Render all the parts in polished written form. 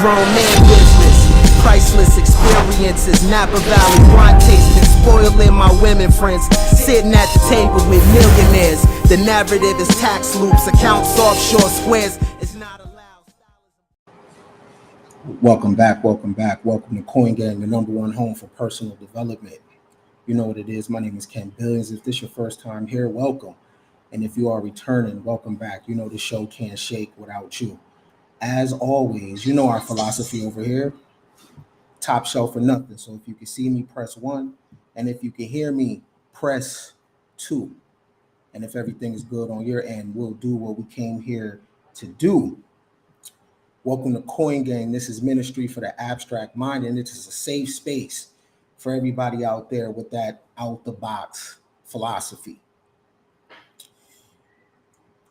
grown man business. Priceless experiences, Napa Valley wine tasting, spoiling my women friends, sitting at the table with millionaires. The narrative is tax loops, accounts offshore squares. It's not allowed. Welcome back. Welcome to Coin Gang, the #1 home for personal development. You know what it is. My name is Ken Billions. If this is your first time here, welcome. And if you are returning, welcome back. You know the show can't shake without you. As always, you know our philosophy over here. Top shelf or nothing. So if you can see me, press 1. And if you can hear me, press 2. And if everything is good on your end, we'll do what we came here to do. Welcome to Coin Gang. This is ministry for the abstract mind, and it is a safe space for everybody out there with that out-the-box philosophy.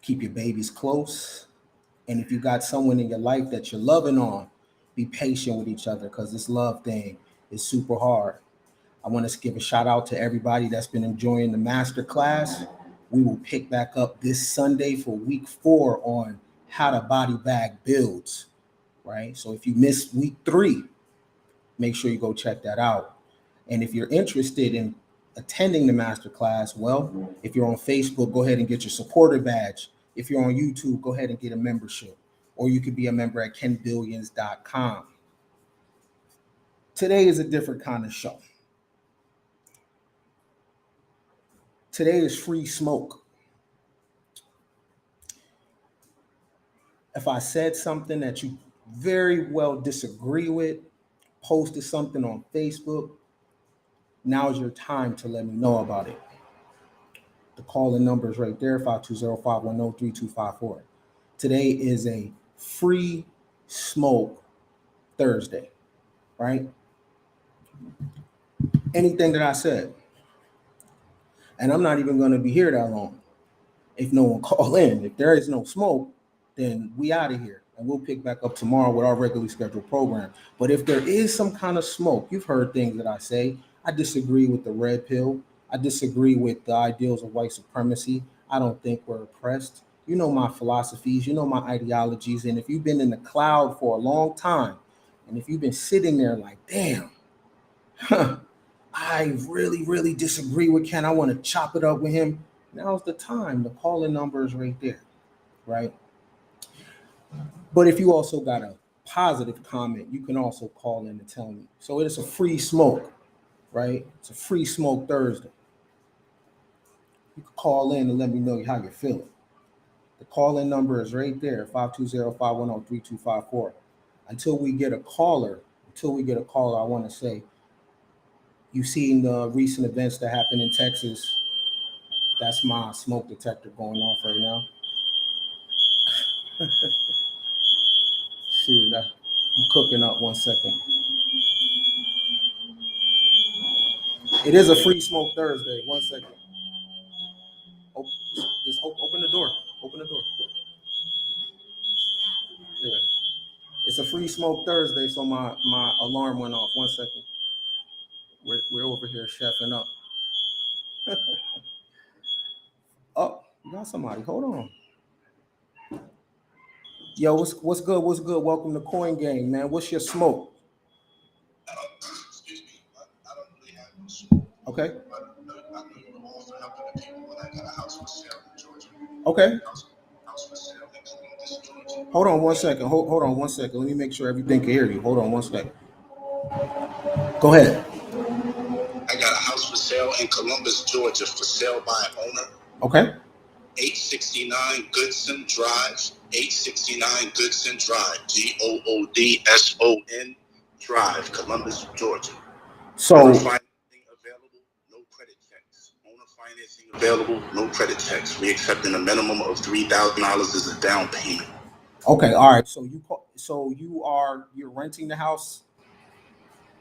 Keep your babies close. And if you got someone in your life that you're loving on, be patient with each other because this love thing is super hard. I want to give a shout out to everybody that's been enjoying the masterclass. We will pick back up this Sunday for week 4 on how the body bag builds, right? So if you missed week 3, make sure you go check that out. And if you're interested in attending the masterclass, well, if you're on Facebook, go ahead and get your supporter badge. If you're on YouTube, go ahead and get a membership, or you could be a member at kenbillions.com. Today is a different kind of show. Today is free smoke. If I said something that you very well disagree with, posted something on Facebook, now's your time to let me know about it. The call-in number is right there, 520-510-3254. Today is a free smoke Thursday, right? Anything that I said, and I'm not even going to be here that long if no one call in. If there is no smoke, then we out of here, and we'll pick back up tomorrow with our regularly scheduled program. But if there is some kind of smoke, you've heard things that I say. I disagree with the red pill. I disagree with the ideals of white supremacy. I don't think we're oppressed. You know my philosophies, you know my ideologies, and if you've been in the cloud for a long time, and if you've been sitting there like, damn, I really disagree with Ken, I want to chop it up with him, now's the time. The call-in number is right there, right? But if you also got a positive comment, you can also call in and tell me. So it's a free smoke, right? It's a free smoke Thursday. You can call in and let me know how you're feeling. The call-in number is right there, 520-510-3254. Until we get a caller, I want to say, you've seen the recent events that happened in Texas. That's my smoke detector going off right now. Shit, I'm cooking up 1 second. It is a free smoke Thursday. 1 second. Just open the door. Open the door. Yeah. It's a free smoke Thursday, so my alarm went off. 1 second. We're over here chefing up. Oh, you got somebody. Hold on. Yo, what's good? What's good? Welcome to Coin Gang, man. What's your smoke? Excuse me. I don't really have no smoke. Okay. But I know you're also helping the people when I got a house for sale in Georgia. Okay. House for sale in Columbus, Georgia. Hold on 1 second. Hold on 1 second. Let me make sure everything can hear you. Hold on 1 second. Go ahead. I got a house for sale in Columbus, Georgia, for sale by an owner. Okay. 869 Goodson Drive. 869 Goodson Drive. Goodson Drive, Columbus, Georgia. So owner financing available, no credit checks. Owner financing available, no credit checks. We accepting a minimum of $3,000 as a down payment. Okay, all right. So you're renting the house?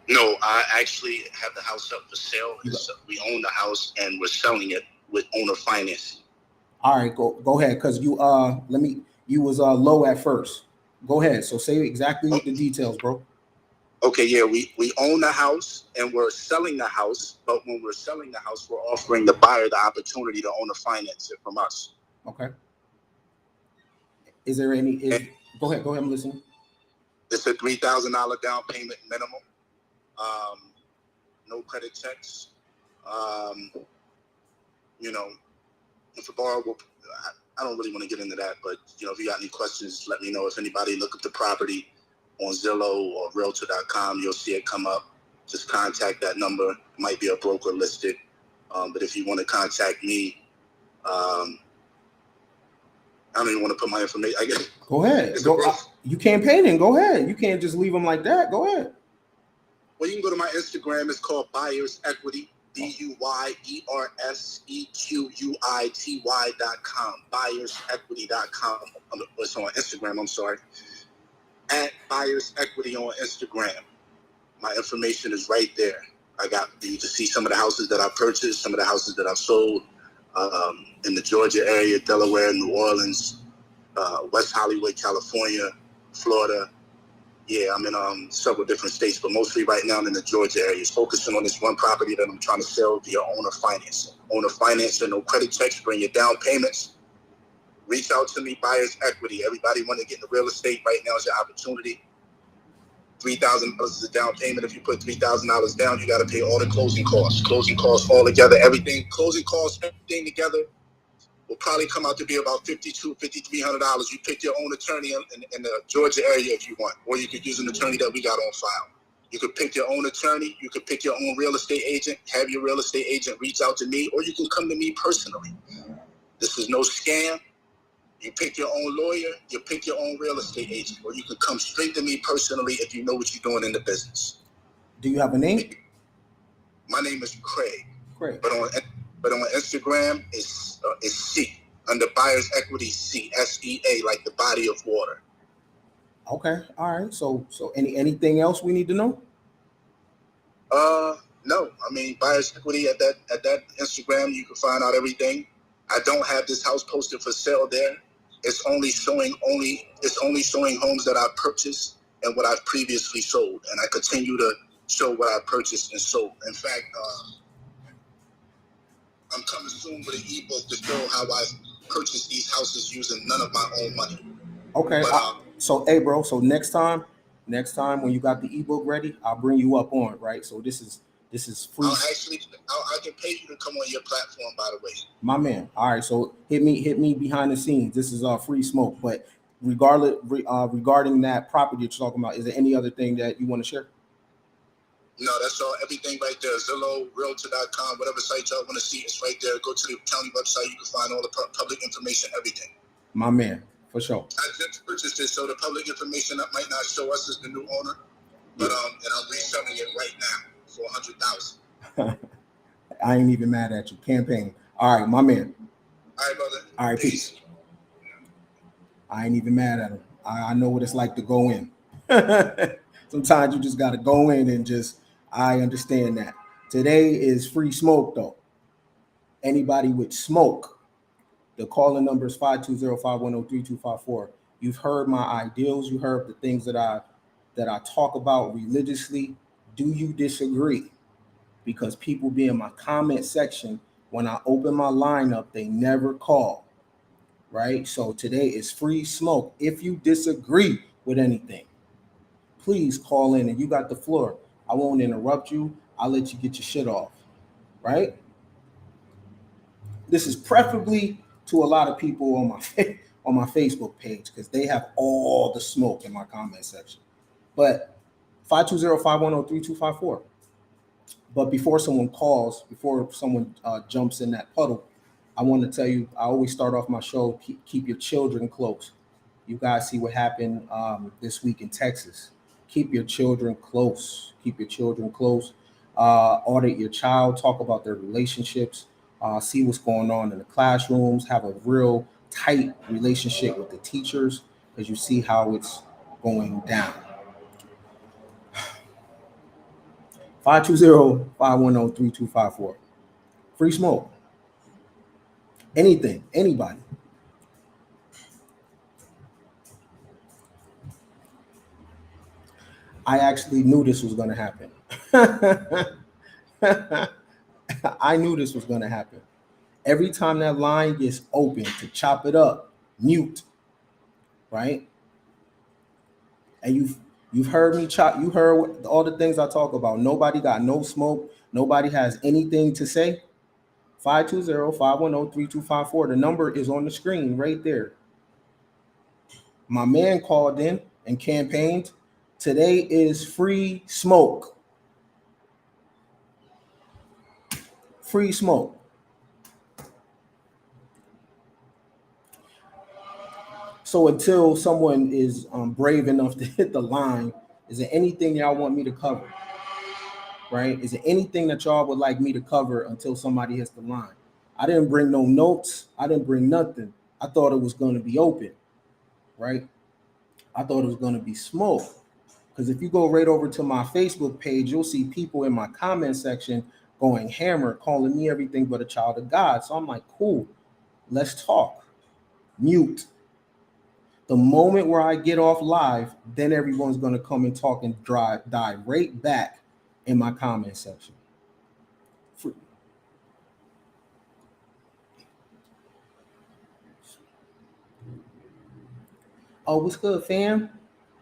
No, I actually have the house up for sale. We own the house and we're selling it with owner financing. All right, go ahead, because you was low at first. Go ahead. So say exactly the details, bro. Okay, yeah, we own the house and we're selling the house, but when we're selling the house, we're offering the buyer the opportunity to owner finance it from us. Okay. Is there any? Go ahead. I'm listening. It's a $3,000 down payment minimum. No credit checks. You know, if a borrower, I don't really want to get into that, but you know, if you got any questions, let me know. If anybody look up the property on Zillow or Realtor.com, you'll see it come up. Just contact that number. It might be a broker listed, but if you want to contact me, I don't even want to put my information. I guess. Go ahead. You campaigning. Go ahead. You can't just leave them like that. Go ahead. Well, you can go to my Instagram. It's called Buyers Equity. BuyerSequity.com. BuyersEquity.com. It's on Instagram. I'm sorry. At Buyers Equity on Instagram. My information is right there. I got you to see some of the houses that I purchased, some of the houses that I've sold in the Georgia area, Delaware, New Orleans, West Hollywood, California, Florida. Yeah, I'm in several different states, but mostly right now I'm in the Georgia area. Focusing on this one property that I'm trying to sell via owner financing. Owner financing, no credit checks, bring your down payments. Reach out to me, Buyers Equity. Everybody want to get into real estate right now is your opportunity. $3,000 is a down payment. If you put $3,000 down, you got to pay all the closing costs. Closing costs all together, everything. Closing costs, everything together will probably come out to be about $5,200, $5,300. You pick your own attorney in the Georgia area if you want, or you could use an attorney that we got on file. You could pick your own attorney. You could pick your own real estate agent. Have your real estate agent reach out to me, or you can come to me personally. This is no scam. You pick your own lawyer, you pick your own real estate agent, or you can come straight to me personally if you know what you're doing in the business. Do you have a name? My name is Craig. Craig. But on Instagram is C, under Buyers Equity C, SEA, like the body of water. Okay, all right. So anything else we need to know? No. I mean, Buyers Equity at that Instagram, you can find out everything. I don't have this house posted for sale there. It's only showing homes that I've purchased and what I've previously sold, and I continue to show what I've purchased and sold. In fact, I'm coming soon with an ebook to show how I purchased these houses using none of my own money. Okay. But, so hey, bro. So next time when you got the ebook ready, I'll bring you up on it. Right. So this is free. I can pay you to come on your platform, by the way. My man. All right. So hit me behind the scenes. This is free smoke. But regarding that property you're talking about, is there any other thing that you want to share? No, that's all. Everything right there. Zillow, Realtor.com, whatever site y'all want to see, it's right there. Go to the county website. You can find all the public information, everything. My man, for sure. I just purchased it, so the public information that might not show us as the new owner, but and I'm reselling it right now for $100,000. I ain't even mad at you. Campaign. All right, my man. All right, brother. All right, peace. I ain't even mad at him. I know what it's like to go in. Sometimes you just got to go in and I understand that. Today is free smoke, though. Anybody with smoke, the calling number is 520-510-3254. You've heard my ideals. You heard the things that I talk about religiously. Do you disagree? Because people be in my comment section, when I open my lineup, they never call, right? So today is free smoke. If you disagree with anything, please call in and you got the floor. I won't interrupt you. I'll let you get your shit off, right? This is preferably to a lot of people on my Facebook page because they have all the smoke in my comment section. But 520-510-3254. But before someone calls, before someone jumps in that puddle, I want to tell you, I always start off my show, keep your children close. You guys see what happened this week in Texas. Keep your children close. Keep your children close. Audit your child. Talk about their relationships. See what's going on in the classrooms. Have a real tight relationship with the teachers because you see how it's going down. 520-510-3254. Free smoke. Anything, anybody. I actually knew this was going to happen. I knew this was going to happen. Every time that line gets open to chop it up, mute, right? And You've heard me you heard all the things I talk about. Nobody got no smoke. Nobody has anything to say. 520-510-3254. The number is on the screen right there. My man called in and campaigned. Today is free smoke. Free smoke. So until someone is brave enough to hit the line, is there anything y'all want me to cover? Right? Is there anything that y'all would like me to cover until somebody hits the line? I didn't bring no notes. I didn't bring nothing. I thought it was going to be open, right? I thought it was going to be smoke. Because if you go right over to my Facebook page, you'll see people in my comment section going hammer, calling me everything but a child of God. So I'm like, cool, let's talk. Mute. The moment where I get off live, then everyone's going to come and talk and dive right back in my comment section. Oh, what's good, fam?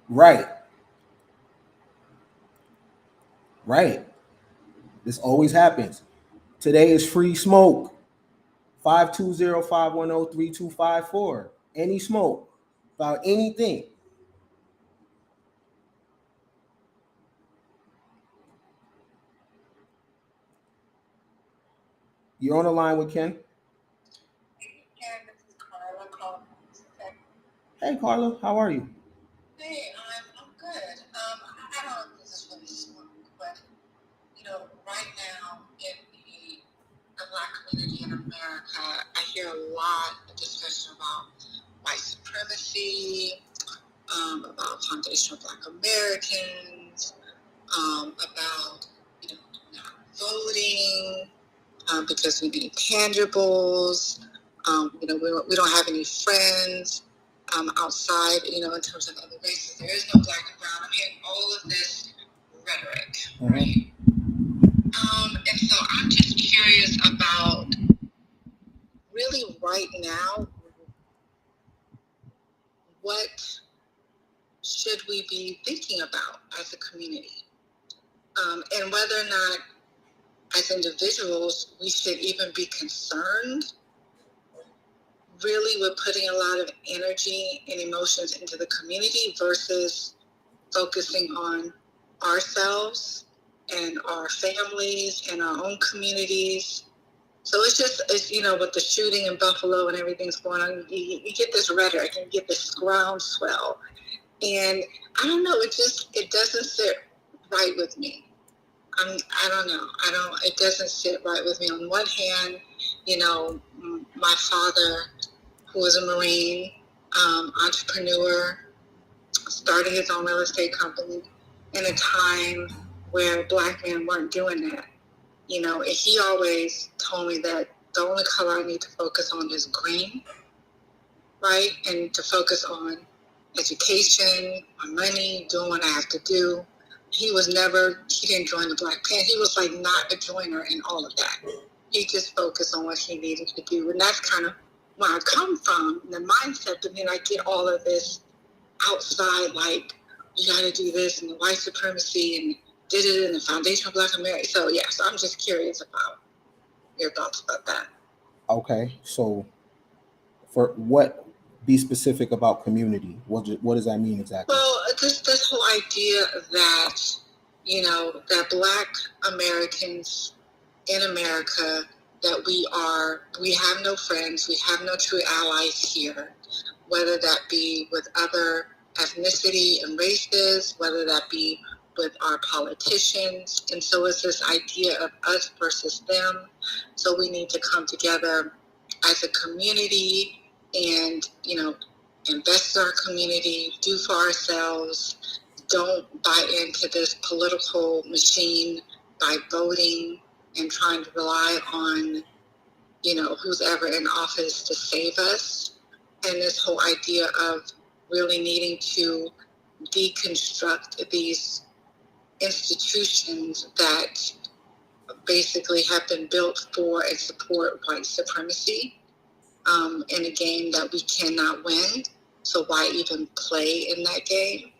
Right. This always happens. Today is free smoke. 520-510-3254. Any smoke about anything. You're on the line with Ken. Hey, Carla, how are you? Hey, I'm good. I don't know if this is really smoke, but right now in the Black community in America, I hear a lot of discussion about white supremacy, about foundational Black Americans, about not voting because we need tangibles. We don't have any friends outside, in terms of other races. There is no Black and brown. I'm hearing all of this rhetoric, right? And so I'm just curious about really right now, what should we be thinking about as a community? And whether or not as individuals, we should even be concerned really with putting a lot of energy and emotions into the community versus focusing on ourselves and our families and our own communities. So it's with the shooting in Buffalo and everything's going on, you get this rhetoric and you get this groundswell. And I don't know, it doesn't sit right with me. I don't know. It doesn't sit right with me. On one hand, my father, who was a Marine, entrepreneur, started his own real estate company in a time where Black men weren't doing that. And he always told me that the only color I need to focus on is green, right? And to focus on education, on money, doing what I have to do. He didn't join the Black Panther. He was like not a joiner in all of that. He just focused on what he needed to do. And that's kind of where I come from, the mindset. But then I get all of this outside, like, you got to do this and the white supremacy and did it in the foundation of Black America. So I'm just curious about your thoughts about that. Okay, so be specific about community. What does that mean exactly? Well, this whole idea that, that Black Americans in America, that we have no friends, we have no true allies here, whether that be with other ethnicity and races, whether that be with our politicians. And so it's this idea of us versus them. So we need to come together as a community and, invest in our community, do for ourselves, don't buy into this political machine by voting and trying to rely on, who's ever in office to save us. And this whole idea of really needing to deconstruct these institutions that basically have been built for and support white supremacy in a game that we cannot win. So why even play in that game?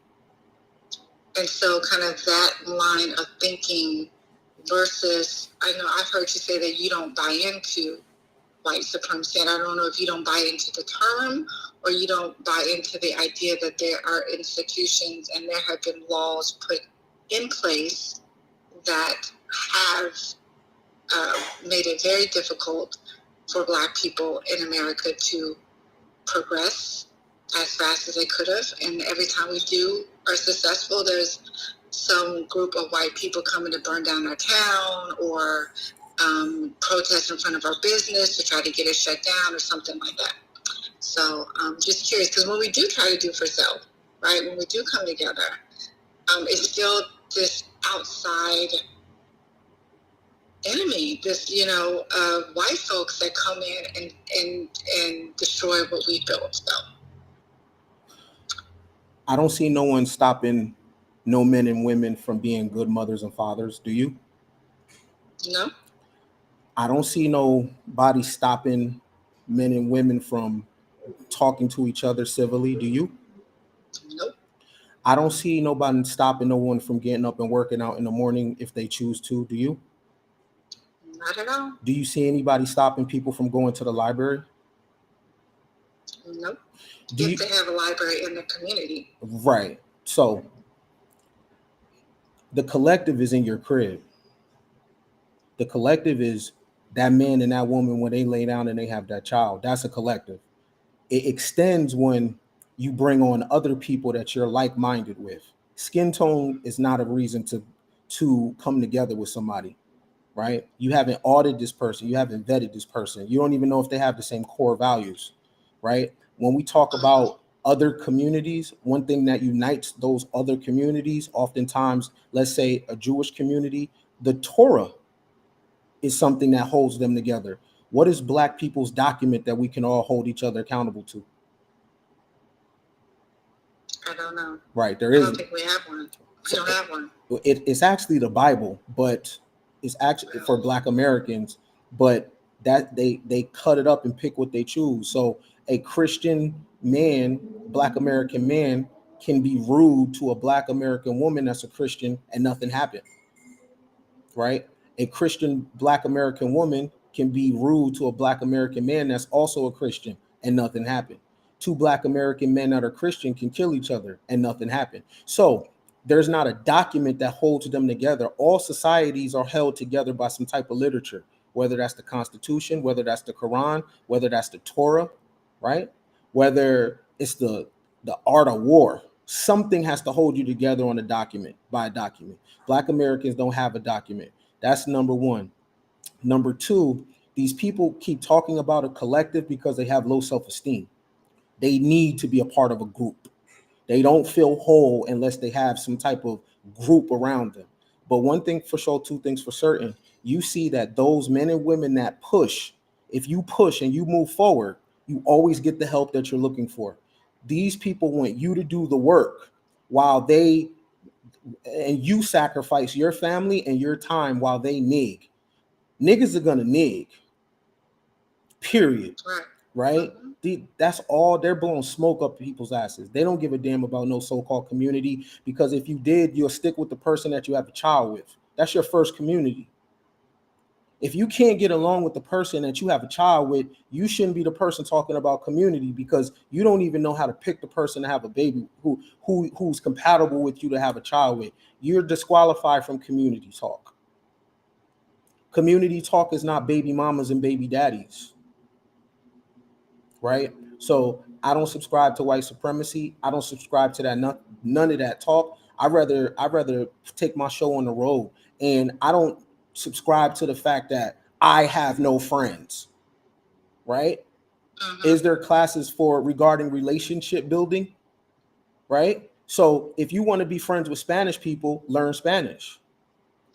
And so kind of that line of thinking versus, I know I've heard you say that you don't buy into white supremacy, and I don't know if you don't buy into the term or you don't buy into the idea that there are institutions and there have been laws put in place that have made it very difficult for Black people in America to progress as fast as they could have. And every time we are successful, there's some group of white people coming to burn down our town or protest in front of our business to try to get it shut down or something like that. So I'm just curious, because when we do try to do for self, right, when we do come together, it's still this outside enemy, this, white folks that come in and destroy what we built. So I don't see no one stopping no men and women from being good mothers and fathers. Do you? no. I don't see nobody stopping men and women from talking to each other civilly. Do you? Nope. I don't see nobody stopping no one from getting up and working out in the morning if they choose to. Do you? Not at all. Do you see anybody stopping people from going to the library? Nope. If they have a library in the community. Right. So the collective is in your crib. The collective is that man and that woman when they lay down and they have that child. That's a collective. It extends when you bring on other people that you're like-minded with. Skin tone is not a reason to come together with somebody, right? You haven't audited this person. You haven't vetted this person. You don't even know if they have the same core values, right? When we talk about other communities, one thing that unites those other communities, oftentimes, let's say a Jewish community, the Torah is something that holds them together. What is Black people's document that we can all hold each other accountable to? I don't know. Right, there I isn't. don't think we have one. We don't have one. It's actually the Bible, but it's actually for Black Americans, but that they cut it up and pick what they choose. So a Christian man, Black American man, can be rude to a Black American woman that's a Christian and nothing happened, right? A Christian Black American woman can be rude to a Black American man that's also a Christian and nothing happened. Two Black American men that are Christian can kill each other and nothing happened. So there's not a document that holds them together. All societies are held together by some type of literature, whether that's the Constitution, whether that's the Quran, whether that's the Torah, right? Whether it's the art of war. Something has to hold you together on a document, by a document. Black Americans don't have a document. That's number one. Number two, these people keep talking about a collective because they have low self-esteem. They need to be a part of a group. They don't feel whole unless they have some type of group around them. But one thing for sure, two things for certain, you see that those men and women that push, if you push and you move forward, you always get the help that you're looking for. These people want you to do the work while and you sacrifice your family and your time while they nig. Niggas are gonna nig. Period. Right? That's all. They're blowing smoke up people's asses. They don't give a damn about no so-called community, because if you did, you'll stick with the person that you have a child with. That's your first community. If you can't get along with the person that you have a child with, you shouldn't be the person talking about community, because you don't even know how to pick the person to have a baby who's compatible with you to have a child with. You're disqualified from community talk. Community talk is not baby mamas and baby daddies, right? So I don't subscribe to white supremacy. I don't subscribe to that none of that talk. I'd rather take my show on the road, and I don't subscribe to the fact that I have no friends, right? Is there classes for regarding relationship building, right? So if you want to be friends with Spanish people, learn Spanish.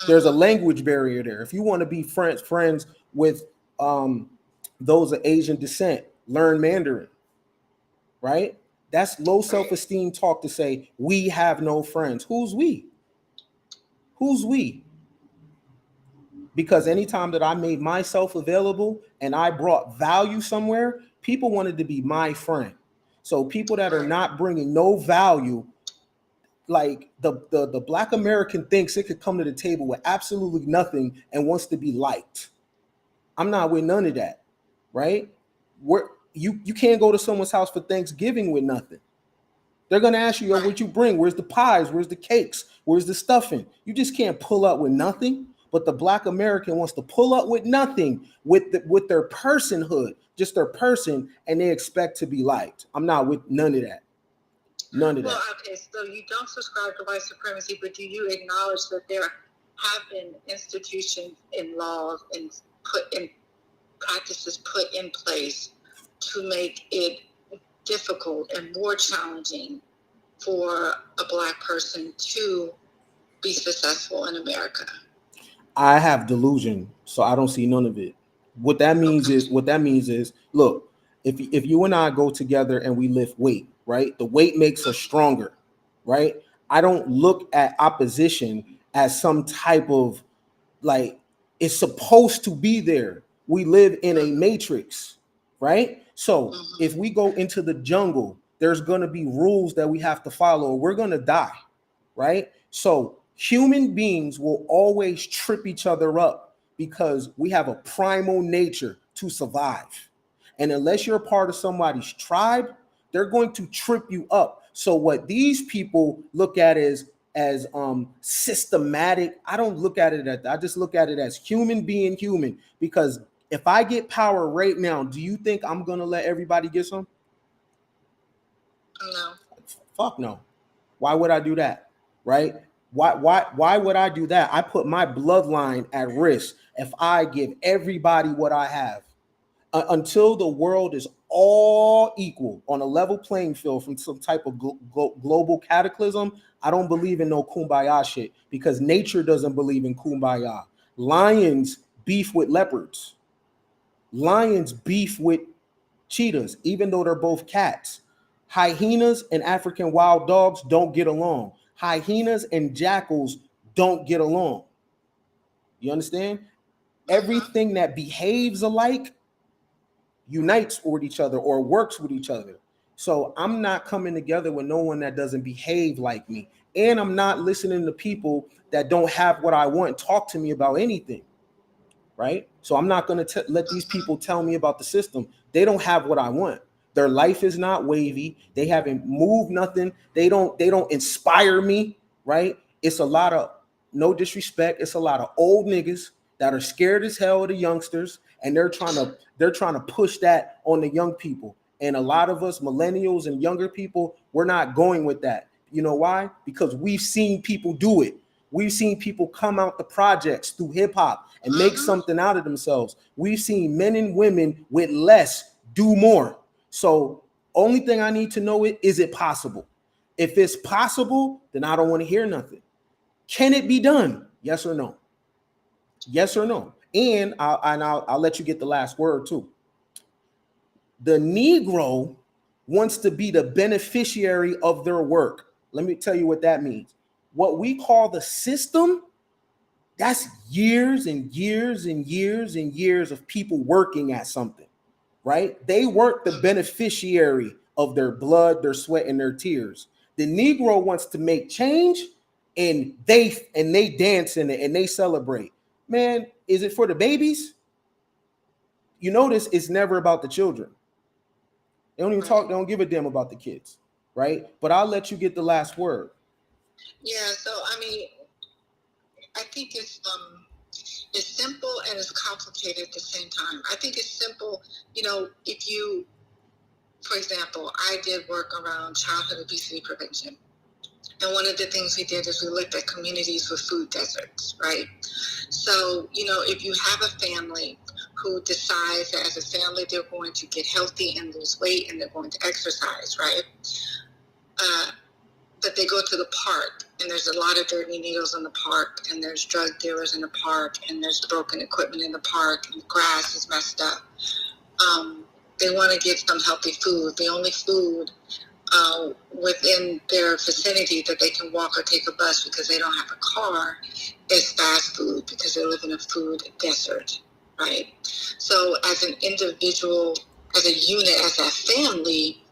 There's a language barrier there. If you want to be friends with those of Asian descent, learn Mandarin, right? That's low self-esteem talk to say we have no friends. Who's we? Who's we? Because anytime that I made myself available and I brought value somewhere, people wanted to be my friend. So people that are not bringing no value, like the Black American thinks it could come to the table with absolutely nothing and wants to be liked. I'm not with none of that, right? You can't go to someone's house for Thanksgiving with nothing. They're gonna ask you, yo, what you bring? Where's the pies? Where's the cakes? Where's the stuffing? You just can't pull up with nothing. But the Black American wants to pull up with nothing, with their personhood, just their person, and they expect to be liked. I'm not with none of that. None of that. Well, okay, so you don't subscribe to white supremacy, but do you acknowledge that there have been institutions and laws and practices put in place to make it difficult and more challenging for a Black person to be successful in America? I have delusion, so I don't see none of it. What that means is, look, if you and I go together and we lift weight, right? The weight makes us stronger, right? I don't look at opposition as some type of, like, it's supposed to be there. We live in a matrix, right? So if we go into the jungle, there's going to be rules that we have to follow. We're going to die, right? So human beings will always trip each other up because we have a primal nature to survive. And unless you're a part of somebody's tribe, they're going to trip you up. So what these people look at as systematic, I don't look at it I just look at it as human being human. Because if I get power right now, do you think I'm gonna let everybody get some? No. Fuck no. Why would I do that? Right? Why would I do that? I put my bloodline at risk if I give everybody what I have. Until the world is all equal on a level playing field from some type of global cataclysm, I don't believe in no kumbaya shit, because nature doesn't believe in kumbaya. Lions beef with leopards. Lions beef with cheetahs, even though they're both cats. Hyenas and African wild dogs don't get along. Hyenas and jackals don't get along. You understand? Everything that behaves alike unites with each other or works with each other. So I'm not coming together with no one that doesn't behave like me. And I'm not listening to people that don't have what I want talk to me about anything. Right? So I'm not going to let these people tell me about the system. They don't have what I want. Their life is not wavy. They haven't moved nothing. They don't inspire me, right? It's a lot of, no disrespect, it's a lot of old niggas that are scared as hell of the youngsters, and they're trying to push that on the young people. And a lot of us millennials and younger people, we're not going with that. You know why? Because we've seen people do it. We've seen people come out the projects through hip hop and make something out of themselves. We've seen men and women with less do more. So only thing I need to know is it possible? If it's possible, then I don't want to hear nothing. Can it be done? Yes or no? Yes or no? And I'll let you get the last word too. The Negro wants to be the beneficiary of their work. Let me tell you what that means. What we call the system, that's years and years and years and years of people working at something, right? They weren't the beneficiary of their blood, their sweat, and their tears. The Negro wants to make change, and they dance in it and they celebrate. Man, is it for the babies? You notice it's never about the children. They don't even talk, they don't give a damn about the kids, right? But I'll let you get the last word. Yeah, so I mean, I think it's simple and it's complicated at the same time. I think it's simple, if you, for example, I did work around childhood obesity prevention. And one of the things we did is we looked at communities with food deserts, right? So, if you have a family who decides that as a family they're going to get healthy and lose weight and they're going to exercise, right? But they go to the park and there's a lot of dirty needles in the park and there's drug dealers in the park and there's broken equipment in the park and the grass is messed up. They want to get some healthy food. The only food within their vicinity that they can walk or take a bus because they don't have a car is fast food because they live in a food desert, right? So as an individual, as a unit, as a family,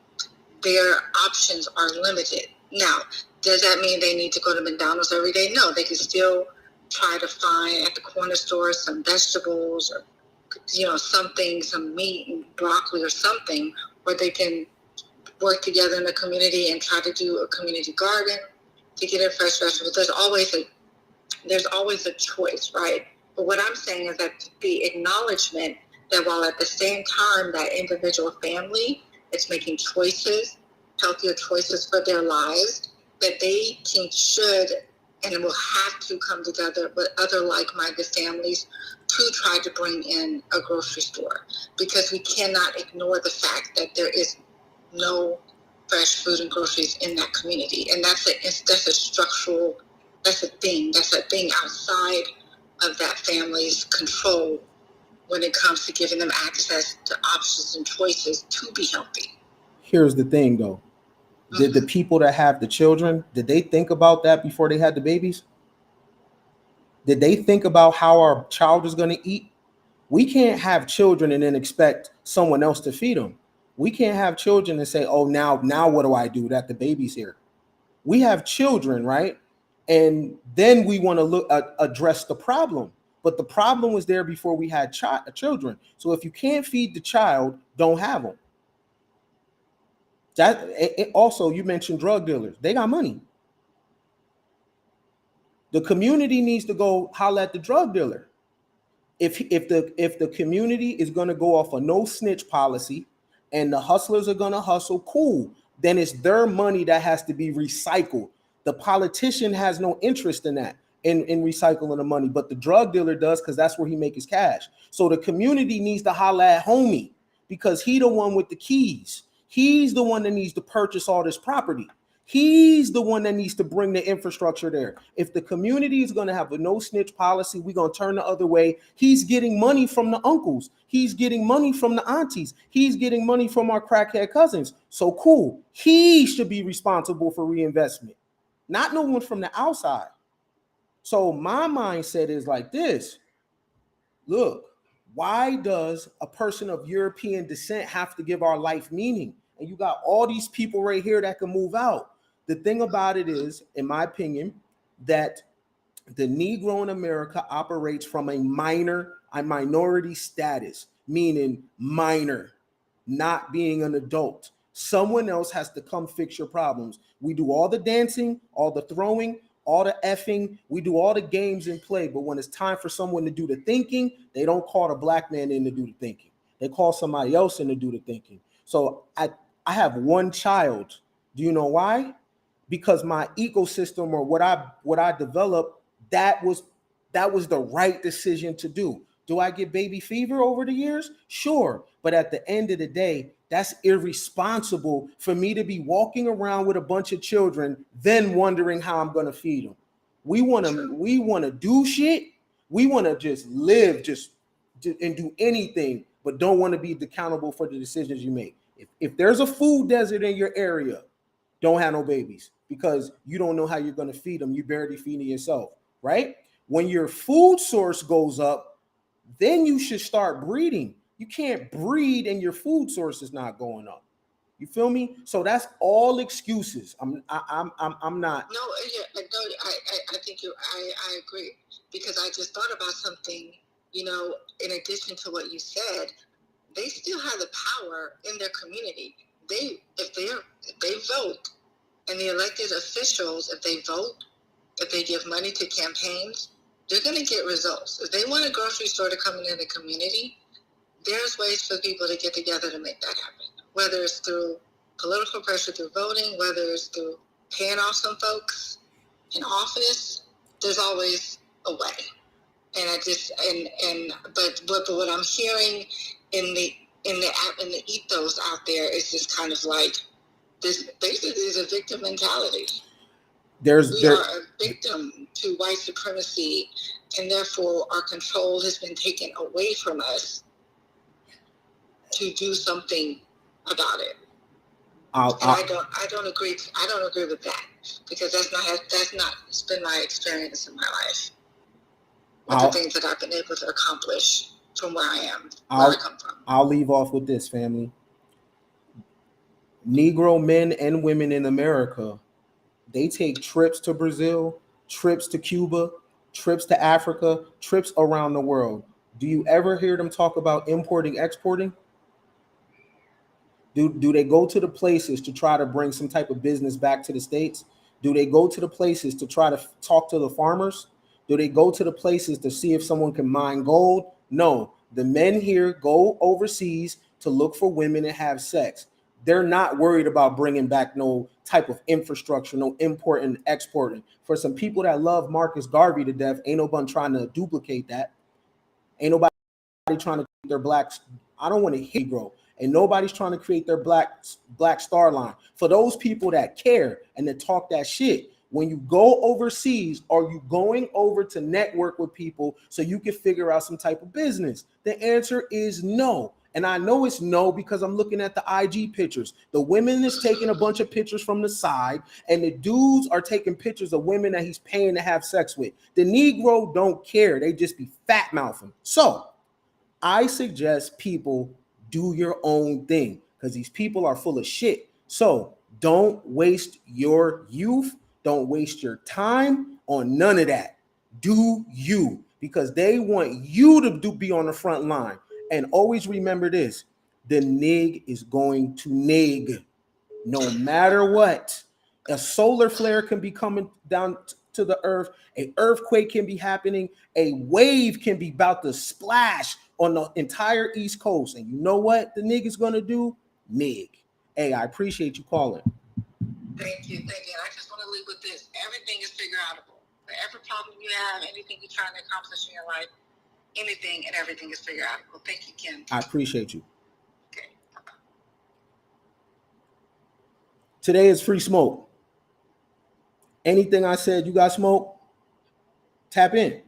their options are limited. Now, Does that mean they need to go to McDonald's every day? No, they can still try to find at the corner store some vegetables or, some meat and broccoli or something, or they can work together in the community and try to do a community garden to get in fresh vegetables. There's always a choice, right? But what I'm saying is that the acknowledgement that while at the same time that individual family is making choices, healthier choices for their lives, that they should and will have to come together with other like-minded families to try to bring in a grocery store, because we cannot ignore the fact that there is no fresh food and groceries in that community, and that's a structural, that's a thing outside of that family's control when it comes to giving them access to options and choices to be healthy. Here's the thing, though. Did the people that have the children, did they think about that before they had the babies? Did they think about how our child is going to eat? We can't have children and then expect someone else to feed them. We can't have children and say, oh, now what do I do that the baby's here? We have children, right? And then we want to address the problem. But the problem was there before we had children. So if you can't feed the child, don't have them. Also, you mentioned drug dealers. They got money. The community needs to go holler at the drug dealer. If the community is going to go off a no snitch policy and the hustlers are going to hustle, cool. Then it's their money that has to be recycled. The politician has no interest in that, in recycling the money, but the drug dealer does, because that's where he makes his cash. So the community needs to holler at homie, because he the one with the keys. He's the one that needs to purchase all this property. He's the one that needs to bring the infrastructure there. If the community is going to have a no snitch policy, we're going to turn the other way. He's getting money from the uncles. He's getting money from the aunties. He's getting money from our crackhead cousins. So cool. He should be responsible for reinvestment, not no one from the outside. So my mindset is like this. Look, why does a person of European descent have to give our life meaning? And you got all these people right here that can move out. The thing about it is, in my opinion, that the Negro in America operates from a minority status, meaning minor, not being an adult. Someone else has to come fix your problems. We do all the dancing, all the throwing, all the effing. We do all the games and play. But when it's time for someone to do the thinking, they don't call the black man in to do the thinking. They call somebody else in to do the thinking. So I have one child. Do you know why? Because my ecosystem, or what I developed, that was the right decision to do. Do I get baby fever over the years? Sure. But at the end of the day, that's irresponsible for me to be walking around with a bunch of children, then wondering how I'm going to feed them. We want to do shit. We want to just live and do anything, but don't want to be accountable for the decisions you make. If there's a food desert in your area, don't have no babies, because you don't know how you're going to feed them. You're barely feeding yourself, right? When your food source goes up, then you should start breeding. You can't breed and your food source is not going up. You feel me? So that's all excuses. I'm not. No, yeah, no, I think I agree, because I just thought about something. In addition to what you said, they still have the power in their community. If they vote, and the elected officials, if they vote, if they give money to campaigns, they're going to get results. If they want a grocery store to come into the community, there's ways for people to get together to make that happen. Whether it's through political pressure, through voting, whether it's through paying off some folks in office, there's always a way. And but what I'm hearing in the ethos out there is just kind of like this. Basically, is a victim mentality. We are a victim to white supremacy, and therefore our control has been taken away from us to do something about it. I don't agree. I don't agree with that, because that's not it's been my experience in my life. The things that I've been able to accomplish from where I am, where I come from. I'll leave off with this, family. Negro men and women in America They take trips to Brazil, trips to Cuba, trips to Africa, trips around the world. Do you ever hear them talk about importing, exporting? Do they go to the places to try to bring some type of business back to the States? Do they go to the places to try to talk to the farmers? Do they go to the places to see if someone can mine gold? No. The men here go overseas to look for women and have sex. They're not worried about bringing back no type of infrastructure, no importing and exporting. For some people that love Marcus Garvey to death, ain't nobody trying to duplicate that. Ain't nobody trying to create their blacks. I don't want to Negro, and nobody's trying to create their black star line. For those people that care and that talk that shit, when you go overseas, are you going over to network with people so you can figure out some type of business? The answer is no. And I know it's no because I'm looking at the IG pictures. The women is taking a bunch of pictures from the side, and the dudes are taking pictures of women that he's paying to have sex with. The Negro don't care. They just be fat mouthing. So I suggest people do your own thing because these people are full of shit. So don't waste your youth. Don't waste your time on none of that. Do you, because they want you to be on the front line. And always remember this, the nig is going to nig no matter what. A solar flare can be coming down to the earth. An earthquake can be happening. A wave can be about to splash on the entire East Coast. And you know what the nig is going to do? Nig. Hey, I appreciate you calling. Thank you. And I just want to leave with this. Everything is figure outable. For every problem you have, anything you're trying to accomplish in your life, anything and everything is figure outable. Thank you, Ken. I appreciate you. Okay. Today is free smoke. Anything I said, you got smoke? Tap in.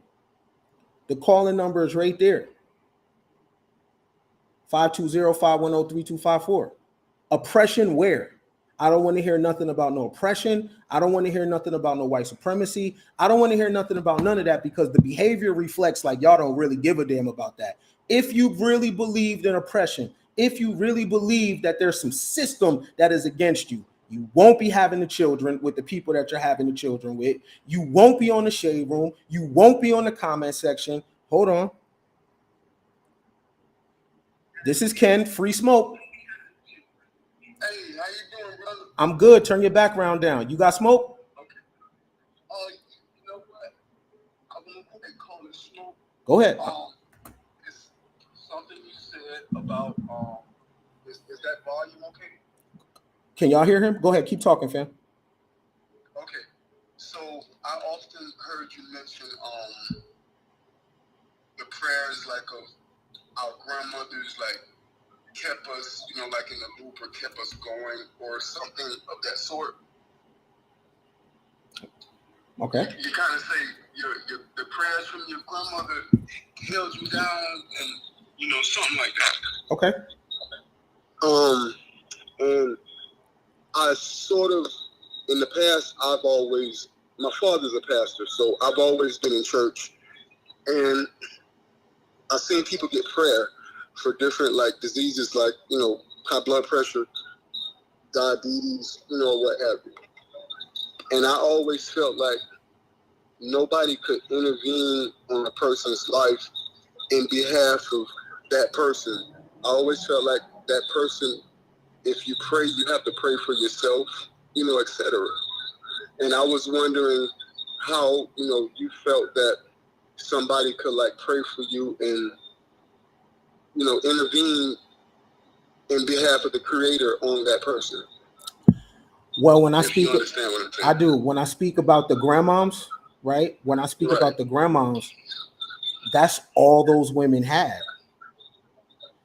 The calling number is right there. 520-510-3254. Oppression where? I don't want to hear nothing about no oppression. I don't want to hear nothing about no white supremacy. I don't want to hear nothing about none of that because the behavior reflects like y'all don't really give a damn about that. If you really believed in oppression, if you really believe that there's some system that is against you, you won't be having the children with the people that you're having the children with. You won't be on the shade room. You won't be on the comment section. Hold on. This is Ken, free smoke. Hey, how you doing, brother? I'm good. Turn your background down. You got smoke? Okay. You know what? I want to call it smoke. Go ahead. It's something you said about is that volume okay? Can y'all hear him? Go ahead. Keep talking, fam. Okay. So I often heard you mention the prayers like of our grandmothers, like kept us, like in the loop or kept us going or something of that sort. Okay. You kind of say the prayers from your grandmother held you down and, something like that. Okay. And I sort of, in the past, my father's a pastor, so I've always been in church. And I've seen people get prayer for different, diseases, high blood pressure, diabetes, what have you. And I always felt like nobody could intervene on a person's life in behalf of that person. I always felt like that person, if you pray, you have to pray for yourself, etc. And I was wondering how, you felt that somebody could pray for you and, intervene in behalf of the creator on that person. Well, when I If speak, you understand what I'm saying. I do. When I speak about the grandmoms, right? When I speak about the grandmoms, that's all those women had.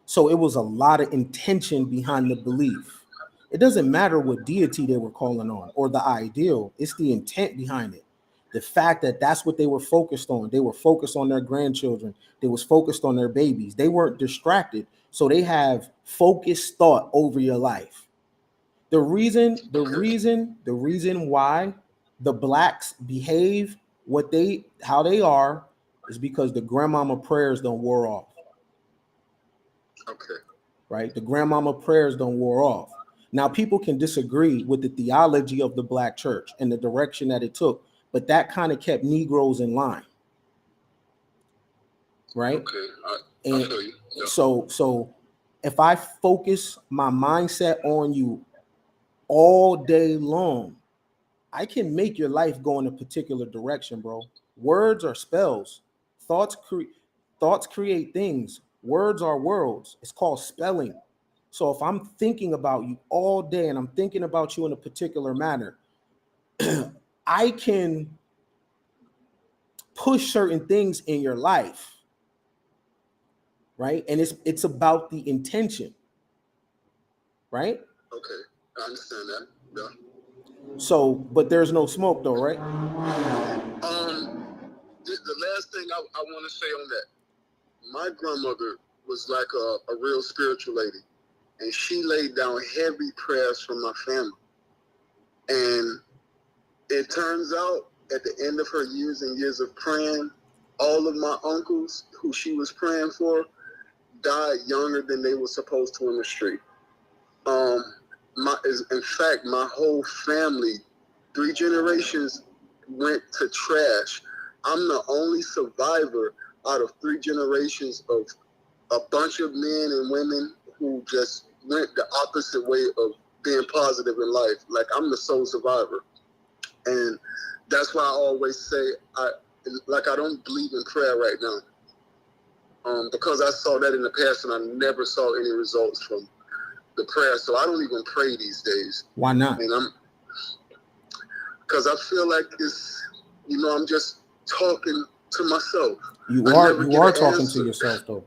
So it was a lot of intention behind the belief. It doesn't matter what deity they were calling on or the ideal. It's the intent behind it. The fact that that's what they were focused on. They were focused on their grandchildren. They was focused on their babies. They weren't distracted. So they have focused thought over your life. The reason why the blacks behave how they are is because the grandmama prayers don't wear off. Okay. Right? The grandmama prayers don't wear off. Now, people can disagree with the theology of the Black church and the direction that it took, but that kind of kept Negroes in line, right? Okay, I And feel you. Yeah. so if I focus my mindset on you all day long, I can make your life go in a particular direction, bro. Words are spells. Thoughts create things. Words are worlds. It's called spelling. So if I'm thinking about you all day and I'm thinking about you in a particular manner, I can push certain things in your life, right? And it's about the intention, right? Okay, I understand that. Yeah. So, but there's no smoke though, right? The last thing I want to say on that, my grandmother was like a real spiritual lady, and she laid down heavy prayers for my family. And it turns out at the end of her years and years of praying, all of my uncles who she was praying for died younger than they were supposed to in the street. In fact, my whole family, 3 generations went to trash. I'm the only survivor out of 3 generations of a bunch of men and women who just went the opposite way of being positive in life. Like, I'm the sole survivor. And that's why I always say I don't believe in prayer right now. Because I saw that in the past and I never saw any results from the prayer. So I don't even pray these days. Why not? And because I feel like I'm just talking to myself. You are talking to yourself though.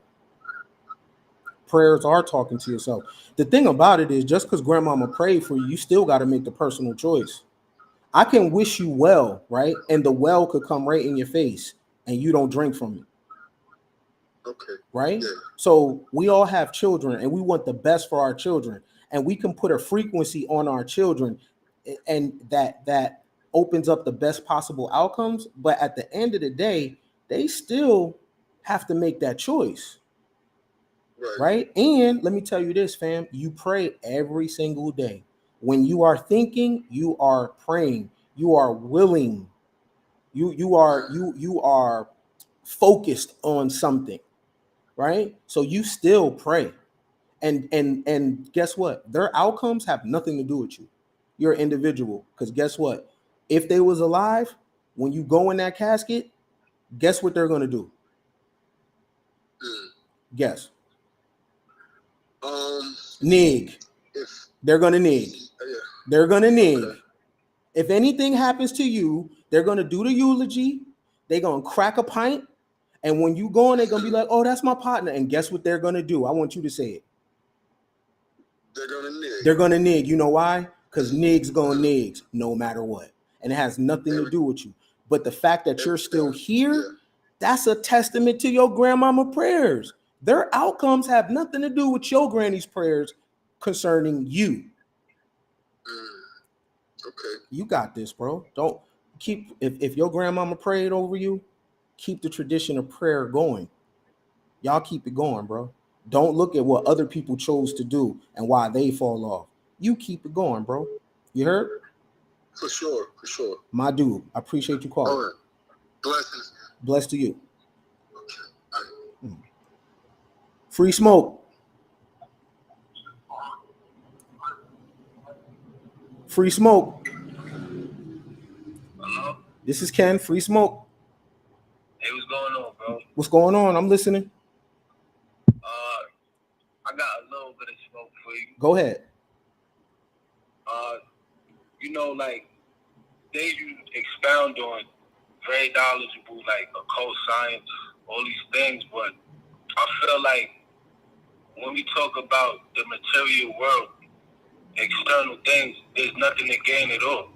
Prayers are talking to yourself. The thing about it is, just because grandmama prayed for you, you still got to make the personal choice. I can wish you well, right? And the well could come right in your face and you don't drink from it. Okay. Right? Yeah. So we all have children and we want the best for our children. And we can put a frequency on our children and that opens up the best possible outcomes. But at the end of the day, they still have to make that choice. Right? And let me tell you this, fam, you pray every single day. When you are thinking, you are praying, you are willing, you are focused on something, right? So you still pray. And guess what? Their outcomes have nothing to do with you. You're an individual. Because guess what? If they was alive, when you go in that casket, guess what they're gonna do? Guess. Nig. They're gonna nig. They're gonna nig. Okay. If anything happens to you, they're gonna do the eulogy. They're gonna crack a pint, and when you go in, they're gonna be like, "Oh, that's my partner." And guess what they're gonna do? I want you to say it. They're gonna nig. They're gonna nig. You know why? Because nigs gonna nigs no matter what, and it has nothing to do with you. But the fact that you're still here, that's a testament to your grandmama prayers. Their outcomes have nothing to do with your granny's prayers concerning you. Okay. You got this, bro. Don't keep if your grandmama prayed over you, keep the tradition of prayer going. Y'all keep it going, bro. Don't look at what other people chose to do and why they fall off. You keep it going, bro. You heard? For sure, for sure. My dude, I appreciate you calling. All right. Blessings. Blessed to you. Okay. All right. Free smoke. Free smoke. Hello? This is Ken. Free smoke. Hey, what's going on, bro? What's going on? I'm listening. I got a little bit of smoke for you. Go ahead. Like, they you expound on very knowledgeable, like occult science, all these things, but I feel like when we talk about the material world, external things, there's nothing to gain at all.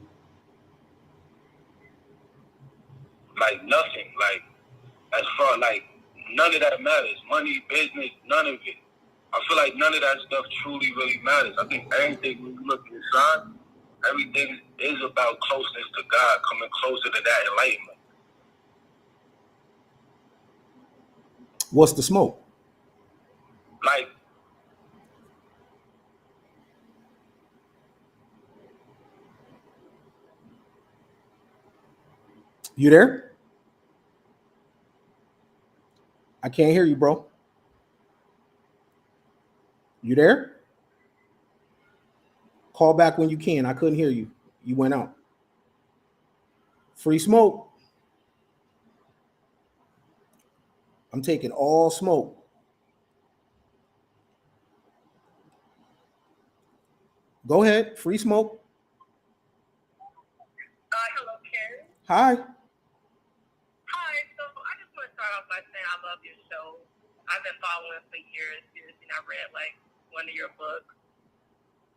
Like, nothing. Like, as far, like, none of that matters. Money, business, none of it. I feel like none of that stuff truly really matters. I think everything, when you look inside, everything is about closeness to God, coming closer to that enlightenment. What's the smoke? Like, You there? I can't hear you, bro. You there? Call back when you can. I couldn't hear you. You went out. Free smoke. I'm taking all smoke. Go ahead. Free smoke. Hello, Ken. Hi. Hi. So I just want to start off by saying I love your show. I've been following for years, and I read like one of your books.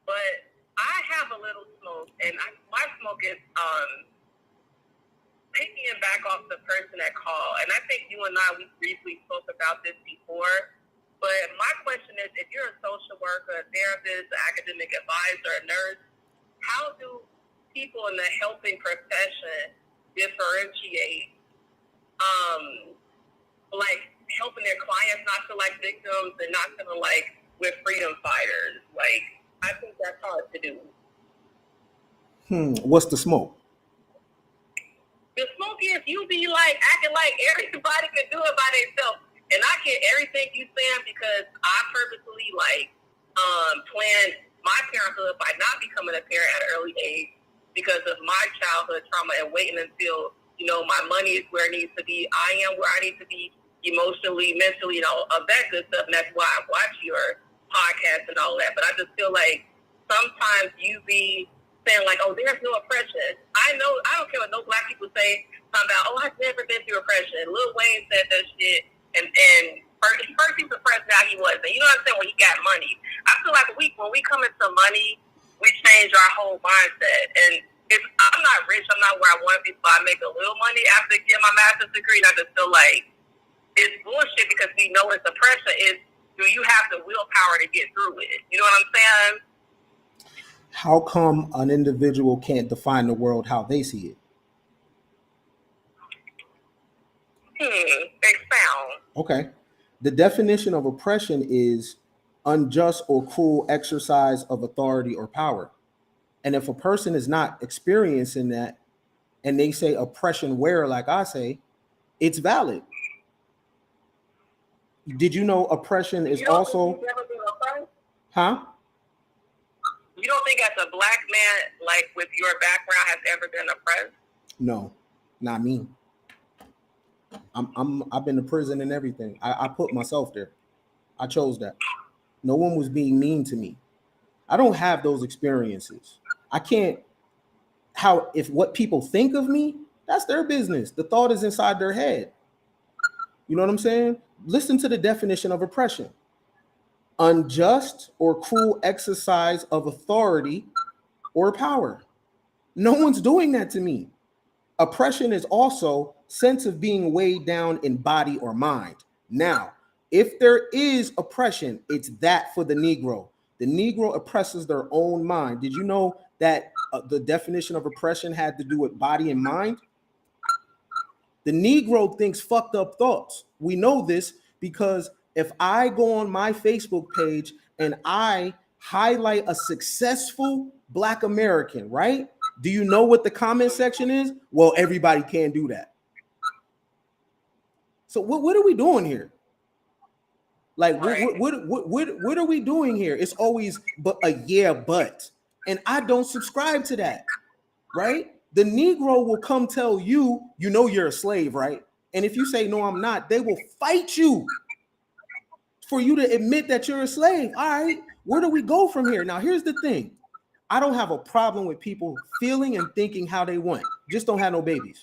But I have a little smoke, and my smoke is picking back off the person that called. And I think you and we briefly spoke about this before. But my question is, if you're a social worker, a therapist, an academic advisor, a nurse, how do people in the helping profession differentiate, like helping their clients not feel like victims and not feeling like we're freedom fighters? Like, I think that's hard to do. What's the smoke? The smoke is you be like acting like everybody can do it by themselves. And I get everything you saying because I purposely planned my parenthood by not becoming a parent at an early age because of my childhood trauma and waiting until, my money is where it needs to be. I am where I need to be emotionally, mentally, of that good stuff. And that's why I watch your podcast and all that. But I just feel like sometimes you be saying like, oh, there's no oppression. I don't care what no black people say about, oh, I've never been through oppression. Lil Wayne said that shit. And first he was oppressed, now he wasn't. You know what I'm saying? When he got money. I feel like when we come into money, we change our whole mindset. And I'm not rich, I'm not where I want to be, so I make a little money after getting my master's degree. And I just feel like it's bullshit because we know it's oppression. Do you have the willpower to get through it? You know what I'm saying? How come an individual can't define the world how they see it? Expound. Okay. The definition of oppression is unjust or cruel exercise of authority or power. And if a person is not experiencing that and they say oppression where, like I say, it's valid. Did you know oppression is also... Huh? You don't think as a black man, like with your background, has ever been oppressed? No, not me. I've been to prison and everything. I put myself there. I chose that. No one was being mean to me. I don't have those experiences. I can't. If what people think of me, that's their business. The thought is inside their head. You know what I'm saying? Listen to the definition of oppression. Unjust or cruel exercise of authority or power. No one's doing that to me. Oppression is also sense of being weighed down in body or mind. Now, if there is oppression, it's that for the Negro. The Negro oppresses their own mind. Did you know that the definition of oppression had to do with body and mind? The Negro thinks fucked up thoughts. We know this because if I go on my Facebook page and I highlight a successful Black American, right? Do you know what the comment section is? Well, everybody can't do that. So what are we doing here? Like, what are we doing here? It's always but a yeah, but. And I don't subscribe to that, right? The Negro will come tell you, you're a slave, right? And if you say, no, I'm not, they will fight you for you to admit that you're a slave. All right, where do we go from here? Now, here's the thing. I don't have a problem with people feeling and thinking how they want. Just don't have no babies.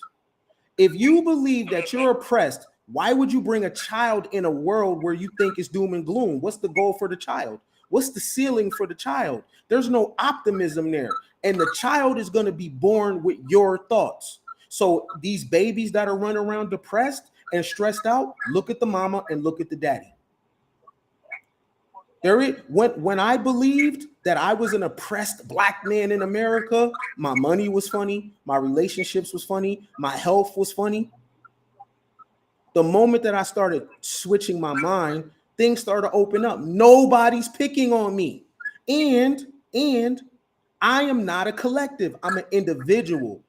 If you believe that you're oppressed, why would you bring a child in a world where you think it's doom and gloom? What's the goal for the child? What's the ceiling for the child? There's no optimism there. And the child is going to be born with your thoughts. So these babies that are running around depressed and stressed out, look at the mama and look at the daddy. When I believed that I was an oppressed Black man in America, my money was funny, my relationships was funny, my health was funny. The moment that I started switching my mind, things started to open up. Nobody's picking on me. And I am not a collective. I'm an individual.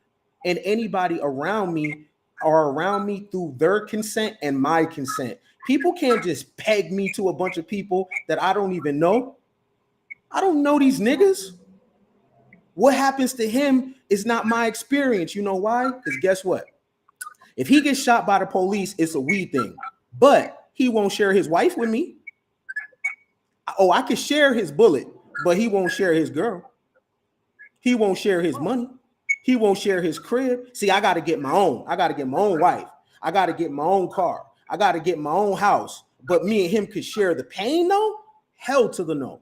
And anybody around me are around me through their consent and my consent. People can't just peg me to a bunch of people that I don't even know. I don't know these niggas. What happens to him is not my experience. You know why? Because guess what? If he gets shot by the police, it's a we thing. But he won't share his wife with me. Oh, I could share his bullet, but he won't share his girl. He won't share his money. He won't share his crib. See, I got to get my own. I got to get my own wife. I got to get my own car. I got to get my own house. But me and him could share the pain, though? Hell to the no.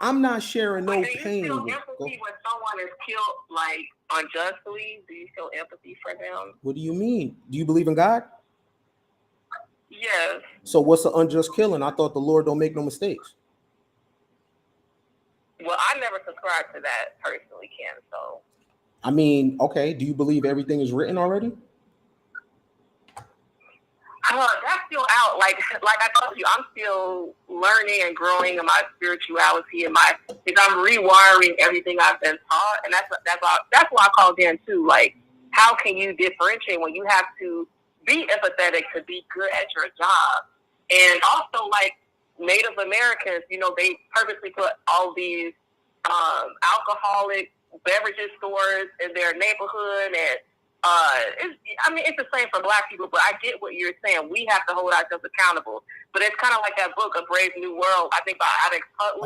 I'm not sharing no pain. Do you feel empathy when someone is killed, like, unjustly? Do you feel empathy for them? What do you mean? Do you believe in God? Yes. So what's an unjust killing? I thought the Lord don't make no mistakes. Well, I never subscribed to that personally, Ken. So. I mean, okay. Do you believe everything is written already? That's still out. Like I told you, I'm still learning and growing in my spirituality and because I'm rewiring everything I've been taught, and that's why I called in too. Like, how can you differentiate when you have to be empathetic to be good at your job? And also, like Native Americans, they purposely put all these alcoholic beverages stores in their neighborhood, and it's the same for Black people, but I get what you're saying. We have to hold ourselves accountable. But it's kind of like that book, A Brave New World, I think by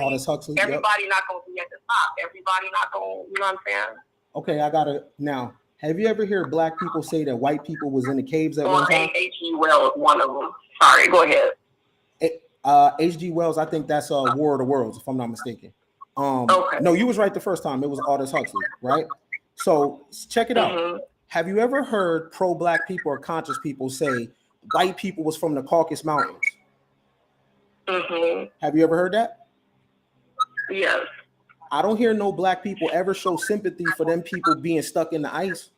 Aldous Huxley. Everybody not going to be at the top. Everybody not going, you know what I'm saying? Okay, now, have you ever heard Black people say that white people was in the caves at one time? H.G. Wells, one of them. Sorry, go ahead. H.G. Wells, I think that's War of the Worlds, if I'm not mistaken. Okay. No, you was right the first time. It was Aldous Huxley, right? So check it out. Mm-hmm. Have you ever heard pro-Black people or conscious people say white people was from the Caucasus Mountains? Mm-hmm. Have you ever heard that? Yes. I don't hear no Black people ever show sympathy for them people being stuck in the ice.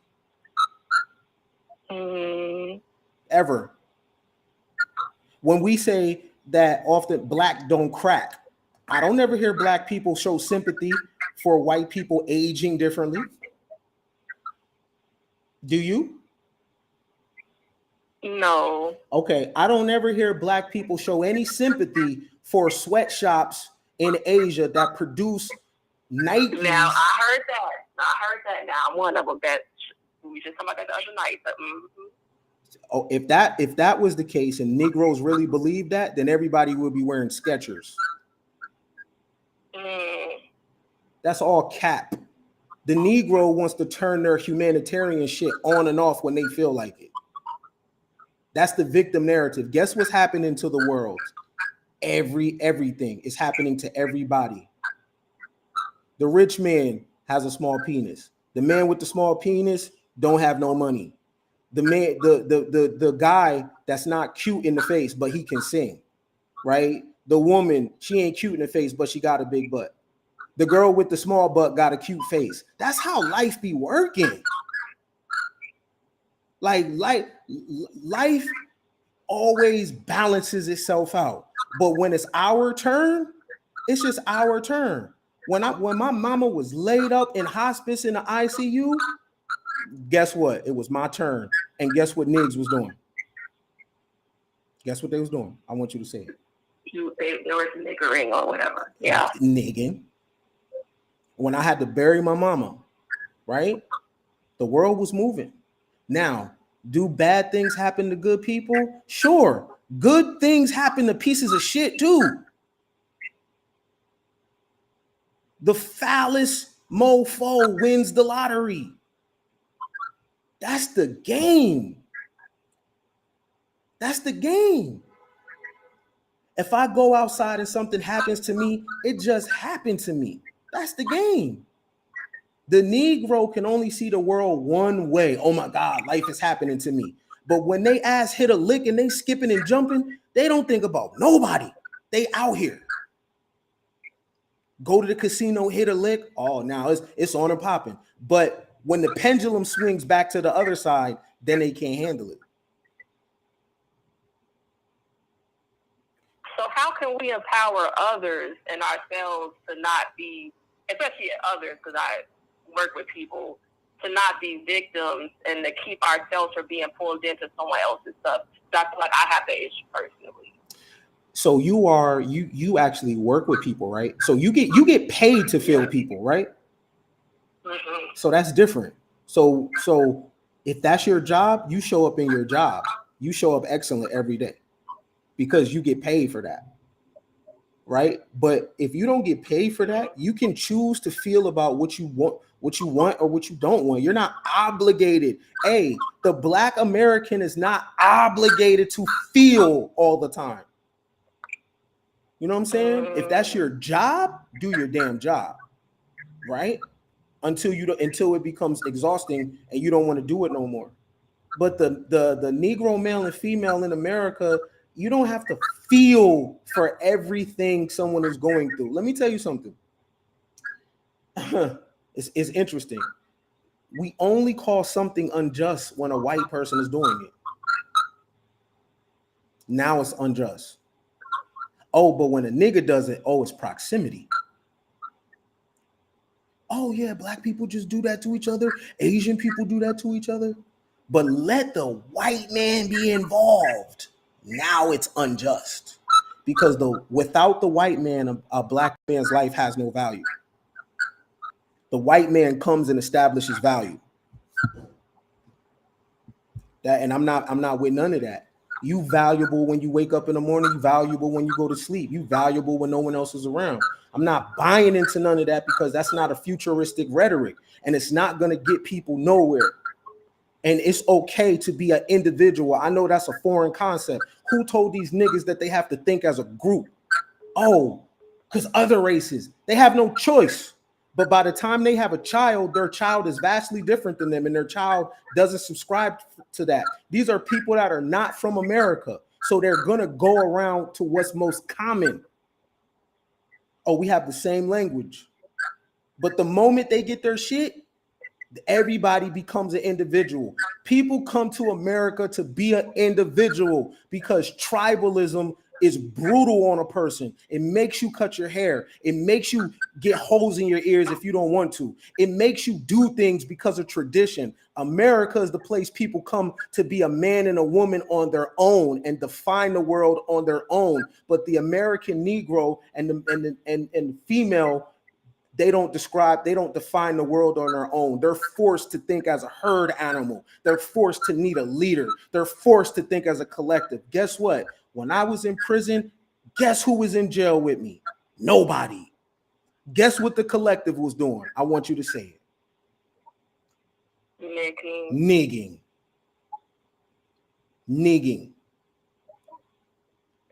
Mm-hmm. Ever. When we say that often Black don't crack, I don't ever hear Black people show sympathy for white people aging differently. Do you? No. Okay, I don't ever hear Black people show any sympathy for sweatshops in Asia that produce Nikes. Now, I heard that now. I'm one of them that we just talking about that the other night. But, Oh, if that was the case and Negroes really believed that, then everybody would be wearing Skechers. That's all cap. The Negro wants to turn their humanitarian shit on and off when they feel like it. That's the victim narrative. Guess what's happening to the world? Everything is happening to everybody. The rich man has a small penis. The man with the small penis don't have no money. The guy that's not cute in the face, but he can sing, right? The woman, she ain't cute in the face, but she got a big butt. The girl with the small butt got a cute face. That's how life be working. Like life always balances itself out. But when it's our turn, it's just our turn. When my mama was laid up in hospice in the ICU, guess what? It was my turn. And guess what Niggs was doing? Guess what they was doing? I want you to say it. There was niggering or whatever. Yeah. Nigging. When I had to bury my mama, right? The world was moving. Now, do bad things happen to good people? Sure. Good things happen to pieces of shit too. The foulest mofo wins the lottery. That's the game. That's the game. If I go outside and something happens to me, it just happened to me. That's the game. The Negro can only see the world one way. Oh my God, life is happening to me. But when they ass hit a lick and they skipping and jumping, they don't think about nobody. They out here. Go to the casino, hit a lick. Oh, now it's on and popping. But when the pendulum swings back to the other side, then they can't handle it. So how can we empower others and ourselves to not be, especially others, because I work with people, to not be victims and to keep ourselves from being pulled into someone else's stuff. So I feel like I have that issue personally. So you actually work with people, right? So you get paid to feel people, right? Mm-hmm. So that's different. So if that's your job, you show up in your job. You show up excellent every day because you get paid for that. Right? But if you don't get paid for that, you can choose to feel about what you want or what you don't want. You're not obligated. Hey, the Black American is not obligated to feel all the time. You know what I'm saying? If that's your job, do your damn job. Right? Until it becomes exhausting and you don't want to do it no more. But the Negro male and female in America, you don't have to feel for everything someone is going through. Let me tell you something. It's interesting. We only call something unjust when a white person is doing it. Now it's unjust. Oh, but when a nigga does it, oh, it's proximity. Oh yeah, Black people just do that to each other. Asian people do that to each other. But let the white man be involved. Now it's unjust. Because without the white man, a Black man's life has no value. The white man comes and establishes value. And I'm not with none of that. You valuable when you wake up in the morning, you valuable when you go to sleep, you valuable when no one else is around. I'm not buying into none of that because that's not a futuristic rhetoric and it's not going to get people nowhere. And it's okay to be an individual. I know that's a foreign concept. Who told these niggas that they have to think as a group? Oh, because other races, they have no choice. But by the time they have a child, their child is vastly different than them and their child doesn't subscribe to that. These are people that are not from America. So they're going to go around to what's most common. Oh, we have the same language. But the moment they get their shit, everybody becomes an individual. People come to America to be an individual because tribalism is brutal on a person. It makes you cut your hair. It makes you get holes in your ears if you don't want to. It makes you do things because of tradition. America is the place people come to be a man and a woman on their own and define the world on their own. But the American Negro and the female, they don't define the world on their own. They're forced to think as a herd animal. They're forced to need a leader. They're forced to think as a collective. Guess what? When I was in prison, guess who was in jail with me? Nobody. Guess what the collective was doing? I want you to say it. Nigging.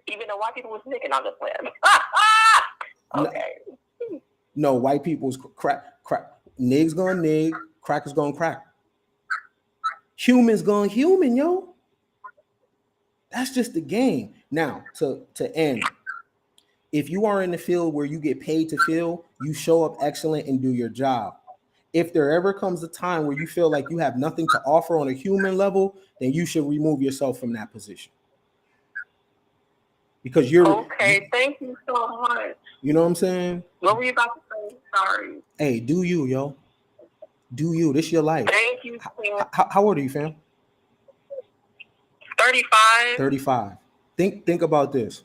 Even though white people was nigging on the plan. Okay. No, white people's crack. Niggas gonna nig, crackers gonna crack. Humans gonna human, yo. That's just the game. Now, to end, if you are in the field where you get paid to feel, you show up excellent and do your job. If there ever comes a time where you feel like you have nothing to offer on a human level, then you should remove yourself from that position. Because you're okay. Thank you so much. You know what I'm saying? What were you about to say? Sorry. Hey, do you, yo? Do you? This your life. Thank you. How old are you, fam? 35. 35. Think about this.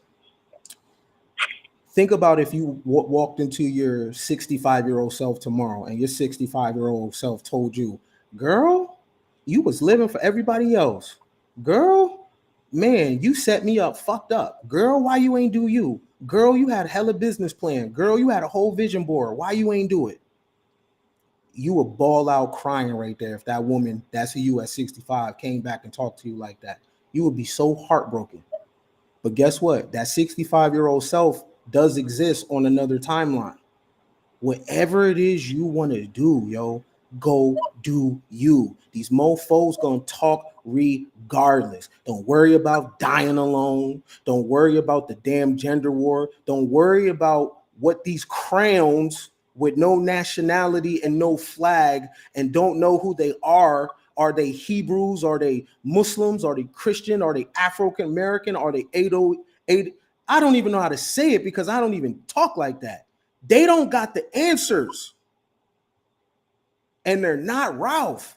Think about if you walked into your 65-year-old self tomorrow and your 65-year-old self told you, girl, you was living for everybody else. Girl, man, you set me up fucked up. Girl, why you ain't do you? Girl, you had a hella business plan. Girl, you had a whole vision board. Why you ain't do it? You would ball out crying right there if that woman, that's who you at 65, came back and talked to you like that. You would be so heartbroken. But guess what? That 65-year-old self does exist on another timeline. Whatever it is you want to do, yo, go do you. These mofos gonna talk regardless. Don't worry about dying alone. Don't worry about the damn gender war. Don't worry about what these crowns with no nationality and no flag and don't know who they are. Are they Hebrews? Are they Muslims? Are they Christian? Are they African American? Are they 808? I don't even know how to say it because I don't even talk like that. They don't got the answers. and they're not Ralph.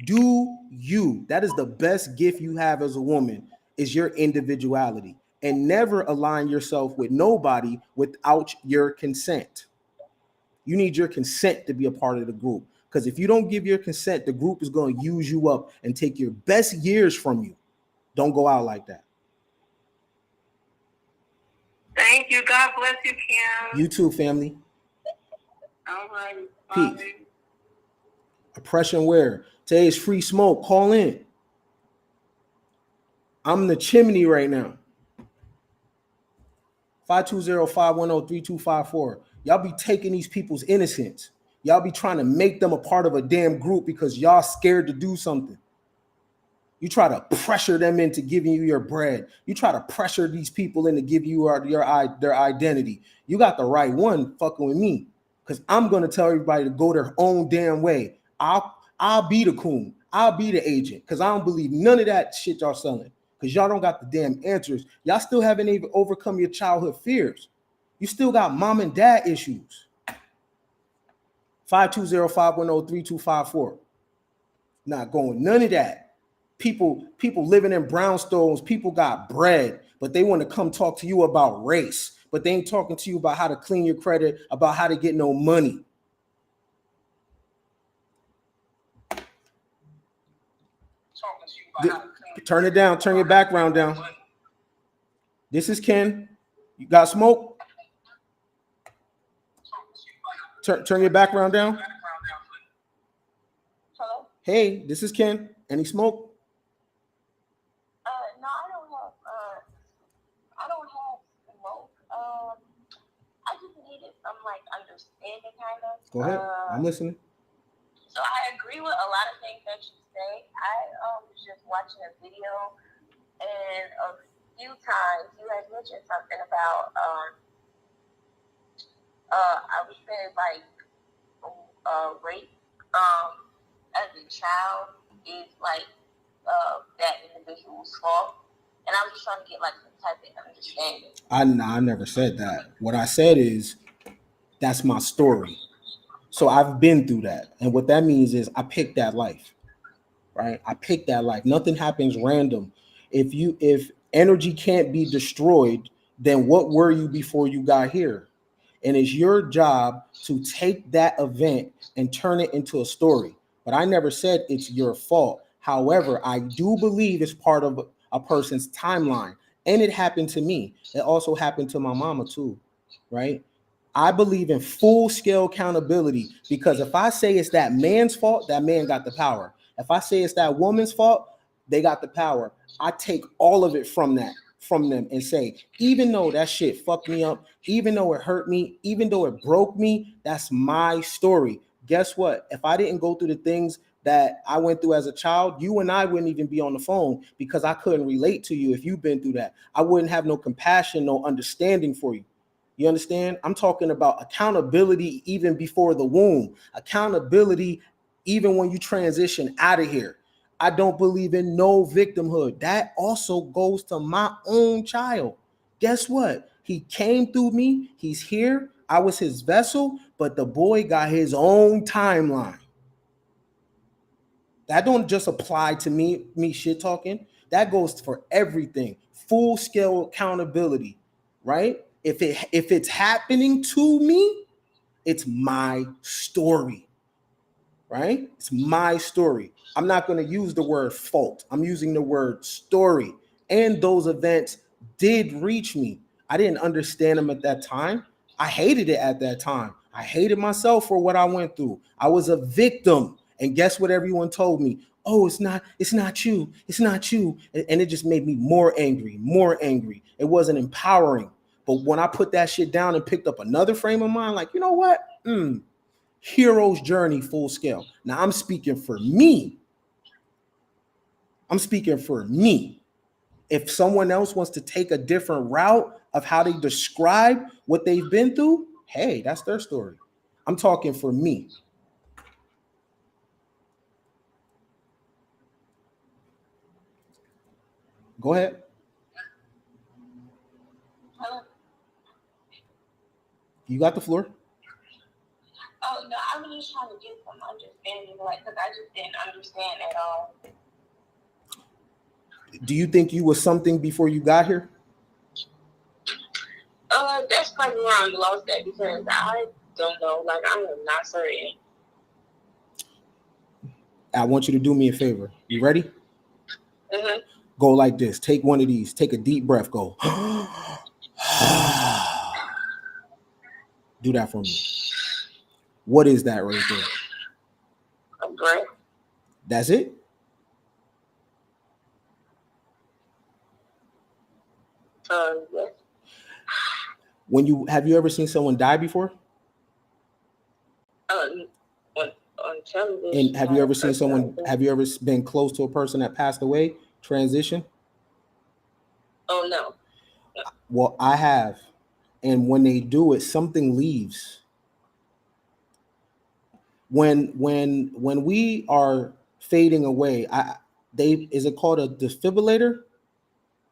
Do you. That is the best gift you have as a woman, is your individuality. And never align yourself with nobody without your consent. You need your consent to be a part of the group. Because if you don't give your consent, the group is going to use you up and take your best years from you. Don't go out like that. Thank you. God bless you, Kim. You too, family. All right. Peace. Bye. Oppression where? Today is free smoke. Call in. I'm the chimney right now. 520-510-3254. Y'all be taking these people's innocence. Y'all be trying to make them a part of a damn group because y'all scared to do something. You try to pressure them into giving you your bread. You try to pressure these people into give you their identity. You got the right one fucking with me, because I'm going to tell everybody to go their own damn way. I'll be the coon. I'll be the agent, because I don't believe none of that shit y'all selling, because y'all don't got the damn answers. Y'all still haven't even overcome your childhood fears. You still got mom and dad issues. 520-510-3254. Not going none of that. People living in brownstones, people got bread, but they want to come talk to you about race, but they ain't talking to you about how to clean your credit, about how to get no money. Turn it down, turn your background down. This is Ken. You got smoke? Turn your background down. Hello? Hey, this is Ken. Any smoke? No, I don't have smoke. I just needed some understanding kind of. Go ahead. I'm listening. So I agree with a lot of things that you say. I was just watching a video, and a few times you had mentioned something about I would say rape as a child is that individual's fault. And I was just trying to get some type of understanding. I never said that. What I said is that's my story. So I've been through that. And what that means is I picked that life, right? I picked that life. Nothing happens random. If energy can't be destroyed, then what were you before you got here? And it's your job to take that event and turn it into a story. But I never said it's your fault. However, I do believe it's part of a person's timeline. And it happened to me. It also happened to my mama too, right? I believe in full-scale accountability, because if I say it's that man's fault, that man got the power. If I say it's that woman's fault, they got the power. I take all of it from them and say, even though that shit fucked me up, even though it hurt me, even though it broke me, that's my story. Guess what? If I didn't go through the things that I went through as a child, you and I wouldn't even be on the phone, because I couldn't relate to you if you've been through that. I wouldn't have no compassion, no understanding for you. You understand? I'm talking about accountability even before the womb. Accountability even when you transition out of here. I don't believe in no victimhood. That also goes to my own child. Guess what? He came through me. He's here. I was his vessel, but the boy got his own timeline. That don't just apply to me shit talking. That goes for everything. Full scale accountability, right? If it's happening to me, it's my story, right? It's my story. I'm not going to use the word fault. I'm using the word story. And those events did reach me. I didn't understand them at that time. I hated it at that time. I hated myself for what I went through. I was a victim. And guess what everyone told me? Oh, it's not you. It's not you. And it just made me more angry. It wasn't empowering. But when I put that shit down and picked up another frame of mind, like, you know what? Hero's journey full scale. Now I'm speaking for me. If someone else wants to take a different route of how they describe what they've been through, hey, that's their story. I'm talking for me. Go ahead. Hello? You got the floor. Oh, no, I was just trying to get some understanding, like, because I just didn't understand at all. Do you think you was something before you got here? That's probably where I'm lost at, because I don't know. Like, I am not certain. I want you to do me a favor. You ready? Mm-hmm. Go like this. Take one of these. Take a deep breath. Go. Do that for me. What is that right there? A breath. That's it? Yes. Have you ever seen someone die before? On television. And have you ever seen someone, have you ever been close to a person that passed away, transition? Oh, no. Well, I have. And when they do it, something leaves. When we are fading away, is it called a defibrillator?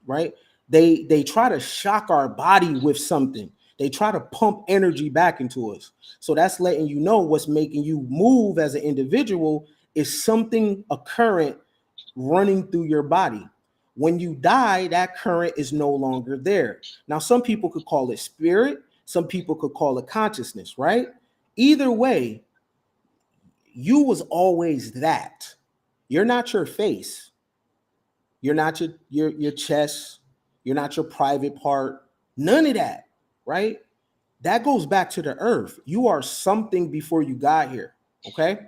Right? They try to shock our body with something. They try to pump energy back into us. So that's letting you know what's making you move as an individual is something, a current running through your body. When you die, that current is no longer there. Now, some people could call it spirit. Some people could call it consciousness, right? Either way, you was always that. You're not your face. You're not your chest. You're not your private part. None of that, right? That goes back to the earth. You are something before you got here, okay?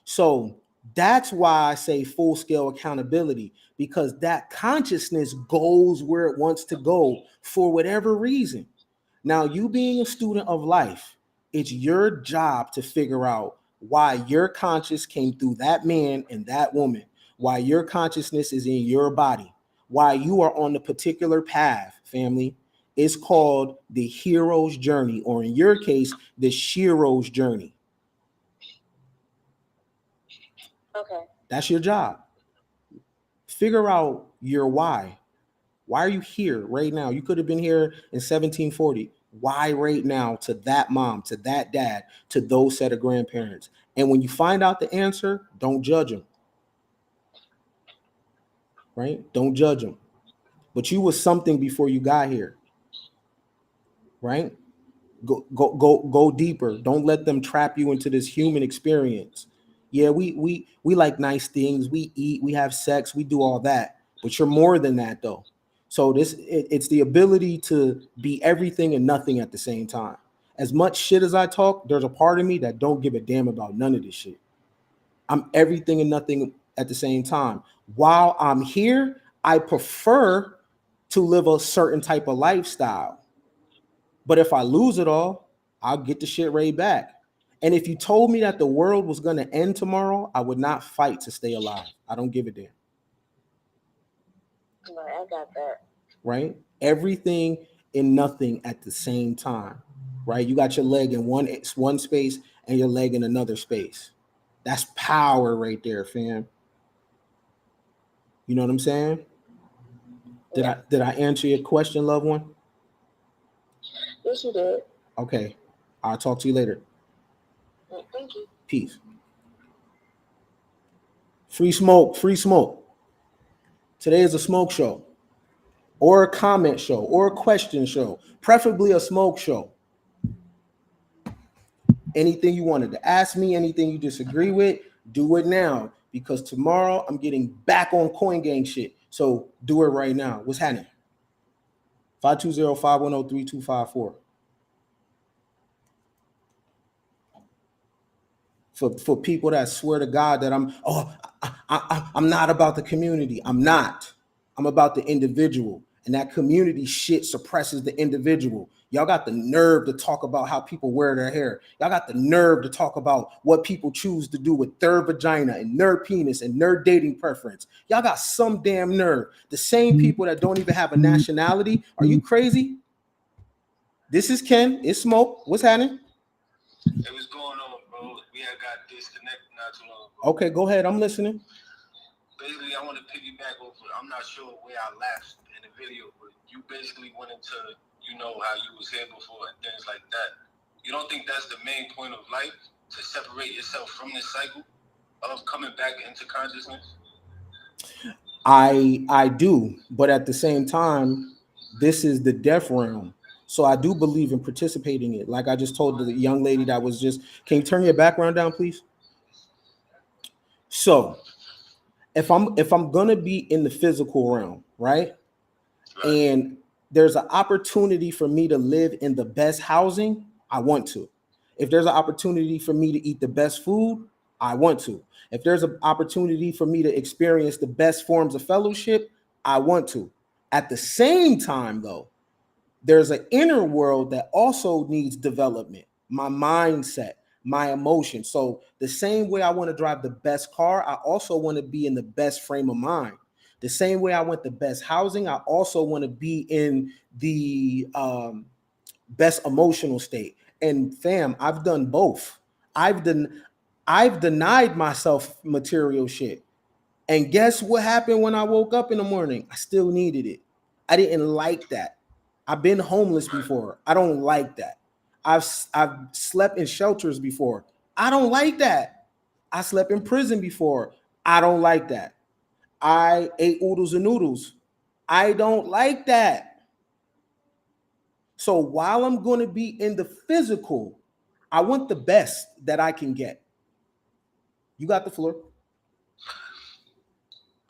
So that's why I say full-scale accountability, because that consciousness goes where it wants to go for whatever reason. Now, you being a student of life, it's your job to figure out why your conscious came through that man and that woman, why your consciousness is in your body, why you are on the particular path, family. It's called the hero's journey, or in your case, the shero's journey. Okay. That's your job. Figure out your why. Why are you here right now? You could have been here in 1740. Why right now to that mom, to that dad, to those set of grandparents? And when you find out the answer, don't judge them. Right? Don't judge them. But you was something before you got here. Right? Go deeper. Don't let them trap you into this human experience. Yeah, we like nice things. We eat, we have sex, we do all that. But you're more than that though. So it's the ability to be everything and nothing at the same time. As much shit as I talk, there's a part of me that don't give a damn about none of this shit. I'm everything and nothing at the same time. While I'm here, I prefer to live a certain type of lifestyle. But if I lose it all, I'll get the shit right back. And if you told me that the world was going to end tomorrow, I would not fight to stay alive. I don't give a damn. Right, I got that. Right? Everything and nothing at the same time. Right? You got your leg in one space and your leg in another space. That's power right there, fam. You know what I'm saying? Did I answer your question, loved one? Yes, you did. Okay. I'll talk to you later. Thank you. Peace. Free smoke, free smoke. Today is a smoke show, or a comment show, or a question show, preferably a smoke show. Anything you wanted to ask me, anything you disagree with, do it now, because tomorrow I'm getting back on Coin Gang shit. So do it right now. What's happening? 520-510-3254. For people that swear to God that I'm not about the community. I'm not. I'm about the individual. And that community shit suppresses the individual. Y'all got the nerve to talk about how people wear their hair. Y'all got the nerve to talk about what people choose to do with their vagina and their penis and their dating preference. Y'all got some damn nerve. The same people that don't even have a nationality. Are you crazy? This is Ken. It's Smoke. What's happening? Hey, what's going on, bro? We had got disconnected not too long ago. Okay, go ahead. I'm listening. Basically, I want to piggyback over. I'm not sure where I left in the video, but you basically went into, how you was here before and things like that. You don't think that's the main point of life? to separate yourself from this cycle of coming back into consciousness? I do, but at the same time, this is the death realm. So I do believe in participating in it. Like I just told the young lady that was just, can you turn your background down, please? So if I'm gonna be in the physical realm, right? And there's an opportunity for me to live in the best housing, I want to. If there's an opportunity for me to eat the best food, I want to. If there's an opportunity for me to experience the best forms of fellowship, I want to. At the same time, though, there's an inner world that also needs development, my mindset, my emotions. So the same way I want to drive the best car, I also want to be in the best frame of mind. The same way I want the best housing, I also want to be in the best emotional state. And fam, I've done both. I've denied myself material shit. And guess what happened when I woke up in the morning? I still needed it. I didn't like that. I've been homeless before. I don't like that. I've slept in shelters before. I don't like that. I slept in prison before. I don't like that. I ate oodles and noodles. I don't like that. So while I'm going to be in the physical, I want the best that I can get. You got the floor.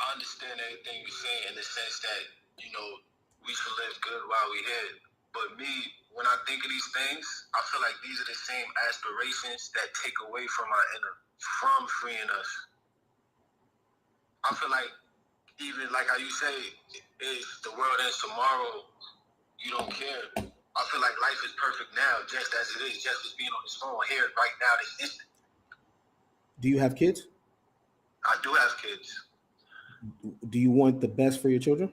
I understand everything you're saying in the sense that, you know, we should live good while we're here. But me, when I think of these things, I feel like these are the same aspirations that take away from our inner, from freeing us. I feel like, even like how you say, if the world ends tomorrow, you don't care. I feel like life is perfect now, just as it is, just as being on this phone here right now, this instant. Do you have kids? I do have kids. Do you want the best for your children?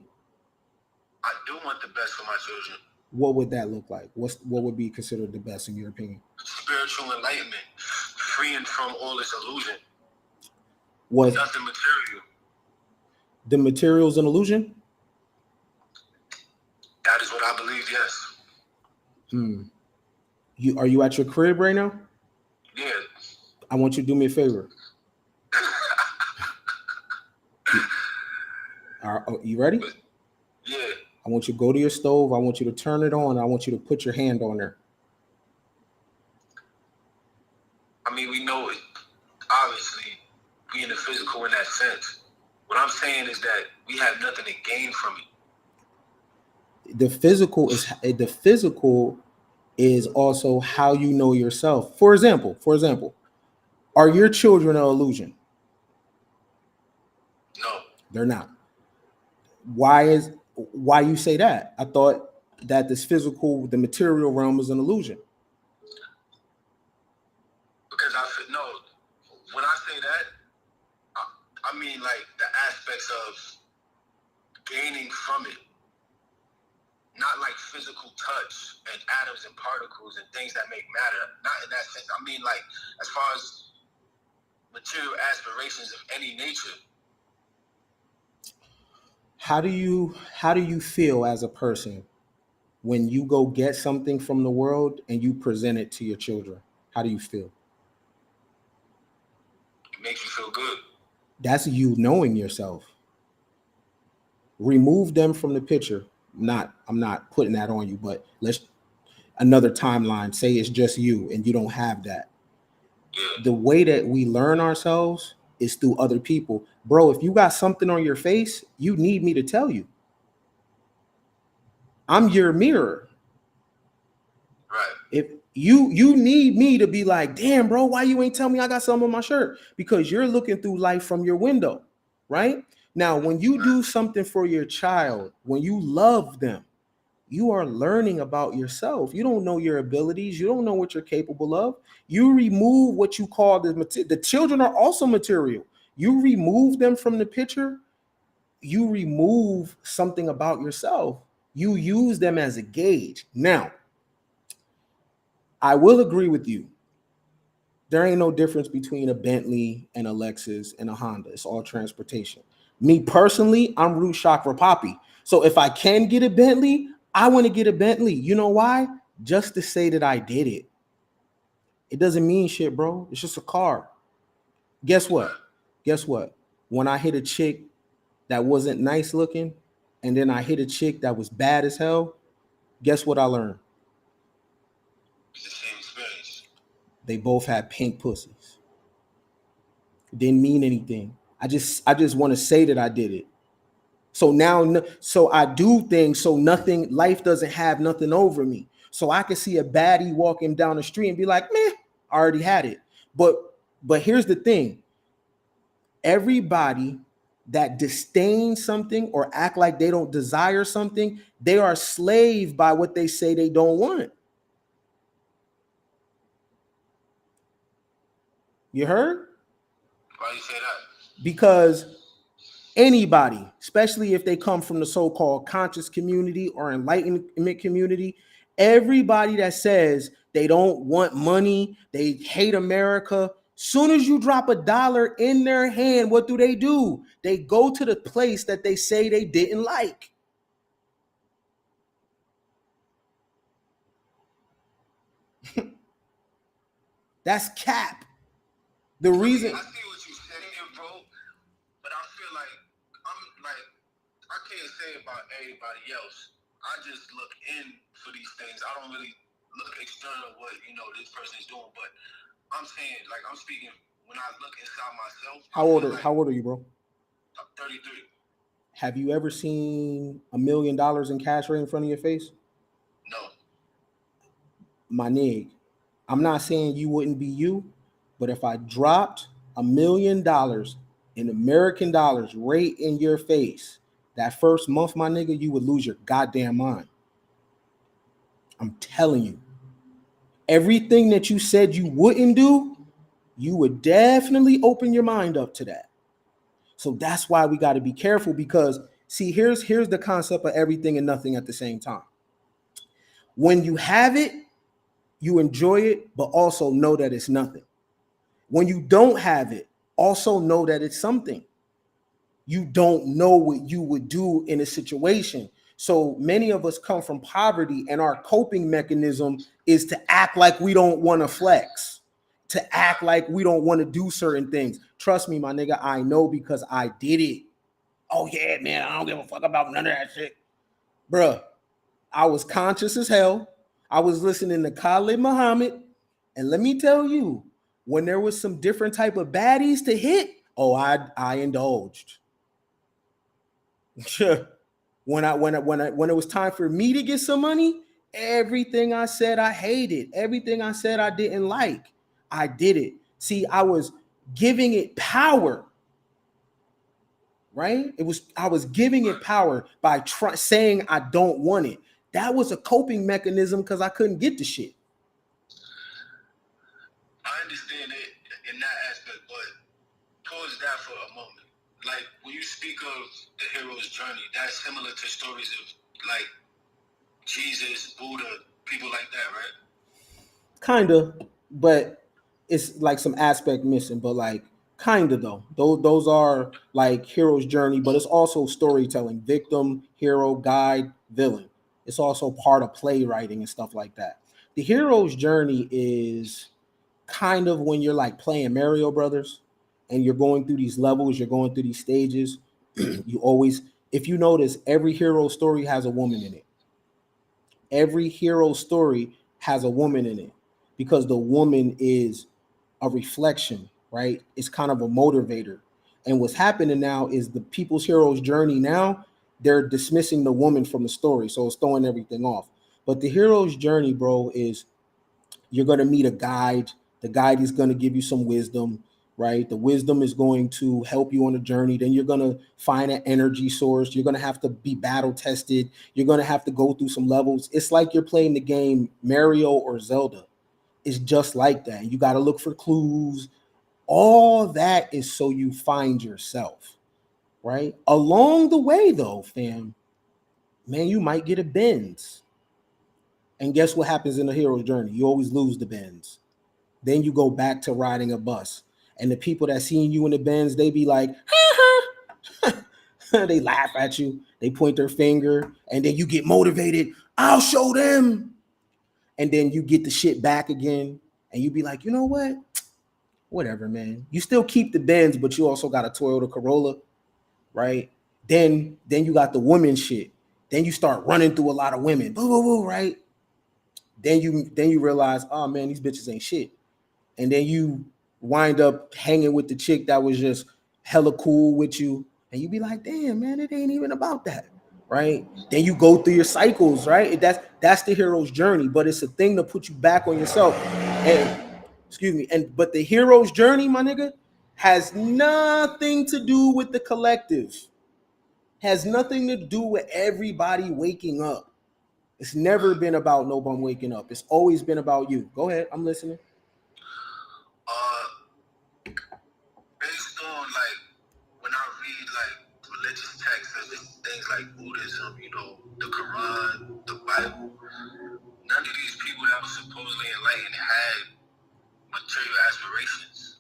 I do want the best for my children. What would that look like? What would be considered the best in your opinion? Spiritual enlightenment, freeing from all this illusion. Was nothing material. The material's an illusion? That is what I believe, yes. Are you at your crib right now? Yeah. I want you to do me a favor. Are you ready? Yeah. I want you to go to your stove. I want you to turn it on. I want you to put your hand on there. I mean, we know it. Obviously, we in the physical in that sense. What I'm saying is that we have nothing to gain from it. The physical is also how you know yourself. For example, are your children an illusion? No. They're not. Why you say that? I thought that this physical, the material realm is an illusion. Because when I say that, I mean like the aspects of gaining from it. Not like physical touch and atoms and particles and things that make matter. Not in that sense. I mean like as far as material aspirations of any nature. How do you feel as a person when you go get something from the world and you present it to your children? How do you feel? It makes you feel good. That's you knowing yourself. Remove them from the picture. I'm not putting that on you, but another timeline, say it's just you and you don't have that. Yeah. The way that we learn ourselves is through other people. Bro, if you got something on your face, you need me to tell you. I'm your mirror. Right. If you need me to be like, damn, bro, why you ain't tell me I got something on my shirt? Because you're looking through life from your window, right? Now, when you do something for your child, when you love them, you are learning about yourself. You don't know your abilities. You don't know what you're capable of. You remove what you call the children are also material. You remove them from the picture. You remove something about yourself. You use them as a gauge. Now, I will agree with you. There ain't no difference between a Bentley and a Lexus and a Honda. It's all transportation. Me personally, I'm root chakra poppy. So if I can get a Bentley, I want to get a Bentley. You know why? Just to say that I did it. It doesn't mean shit, bro. It's just a car. Guess what? Guess what? When I hit a chick that wasn't nice looking, and then I hit a chick that was bad as hell, guess what I learned? It's the same experience. They both had pink pussies. It didn't mean anything. I just want to say that I did it. So now, so I do things so nothing, life doesn't have nothing over me. So I can see a baddie walking down the street and be like, meh, I already had it. But here's the thing. Everybody that disdain something or act like they don't desire something, they are slave by what they say they don't want. You heard? Why you say that? Because anybody, especially if they come from the so-called conscious community or enlightenment community, everybody that says they don't want money, they hate America, soon as you drop $1 in their hand, what do? They go to the place that they say they didn't like. That's cap. The reason I see what you're saying, bro, but I feel like I can't say about everybody else. I just look in for these things. I don't really look external what this person is doing, but I'm saying, like, I'm speaking when I look inside myself. How old are you, bro? I'm 33. Have you ever seen $1 million in cash right in front of your face? No. My nigga, I'm not saying you wouldn't be you, but if I dropped $1 million in American dollars right in your face, that first month, my nigga, you would lose your goddamn mind. I'm telling you. Everything that you said you wouldn't do, you would definitely open your mind up to that. So that's why we got to be careful, because see, here's the concept of everything and nothing at the same time. When you have it, you enjoy it, but also know that it's nothing. When you don't have it, also know that it's something. You don't know what you would do in a situation. So many of us come from poverty, and our coping mechanism is to act like we don't want to flex, to act like we don't want to do certain things. Trust me, my nigga, I know because I did it. Oh yeah, man, I don't give a fuck about none of that shit. Bruh, I was conscious as hell. I was listening to Khalid Muhammad. And let me tell you, when there was some different type of baddies to hit, oh, I indulged. When it was time for me to get some money, everything I said I hated, everything I said I didn't like, I did it. See, I was giving it power, right? I was giving it power by saying I don't want it. That was a coping mechanism because I couldn't get the shit. I understand it in that aspect, but pause that for a moment. Like, when you speak of the hero's journey, that's similar to stories of, like, Jesus, Buddha, people like that, right? Kind of, but it's like some aspect missing, but like kind of though. Those are like hero's journey, but it's also storytelling, victim, hero, guide, villain. It's also part of playwriting and stuff like that. The hero's journey is kind of when you're like playing Mario Brothers and you're going through these levels, you're going through these stages. You always, if you notice, every hero story has a woman in it. Every hero story has a woman in it because the woman is a reflection, right? It's kind of a motivator. And what's happening now is the people's hero's journey now, they're dismissing the woman from the story. So it's throwing everything off. But the hero's journey, bro, is you're going to meet a guide. The guide is going to give you some wisdom, right? The wisdom is going to help you on the journey. Then you're going to find an energy source. You're going to have to be battle tested. You're going to have to go through some levels. It's like you're playing the game Mario or Zelda. It's just like that. You got to look for clues. All that is so you find yourself, right? Along the way, though, fam, man, you might get a Benz. And guess what happens in the hero's journey? You always lose the Benz. Then you go back to riding a bus. And the people that seen you in the Benz, they be like, they laugh at you. They point their finger. And then you get motivated. I'll show them. And then you get the shit back again. and you be like, you know what? Whatever, man. You still keep the Benz, but you also got a Toyota Corolla, right? Then you got the woman shit. Then you start running through a lot of women, boo, boo, boo, right? Then you realize, oh man, these bitches ain't shit. And then you wind up hanging with the chick that was just hella cool with you, and you be like, damn, man, it ain't even about that, right? Then you go through your cycles, right? That's the hero's journey, but it's a thing to put you back on yourself. And excuse me, but the hero's journey, my nigga, has nothing to do with the collective. Has nothing to do with everybody waking up. It's never been about no bum waking up. It's always been about you. Go ahead, I'm listening. Based on like when I read like religious texts such as things like Buddhism, you know, the Quran, the Bible, none of these people that were supposedly enlightened had material aspirations.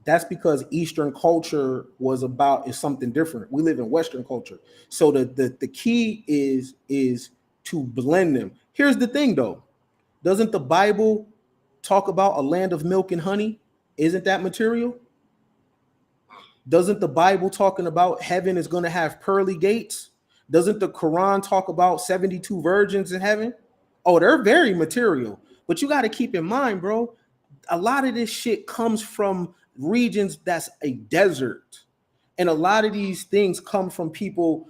That's because Eastern culture is something different. We live in Western culture. So the key is to blend them. Here's the thing though. Doesn't the Bible talk about a land of milk and honey? Isn't that material? Doesn't the Bible talking about heaven is going to have pearly gates? Doesn't the Quran talk about 72 virgins in heaven? Oh, they're very material. But you got to keep in mind, bro, a lot of this shit comes from regions that's a desert. And a lot of these things come from people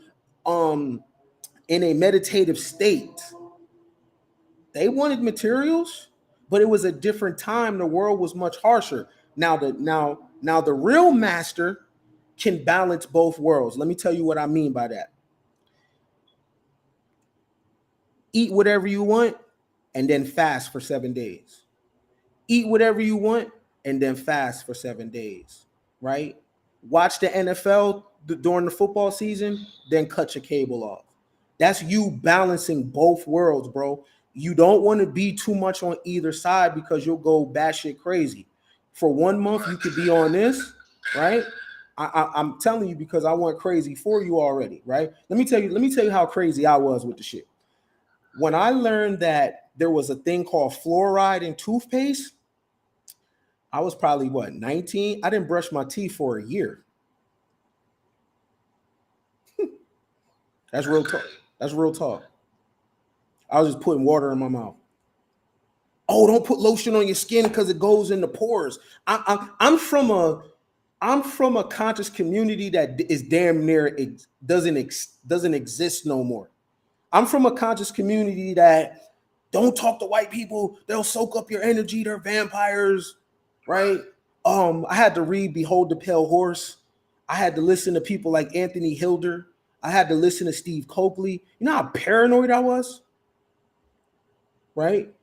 in a meditative state. They wanted materials, but it was a different time. The world was much harsher. Now the real master can balance both worlds. Let me tell you what I mean by that. Eat whatever you want and then fast for 7 days. Eat whatever you want and then fast for 7 days, right? Watch the NFL during the football season, then cut your cable off. That's you balancing both worlds, bro. You don't want to be too much on either side because you'll go batshit crazy. For 1 month, you could be on this, right? I'm telling you because I went crazy for you already, right? Let me tell you how crazy I was with the shit. When I learned that there was a thing called fluoride in toothpaste, I was probably 19? I didn't brush my teeth for a year. That's real talk. That's real talk. I was just putting water in my mouth. Oh, don't put lotion on your skin because it goes in the pores. I'm from a conscious community that is damn near doesn't exist no more. I'm from a conscious community that don't talk to white people. They'll soak up your energy. They're vampires, right? I had to read Behold the Pale Horse. I had to listen to people like Anthony Hilder. I had to listen to Steve Coakley. You know how paranoid I was, right?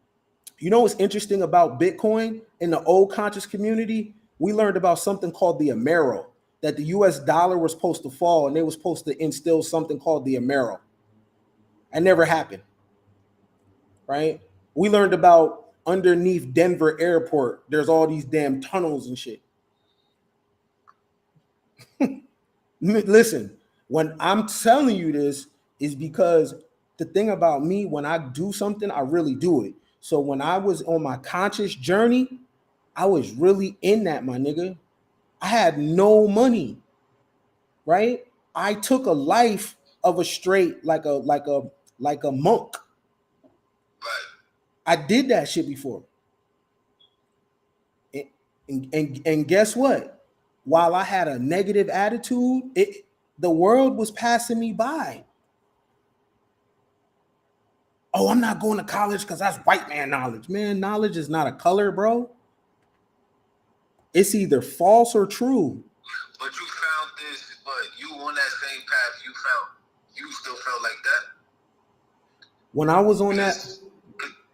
You know what's interesting about Bitcoin in the old conscious community? We learned about something called the Amero, that the US dollar was supposed to fall and they were supposed to instill something called the Amero. It never happened, right? We learned about underneath Denver airport, there's all these damn tunnels and shit. Listen, when I'm telling you this is because the thing about me, when I do something, I really do it. So when I was on my conscious journey, I was really in that, my nigga. I had no money, right? I took a life of a straight, like a monk. I did that shit before. And guess what? While I had a negative attitude, the world was passing me by. Oh, I'm not going to college because that's white man knowledge. Man, knowledge is not a color, bro. It's either false or true. But you found this, but you on that same path you still felt like that? When I was on that,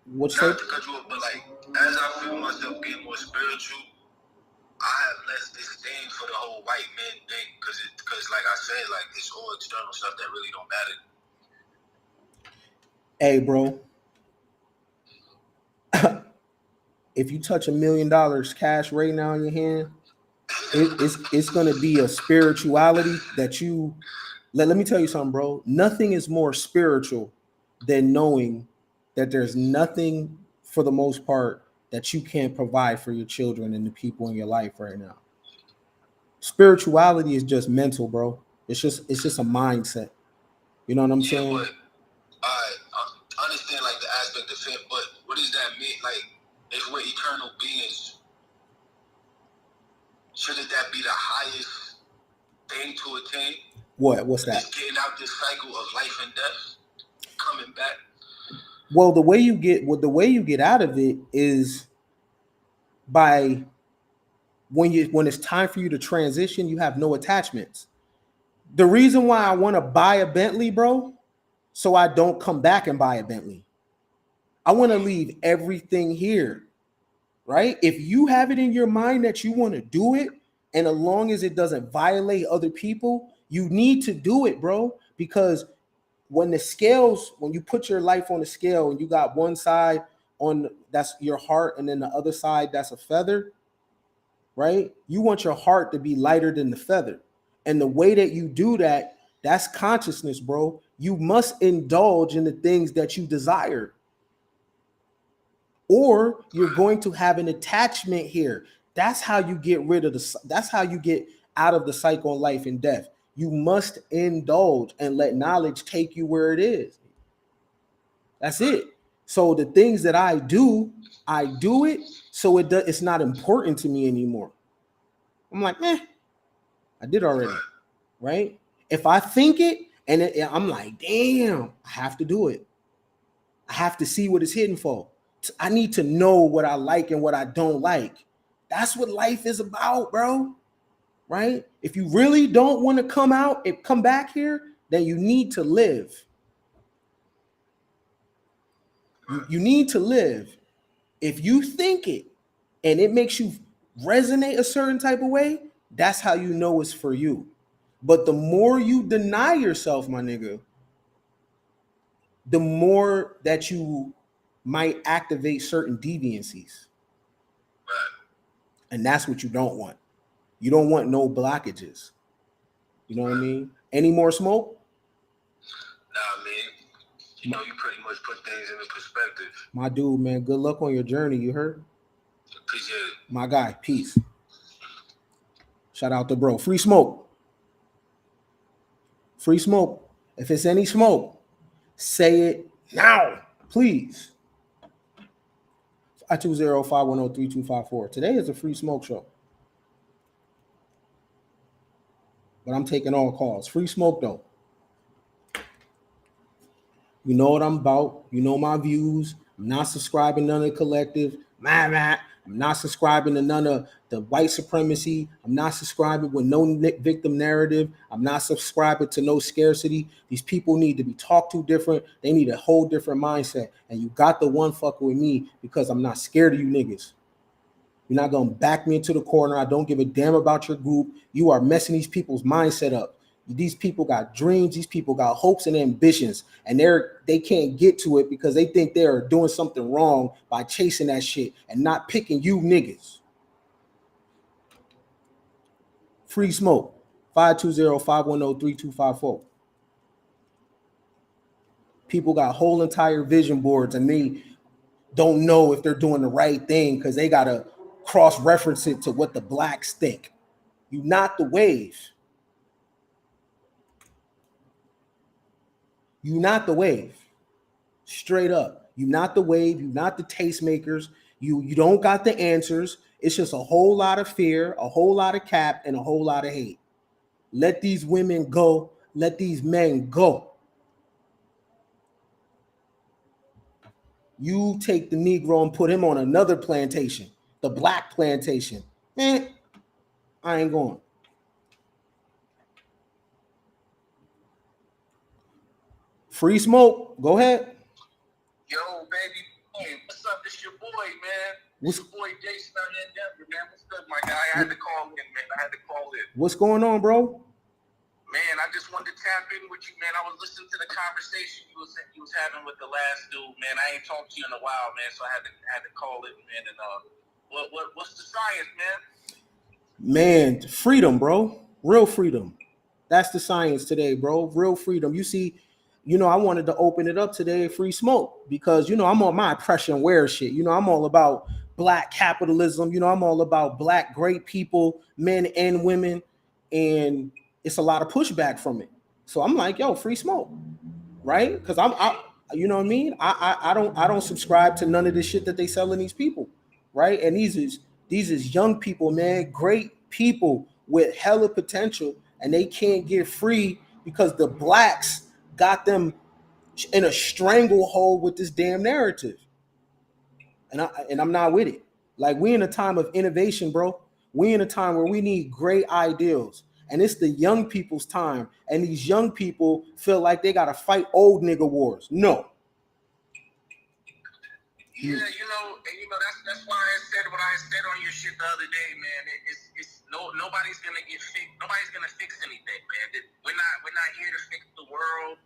not to cut you up, but like, as I feel myself getting more spiritual, I have less disdain for the whole white man thing, because like I said, like, it's all external stuff that really don't matter. Hey, bro. If you touch $1 million cash right now in your hand, it's going to be a spirituality that you... Let me tell you something, bro. Nothing is more spiritual than knowing that there's nothing for the most part, that you can't provide for your children and the people in your life right now. Spirituality is just mental, bro. It's just a mindset. You know what I'm saying? But I understand like the aspect of it, but what does that mean? Like, if we're eternal beings, shouldn't that be the highest thing to attain? What's that? Just getting out this cycle of life and death, coming back. Well, the way you get out of it is by when it's time for you to transition, you have no attachments. The reason why I want to buy a Bentley, bro, so I don't come back and buy a Bentley. I want to leave everything here, right? If you have it in your mind that you want to do it, and as long as it doesn't violate other people, you need to do it, bro, because when you put your life on the scale and you got one side on that's your heart and then the other side that's a feather, right? You want your heart to be lighter than the feather. And the way that you do that, that's consciousness, bro. You must indulge in the things that you desire, or you're going to have an attachment here. That's how you get that's how you get out of the cycle of life and death. You must indulge and let knowledge take you where it is. That's it. So the things that I do it so it's not important to me anymore. I'm like, I did already, right? If I think it and I'm like, damn, I have to do it. I have to see what it's hidden for. I need to know what I like and what I don't like. That's what life is about, bro. Right? If you really don't want to come back here, then you need to live. You need to live. If you think it and it makes you resonate a certain type of way, that's how you know it's for you. But the more you deny yourself, my nigga, the more that you might activate certain deviancies. And that's what you don't want. You don't want no blockages. You know what I mean? Any more smoke? Nah, man. You know, you pretty much put things into perspective. My dude, man, good luck on your journey. You heard? Appreciate it. My guy, peace. Shout out to bro. Free smoke. Free smoke. If it's any smoke, say it now, please. 520-510-3254. Today is a free smoke show. But I'm taking all calls. Free smoke, though. You know what I'm about. You know my views. I'm not subscribing to none of the collective. I'm not subscribing to none of the white supremacy. I'm not subscribing with no victim narrative. I'm not subscribing to no scarcity. These people need to be talked to different. They need a whole different mindset. And you got the one fucking with me because I'm not scared of you niggas. You're not going to back me into the corner. I don't give a damn about your group. You are messing these people's mindset up. These people got dreams. These people got hopes and ambitions, and they can't get to it because they think they are doing something wrong by chasing that shit and not picking you niggas. Free smoke. 520-510-3254. People got whole entire vision boards and they don't know if they're doing the right thing because they got to cross-reference it to what the blacks think. You not the wave. You not the wave. Straight up. You not the wave. You not the tastemakers. You don't got the answers. It's just a whole lot of fear, a whole lot of cap, and a whole lot of hate. Let these women go. Let these men go. You take the Negro and put him on another plantation, the black plantation. I ain't going. Free smoke. Go ahead. Yo, baby. Hey, what's up? This your boy, man. This your boy Jason out here in Denver, man. What's good, my guy? I had to call in, man. What's going on, bro? Man, I just wanted to tap in with you, man. I was listening to the conversation you was having with the last dude, man. I ain't talked to you in a while, man, so I had to call in, man. And what's the science, man? Man, freedom, bro. Real freedom. That's the science today, bro. Real freedom. You see, you know, I wanted to open it up today, free smoke, because, you know, I'm on my oppression wear shit. You know, I'm all about Black capitalism. You know, I'm all about Black great people, men and women, and it's a lot of pushback from it. So I'm like, yo, free smoke, right? Because you know what I mean? I don't subscribe to none of this shit that they selling these people, right? And these is young people, man, great people with hella potential, and they can't get free because the Blacks got them in a stranglehold with this damn narrative. And I'm not with it. Like, we in a time of innovation, bro. We in a time where we need great ideals. And it's the young people's time. And these young people feel like they gotta fight old nigga wars. No. Yeah, you know, and you know that's why I said what I said on your shit the other day, man. Nobody's gonna get fixed. Nobody's gonna fix anything, man. We're not here to fix the world.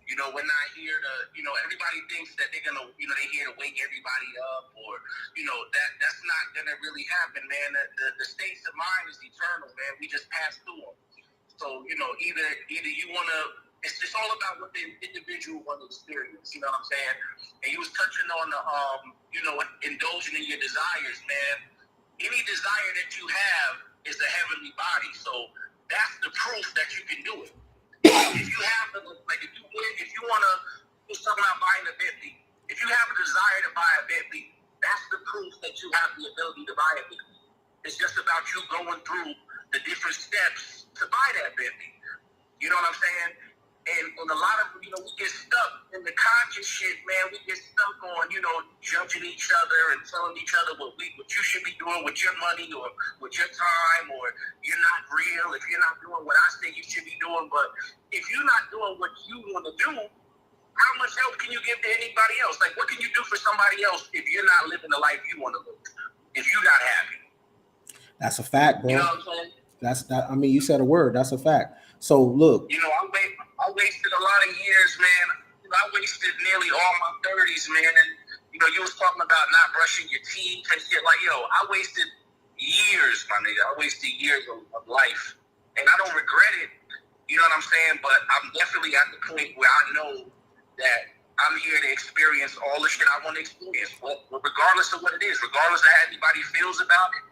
You know, we're not here to, you know, everybody thinks that they're gonna, you know, they're here to wake everybody up, or, you know, that's not gonna really happen, man. The states of mind is eternal, man. We just pass through them. So, you know, either you wanna, it's all about what the individual want to experience. You know what I'm saying? And you was touching on the, you know, indulging in your desires, man. Any desire that you have is a heavenly body. So that's the proof that you can do it. If you have the, like, if you want to do something about buying a Bentley, if you have a desire to buy a Bentley, that's the proof that you have the ability to buy a Bentley. It's just about you going through the different steps to buy that Bentley. You know what I'm saying? And a lot of, you know, we get stuck in the conscious shit, man. We get stuck on, you know, judging each other and telling each other what you should be doing with your money or with your time, or you're not real if you're not doing what I say you should be doing. But if you're not doing what you want to do, how much help can you give to anybody else? Like, what can you do for somebody else if you're not living the life you want to live? If you're not happy? That's a fact, bro. You know what I'm saying? I mean, you said a word. That's a fact. So look, you know, I wasted a lot of years, man. You know, I wasted nearly all my 30s, man. And you know, you was talking about not brushing your teeth and shit. Like, yo, I wasted years, my nigga. I wasted years of life, and I don't regret it. You know what I'm saying? But I'm definitely at the point where I know that I'm here to experience all the shit I want to experience, regardless of what it is, regardless of how anybody feels about it.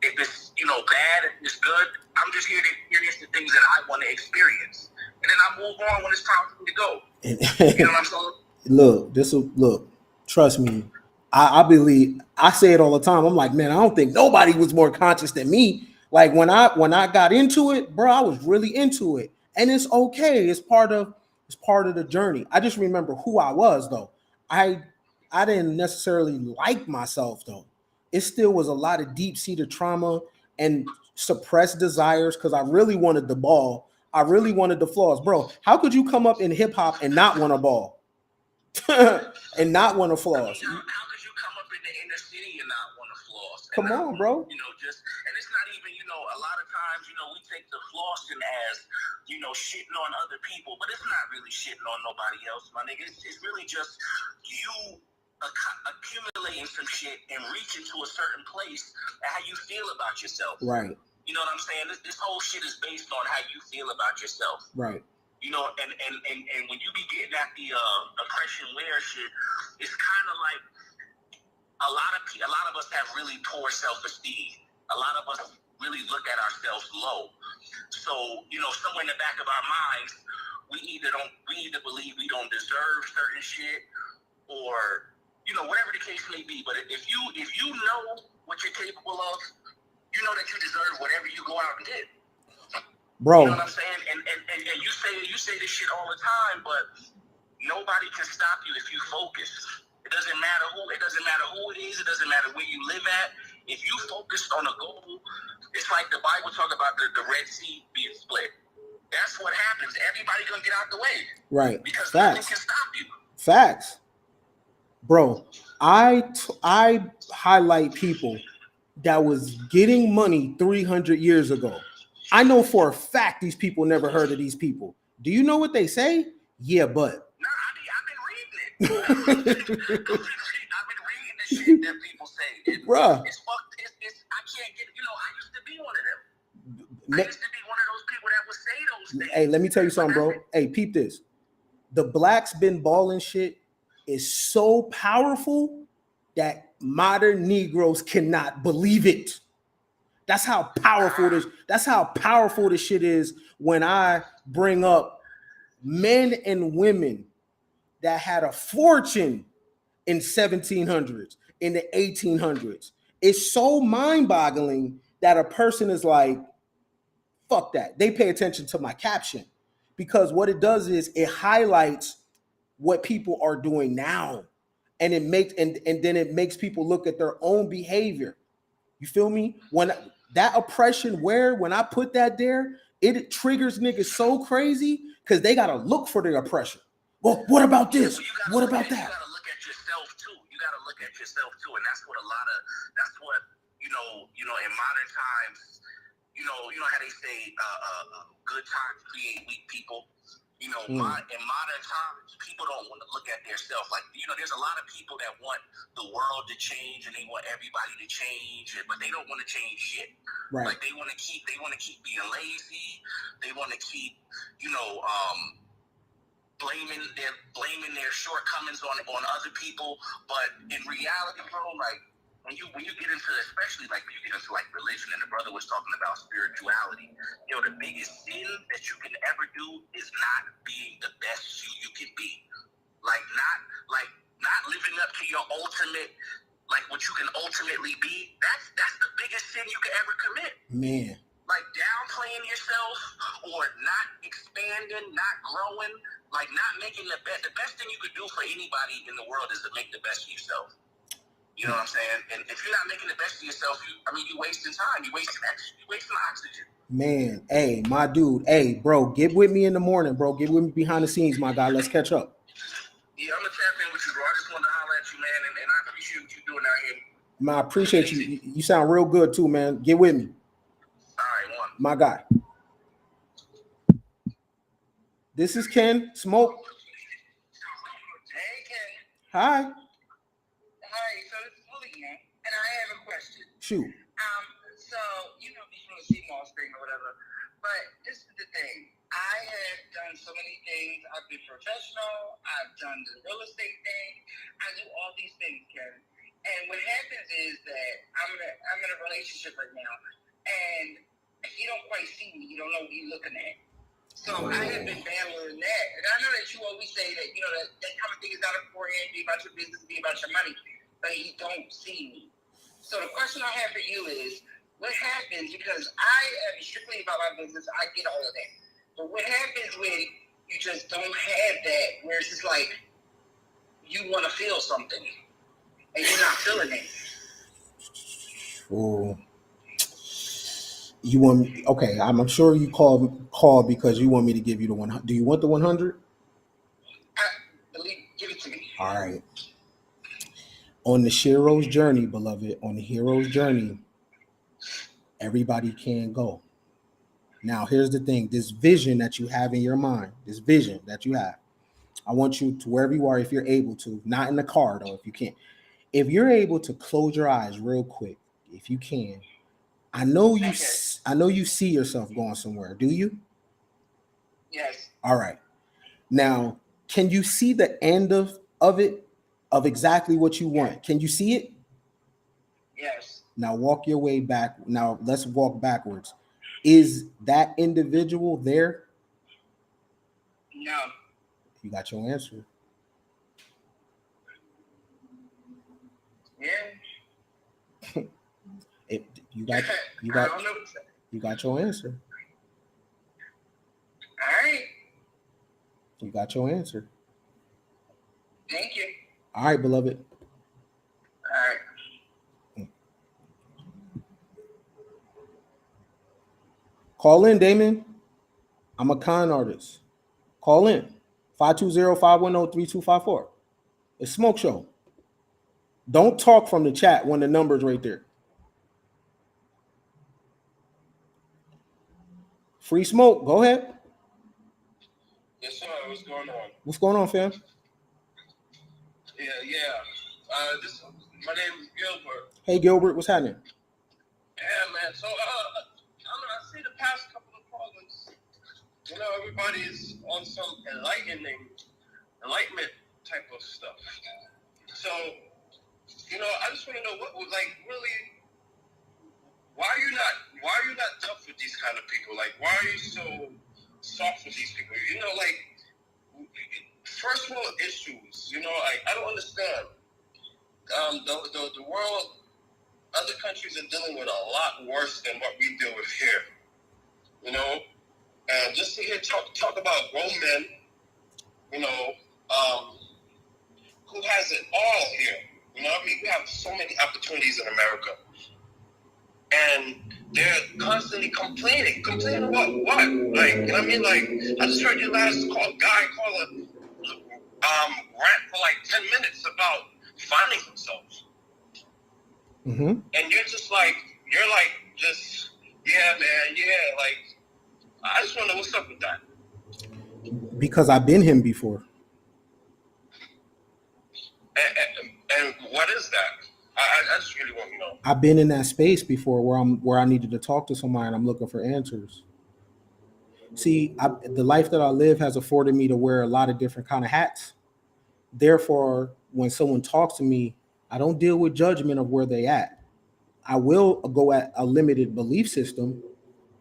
If it's, you know, bad, if it's good, I'm just here to experience the things that I want to experience. And then I move on when it's time for me to go. You know what I'm saying? Look, trust me. I believe, I say it all the time. I'm like, man, I don't think nobody was more conscious than me. Like, when I got into it, bro, I was really into it. And it's okay. It's part of the journey. I just remember who I was, though. I didn't necessarily like myself, though. It still was a lot of deep-seated trauma and suppressed desires, because I really wanted the ball. I really wanted the flaws. Bro, how could you come up in hip-hop and not want a ball? And not want a flaws? How could you come up in the inner city and not want a flaws? Come on, bro. You know, and it's not even, you know, a lot of times, you know, we take the flossing as, you know, shitting on other people, but it's not really shitting on nobody else, my nigga. It's really just you accumulating some shit and reaching to a certain place and how you feel about yourself. Right. You know what I'm saying? This whole shit is based on how you feel about yourself. Right. You know, and when you be getting at the oppression wear shit, it's kind of like a lot of us have really poor self-esteem. A lot of us really look at ourselves low. So, you know, somewhere in the back of our minds, we either believe we don't deserve certain shit, or, you know, whatever the case may be. But if you know what you're capable of, you know that you deserve whatever you go out and get. Bro. You know what I'm saying? And you say this shit all the time, but nobody can stop you if you focus. It doesn't matter who it is, it doesn't matter where you live at. If you focused on a goal, it's like the Bible talk about the Red Sea being split. That's what happens. Everybody's gonna get out the way. Right. Because Facts. nothing can stop you. Facts. Bro, I highlight people that was getting money 300 years ago. I know for a fact these people never heard of these people. Do you know what they say? Yeah, but. Nah, I've been reading it. I've been reading the shit that people say. Bruh. It's fucked. I can't get, you know, I used to be one of them. I used to be one of those people that would say those things. Hey, let me tell you something, bro. Hey, peep this. the blacks been balling shit is so powerful that modern Negroes cannot believe it. That's how powerful this shit is when I bring up men and women that had a fortune in 1700s, in the 1800s. It's so mind-boggling that a person is like, fuck that. They pay attention to my caption because what it does is it highlights what people are doing now. And it makes and then it makes people look at their own behavior. You feel me? When that oppression, when I put that there, it triggers niggas so crazy because they gotta look for the oppression. Well, what about this? What about that? You gotta look at yourself too. You gotta look at yourself too, and that's what in modern times, you know how they say good times create weak people. In modern times, people don't want to look at themselves. Like, there's a lot of people that want the world to change and they want everybody to change, but they don't want to change shit. Right. Like they want to keep being lazy. They want to keep, blaming their shortcomings on other people. But in reality, bro, like when you get into, especially like when you get into like religion, and the brother was talking about spirituality, the biggest sin that you can ever do is not being the best you can be. Like not living up to your ultimate, like what you can ultimately be. That's the biggest sin you can ever commit. Man. Like downplaying yourself or not expanding, not growing, like not making the best. The best thing you could do for anybody in the world is to make the best of yourself. You know what I'm saying? And if you're not making the best of yourself, you're wasting time. You're wasting oxygen. Man, hey, my dude. Hey, bro, get with me in the morning, bro. Get with me behind the scenes, my guy. Let's catch up. Yeah, I'm going to tap in with you, bro. I just wanted to holler at you, man, and I appreciate what you're doing out here. Man, I appreciate you. You sound real good, too, man. Get with me. All right, one. My guy. This is Ken Smoke. Hey, Ken. Hi. Hi, so it's William, and I have a question. Shoot. So, he's from the CMOS thing or whatever, but this is the thing. I have done so many things. I've been professional. I've done the real estate thing. I do all these things, Ken. And what happens is that I'm in a relationship right now, and he don't quite see me. You don't know what he's looking at. So I have been battling that. And I know that you always say that, that kind of thing is not important. Be about your business, be about your money. But he don't see me. So the question I have for you is, what happens, because I am strictly about my business, I get all of that. But what happens when you just don't have that, where it's just like, you want to feel something, and you're not feeling it? Oh. You want me? Okay, I'm sure you called because you want me to give you the 100. Do you want the 100? Give it to me. All right. On the hero's journey, beloved, on the hero's journey, everybody can go. Now, here's the thing. This vision that you have in your mind, this vision that you have, I want you to, wherever you are, if you're able to, not in the car, though, if you can't. If you're able to close your eyes real quick, if you can, I know you see yourself going somewhere. Do you? Yes. All right. Now, can you see the end of it, of exactly what you want? Can you see it? Yes. Now walk your way back. Now let's walk backwards. Is that individual there? No. You got your answer. Yeah. You got your answer. All right. You got your answer. Thank you. All right, beloved. All right. Call in, Damon. I'm a con artist. Call in. 520-510-3254. It's Smoke Show. Don't talk from the chat when the number's right there. Free Smoke, go ahead. Yes, sir. What's going on? What's going on, fam? Yeah. My name is Gilbert. Hey, Gilbert, what's happening? Yeah, man. So, I see the past couple of problems. Everybody's on some enlightening enlightenment type of stuff. So, I just want to know what, like, really, why are you not tough with these kind of people? Like, why are you so soft with these people? Like, first world issues. Like, I don't understand. The world, other countries are dealing with a lot worse than what we deal with here. And just to hear talk about grown men, who has it all here. We have so many opportunities in America. And they're constantly complaining. Complaining about what? Like, like, I just heard your last guy call a rant for like 10 minutes about finding themselves. Mm-hmm. And you're just, yeah, man, yeah, like, I just want to know what's up with that. Because I've been him before. And what is that? I just really want to know. I've been in that space before where I needed to talk to somebody and I'm looking for answers. See, the life that I live has afforded me to wear a lot of different kind of hats. Therefore, when someone talks to me, I don't deal with judgment of where they at. I will go at a limited belief system,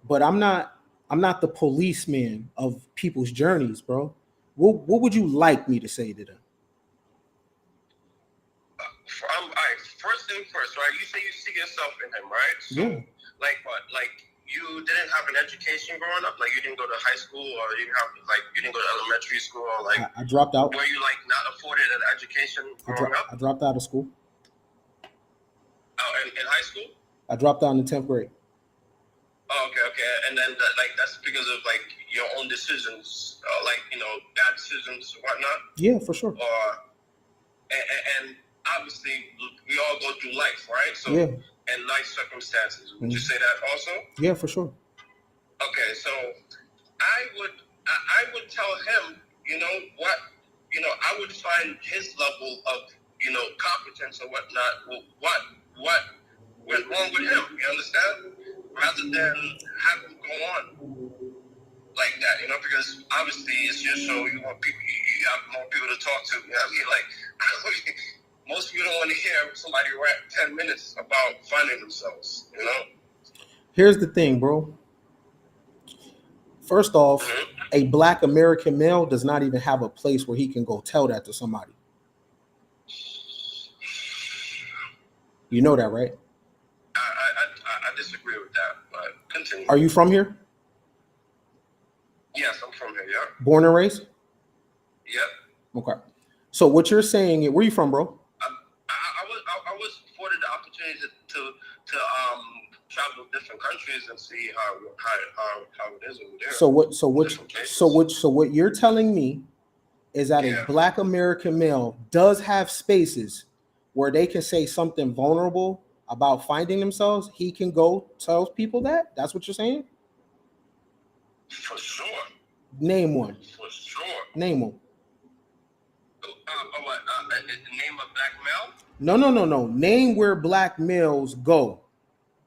but I'm not the policeman of people's journeys, bro. What would you like me to say to them? First thing first, right? You say you see yourself in him, right? So, yeah. Like what? Like, you didn't have an education growing up? Like, you didn't go to high school, or you didn't go to elementary school, or like... I dropped out. Were you, like, not afforded an education growing up? I dropped out of school. Oh, in high school? I dropped out in the 10th grade. Oh, okay. And then, that's because of, like, your own decisions, bad decisions and whatnot? Yeah, for sure. And obviously, we all go through life, right? So, yeah. And life circumstances. Would you say that also? Yeah, for sure. Okay, so I would tell him, I would find his level of, competence or whatnot. What went wrong with him? You understand? Rather than have him go on like that, because obviously it's your show. You want people, you have more people to talk to. Like, most people don't want to hear somebody rant 10 minutes about finding themselves, Here's the thing, bro. First off, a Black American male does not even have a place where he can go tell that to somebody. You know that, right? I disagree with that, but continue. Are you from here? Yes, I'm from here, yeah. Born and raised? Yep. Okay. So what you're saying, where are you from, bro? I was afforded the opportunity to travel to different countries and see how it is over there. So what you're telling me is that a Black American male does have spaces where they can say something vulnerable about finding themselves. He can go tell people that. That's what you're saying? For sure. Name one. For sure. Name one. Name a Black male? No. Name where Black males go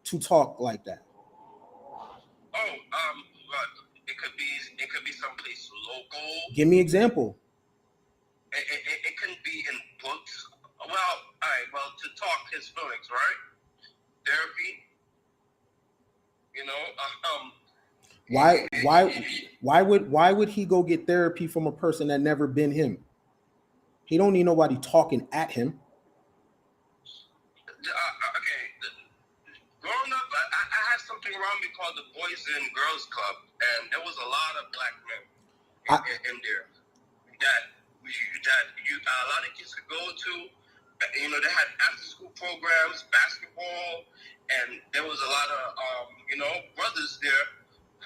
to talk like that. It could be someplace local. Give me an example. It can be in books. Well, all right. Well, to talk his feelings, right? Therapy. Why would he go get therapy from a person that never been him? He don't need nobody talking at him. Okay. Growing up, I had something around me called the Boys and Girls Club, and there was a lot of Black men in there that a lot of kids could go to. They had after-school programs, basketball, and there was a lot of brothers there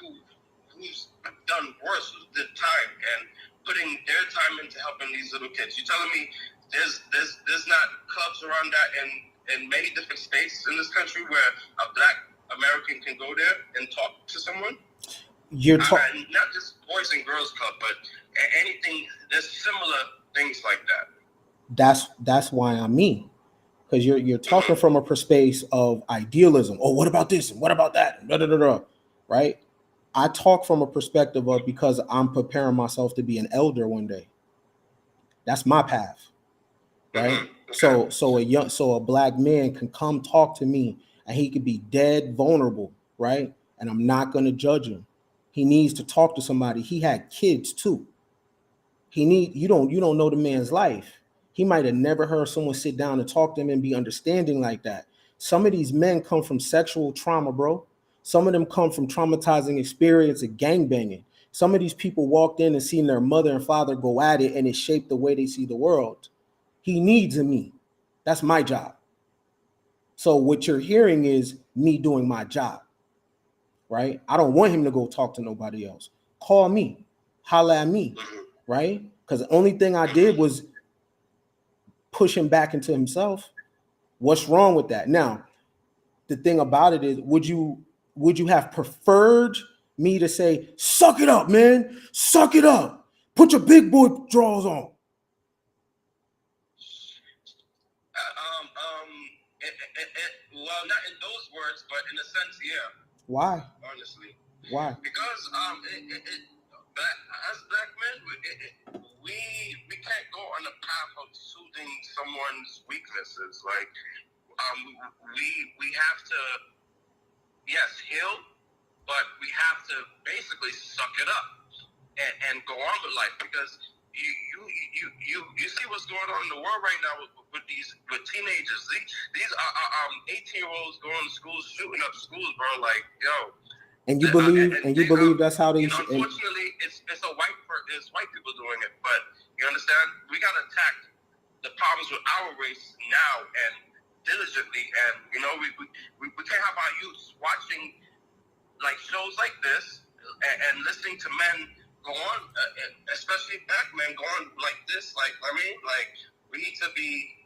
who's done worse with the time and putting their time into helping these little kids. You telling me there's not clubs around that in many different states in this country where a Black American can go there and talk to someone? Not just Boys and Girls Club, but anything. There's similar things like that. That's why I mean, because you're talking from a space of idealism. Oh, what about this and what about that? Right? I talk from a perspective of because I'm preparing myself to be an elder one day. That's my path, right? So a black man can come talk to me, and he could be dead vulnerable, right? And I'm not gonna judge him. He needs to talk to somebody. He had kids too. You don't know the man's life. He might have never heard someone sit down and talk to him and be understanding like that. Some of these men come from sexual trauma, bro. Some of them come from traumatizing experience of gangbanging. Some of these people walked in and seen their mother and father go at it, and it shaped the way they see the world. He needs me. That's my job. So what you're hearing is me doing my job, right? I don't want him to go talk to nobody else. Call me, holla at me, right? Because the only thing I did was push him back into himself. What's wrong with that? Now, the thing about it is, would you have preferred me to say, suck it up, man, suck it up, put your big boy drawers on? Well, not in those words, but in a sense, yeah. Why? Honestly. Why? Because as black men, we can't go on a path of soothing someone's weaknesses. Like, we have to, yes, heal, but we have to basically suck it up and go on with life, because you see what's going on in the world right now with teenagers. These are 18-year-olds going to school, shooting up schools, bro. Like, yo. And you believe that's how they. Unfortunately, it's white people doing it. But you understand, we gotta attack the problems with our race now and diligently. And we can't have our youth watching like shows like this and listening to men go on, especially black men go on like this. Like, I mean, like, we need to be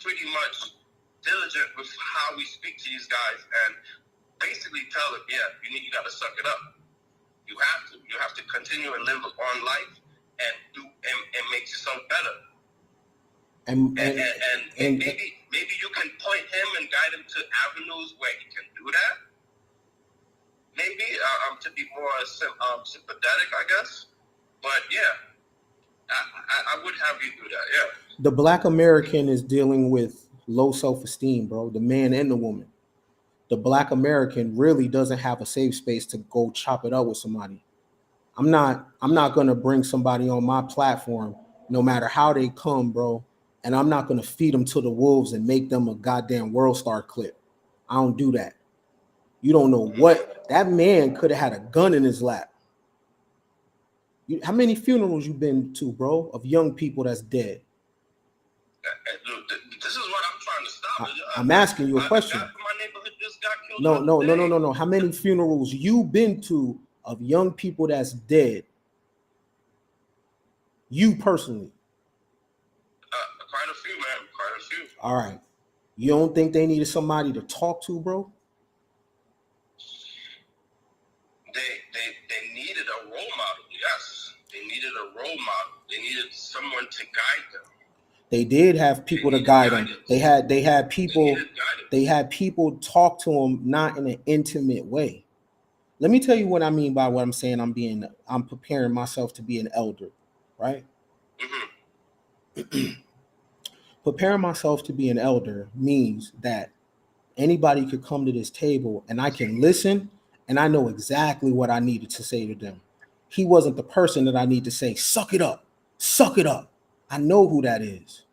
pretty much diligent with how we speak to these guys and basically tell them, yeah, you got to suck it up. You have to continue and live on life and make yourself better. And maybe you can point him and guide him to avenues where he can do that. Maybe to be more sympathetic, I guess. But yeah, I would have you do that. Yeah. The black American is dealing with low self-esteem, bro. The man and the woman. The black American really doesn't have a safe space to go chop it up with somebody. I'm not going to bring somebody on my platform, no matter how they come, bro, and I'm not going to feed them to the wolves and make them a goddamn world star clip. I don't do that. You don't know what that man could have had a gun in his lap. How many funerals you been to, bro, of young people that's dead? This is what I'm trying to stop. I'm asking you a question. My neighborhood just got killed. No. How many funerals you been to of young people that's dead? You personally? Quite a few, man. Quite a few. All right. You don't think they needed somebody to talk to, bro? They needed a role model. Yes, they needed a role model. They needed someone to guide them. They did have people to guide them. They had people talk to them, not in an intimate way. Let me tell you what I mean by what I'm saying. I'm preparing myself to be an elder, right? Mm-hmm. Preparing myself to be an elder means that anybody could come to this table and I can listen and I know exactly what I needed to say to them. He wasn't the person that I need to say, suck it up, suck it up. I know who that is,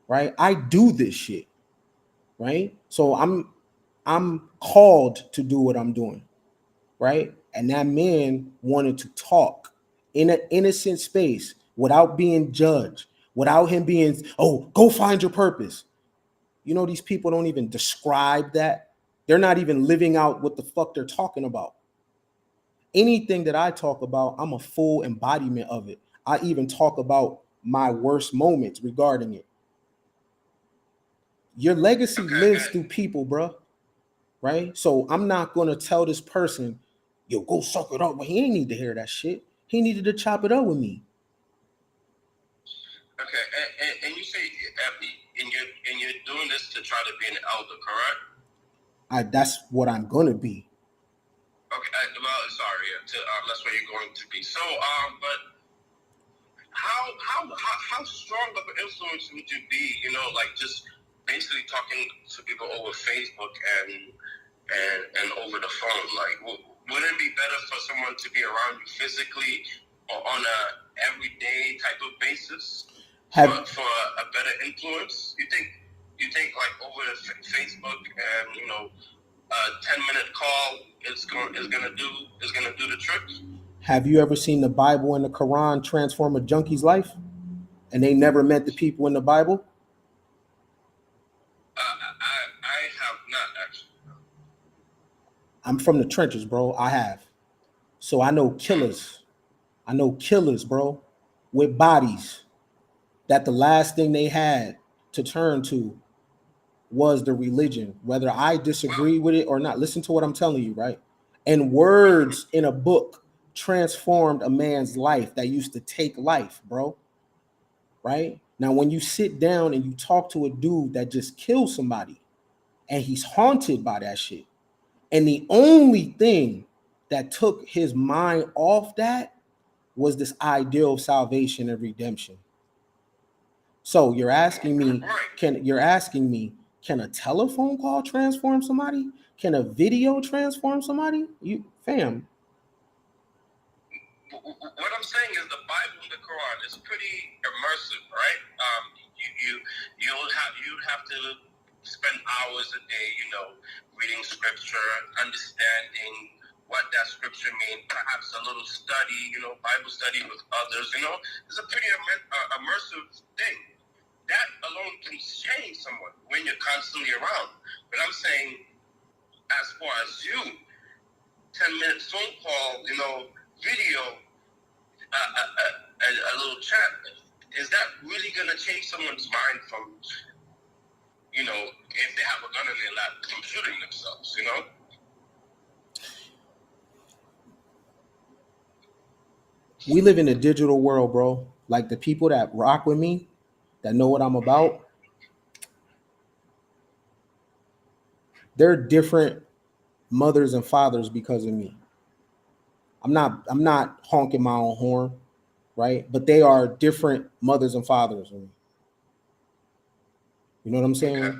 right? I do this shit, right? So I'm called to do what I'm doing, right? And that man wanted to talk in an innocent space without being judged, without him being, oh, go find your purpose. You know, these people don't even describe that. They're not even living out what the fuck they're talking about. Anything that I talk about, I'm a full embodiment of it. I even talk about my worst moments regarding it. Your legacy lives through people, bro. Right? So I'm not going to tell this person, yo, go suck it up. Well, he ain't need to hear that shit. He needed to chop it up with me. Okay, and you say, and you're doing this to try to be an elder, correct? That's what I'm going to be. Okay, that's what you're going to be. So, but how how strong of an influence would you be? You know, like just basically talking to people over Facebook and over the phone. Like, wouldn't it be better for someone to be around you physically or on a everyday type of basis for a better influence? You think like over Facebook and a 10-minute call is gonna do the trick? Have you ever seen the Bible and the Quran transform a junkie's life, and they never met the people in the Bible? I have not actually. I'm from the trenches, bro. I have. So I know killers. I know killers, bro, with bodies that the last thing they had to turn to was the religion, whether I disagree with it or not. Listen to what I'm telling you, right? And words in a book transformed a man's life that used to take life, bro. Right? Now, when you sit down and you talk to a dude that just killed somebody and he's haunted by that shit, and the only thing that took his mind off that was this ideal of salvation and redemption. So you're asking me, can a telephone call transform somebody? Can a video transform somebody? Fam. What I'm saying is the Bible and the Quran is pretty immersive, right? You'd have to spend hours a day, reading scripture, understanding what that scripture means, perhaps a little study, Bible study with others, It's a pretty immersive thing. That alone can change someone when you're constantly around. But I'm saying, as far as you, 10-minute phone call, video, a little chat, is that really going to change someone's mind from, if they have a gun in their lap, from shooting themselves, We live in a digital world, bro. Like the people that rock with me, that know what I'm about, they're different mothers and fathers because of me. I'm not honking my own horn, right? But they are different mothers and fathers. You know what I'm saying? Okay.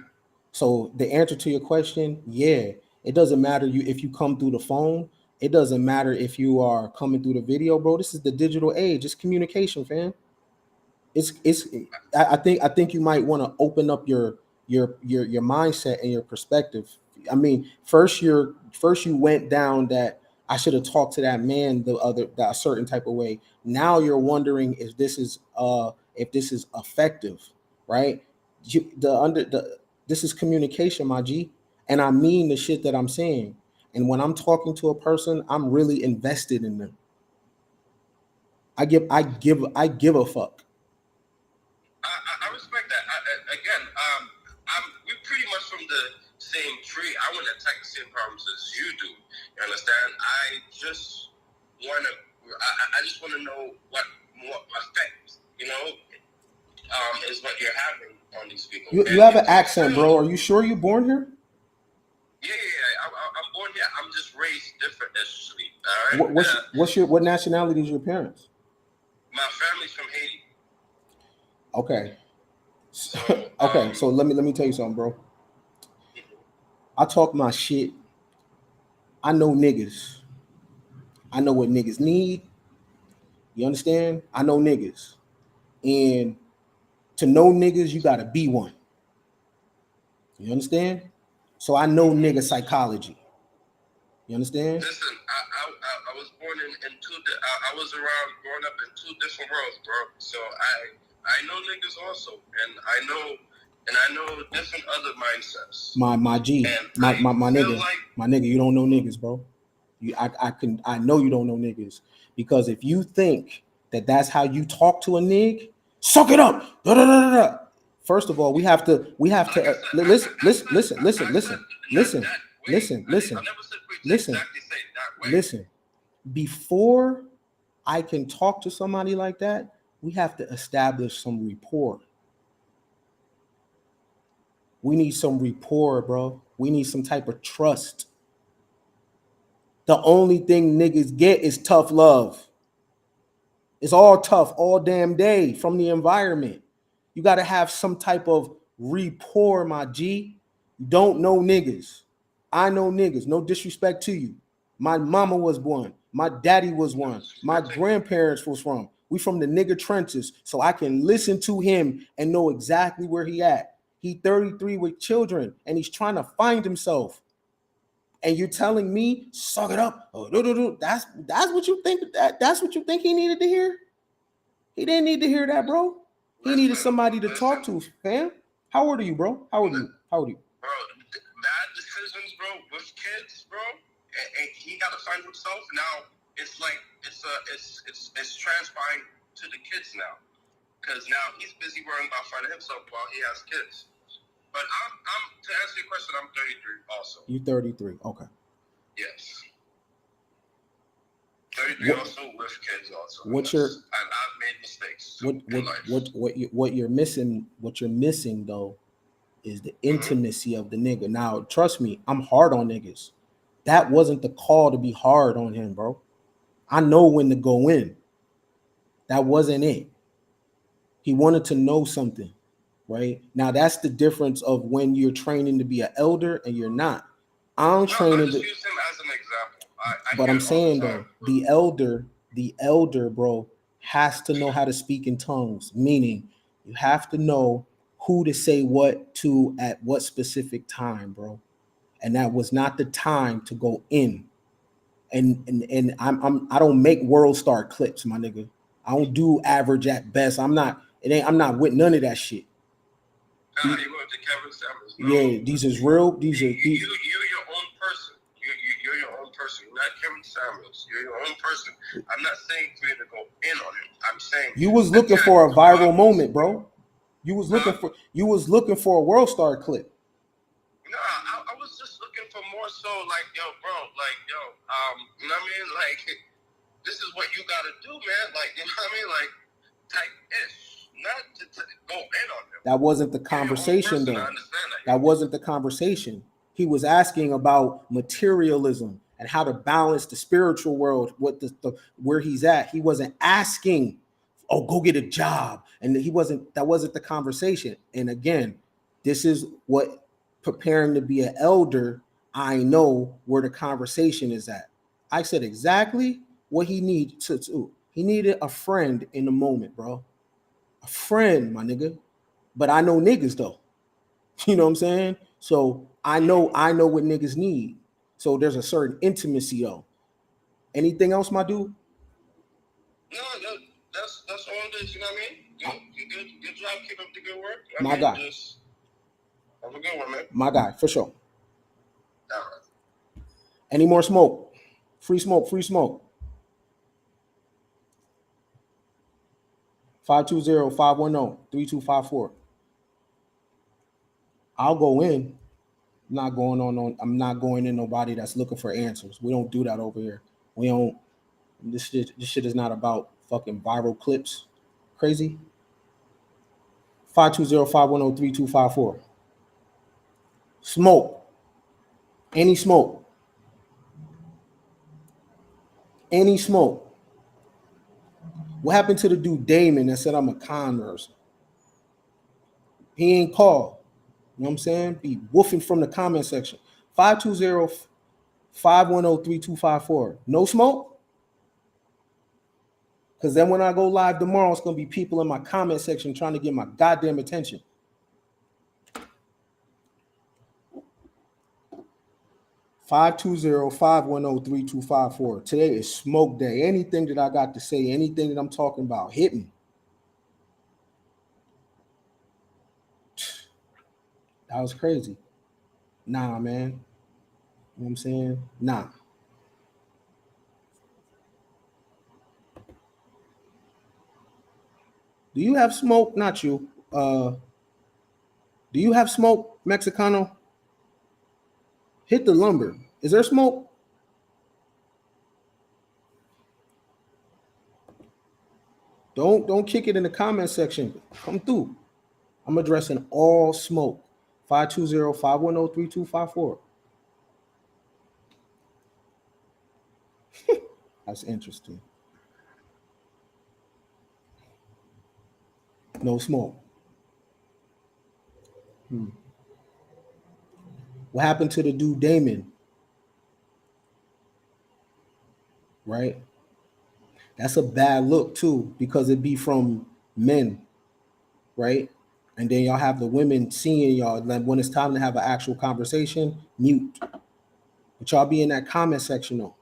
So the answer to your question, yeah, it doesn't matter if you come through the phone. It doesn't matter if you are coming through the video, bro. This is the digital age. It's communication, fam. I think you might want to open up your mindset and your perspective. I mean, first you went down that I should have talked to that man that certain type of way. Now you're wondering if this is effective, right? This is communication, my G, and I mean the shit that I'm saying. And when I'm talking to a person, I'm really invested in them. I give a fuck. I respect that. We're pretty much from the same tree. I want to attack the same problems as you do. You understand? I just want to know what more effect, is what you're having on these people. You have an accent, bro. Are you sure you're born here? Yeah. I'm born here. I'm just raised different, actually. All right. What nationality is your parents? My family's from Haiti. Okay. So let me tell you something, bro. I talk my shit. I know niggas. I know what niggas need. You understand? I know niggas. And to know niggas, you gotta be one. You understand? So I know nigga psychology. You understand? Listen, I was born in two. I was around growing up in two different worlds, bro. So I know niggas also, and I know different other mindsets. My G, my nigga, you don't know niggas, bro. I know you don't know niggas, because if you think that that's how you talk to a nig, suck it up. Da, da, da, da. First of all, we have to listen. Before I can talk to somebody like that, we have to establish some rapport. We need some rapport, bro. We need some type of trust. The only thing niggas get is tough love. It's all tough all damn day from the environment. You got to have some type of rapport, my G. You don't know niggas. I know niggas. No disrespect to you. My mama was one. My daddy was one. My grandparents was from. We from the nigga trenches, so I can listen to him and know exactly where he at. He 33 with children, and he's trying to find himself. And you're telling me, suck it up. Oh, that's what you think. That's what you think he needed to hear. He didn't need to hear that, bro. He needed somebody to talk to, fam. How old are you, bro? How old are you? Bro, bad decisions, bro, with kids, bro. And he got to find himself. Now it's like it's transpiring to the kids now, because now he's busy worrying about finding himself while he has kids. But I'm to answer your question, I'm 33 also. You 33, okay. Yes. 33 also with kids also. I've made mistakes. What you're missing though is the intimacy of the nigga. Now, trust me, I'm hard on niggas. That wasn't the call to be hard on him, bro. I know when to go in. That wasn't it. He wanted to know something, right? Now, that's the difference of when you're training to be an elder and you're not. I'm training I just use him as an example. But I'm saying though, the elder, bro, has to know how to speak in tongues, meaning you have to know who to say what to at what specific time, bro. And that was not the time to go in. And I don't make world star clips, my nigga. I don't do average at best. I'm not with none of that shit. Nah, you went to Kevin Samuels. No. Yeah, these is real. You're your own person. You're your own person. You're not Kevin Samuels. You're your own person. I'm not saying for you to go in on him. I'm saying you was looking for a viral moment, bro. You was looking for a world star clip. No, I was just looking for more so like, yo, bro, like, yo, you know what I mean? Like, this is what you gotta do, man. Like, you know what I mean? Like, type-ish. Not to go in on him. That wasn't the conversation, though. That wasn't the conversation. He was asking about materialism and how to balance the spiritual world with where he's at. He wasn't asking, oh, go get a job. And that wasn't the conversation. And again, this is what preparing to be an elder, I know where the conversation is at. I said exactly what he needed to do. He needed a friend in the moment, bro. A friend, my nigga. But I know niggas though. You know what I'm saying? So I know what niggas need. So there's a certain intimacy though. Anything else, my dude? No, that's all it is, you know what I mean? Good job, keep up the good work. My guy. Have a good one, man. My guy, for sure. All right. Any more smoke? Free smoke, free smoke. 520-510-3254. I'll go in. I'm not going in nobody that's looking for answers. We don't do that over here. We don't. This shit is not about fucking viral clips. Crazy. 520-510-3254. Smoke. Any smoke. Any smoke. What happened to the dude Damon that said I'm a con person? He ain't called. You know what I'm saying? Be woofing from the comment section. 520-510-3254. No smoke? Because then when I go live tomorrow, it's going to be people in my comment section trying to get my goddamn attention. 520-510-3254. Today is smoke day. Anything that I got to say, anything that I'm talking about, hit me. That was crazy. Nah, man. You know what I'm saying? Nah. Do you have smoke? Not you. Do you have smoke, Mexicano? Hit the lumber. Is there smoke? Don't kick it in the comment section. Come through. I'm addressing all smoke. 520-510-3254. That's interesting. No smoke. What happened to the dude Damon? Right? That's a bad look too, because it be from men, right? And then y'all have the women seeing y'all. Like when it's time to have an actual conversation, mute. But y'all be in that comment section though.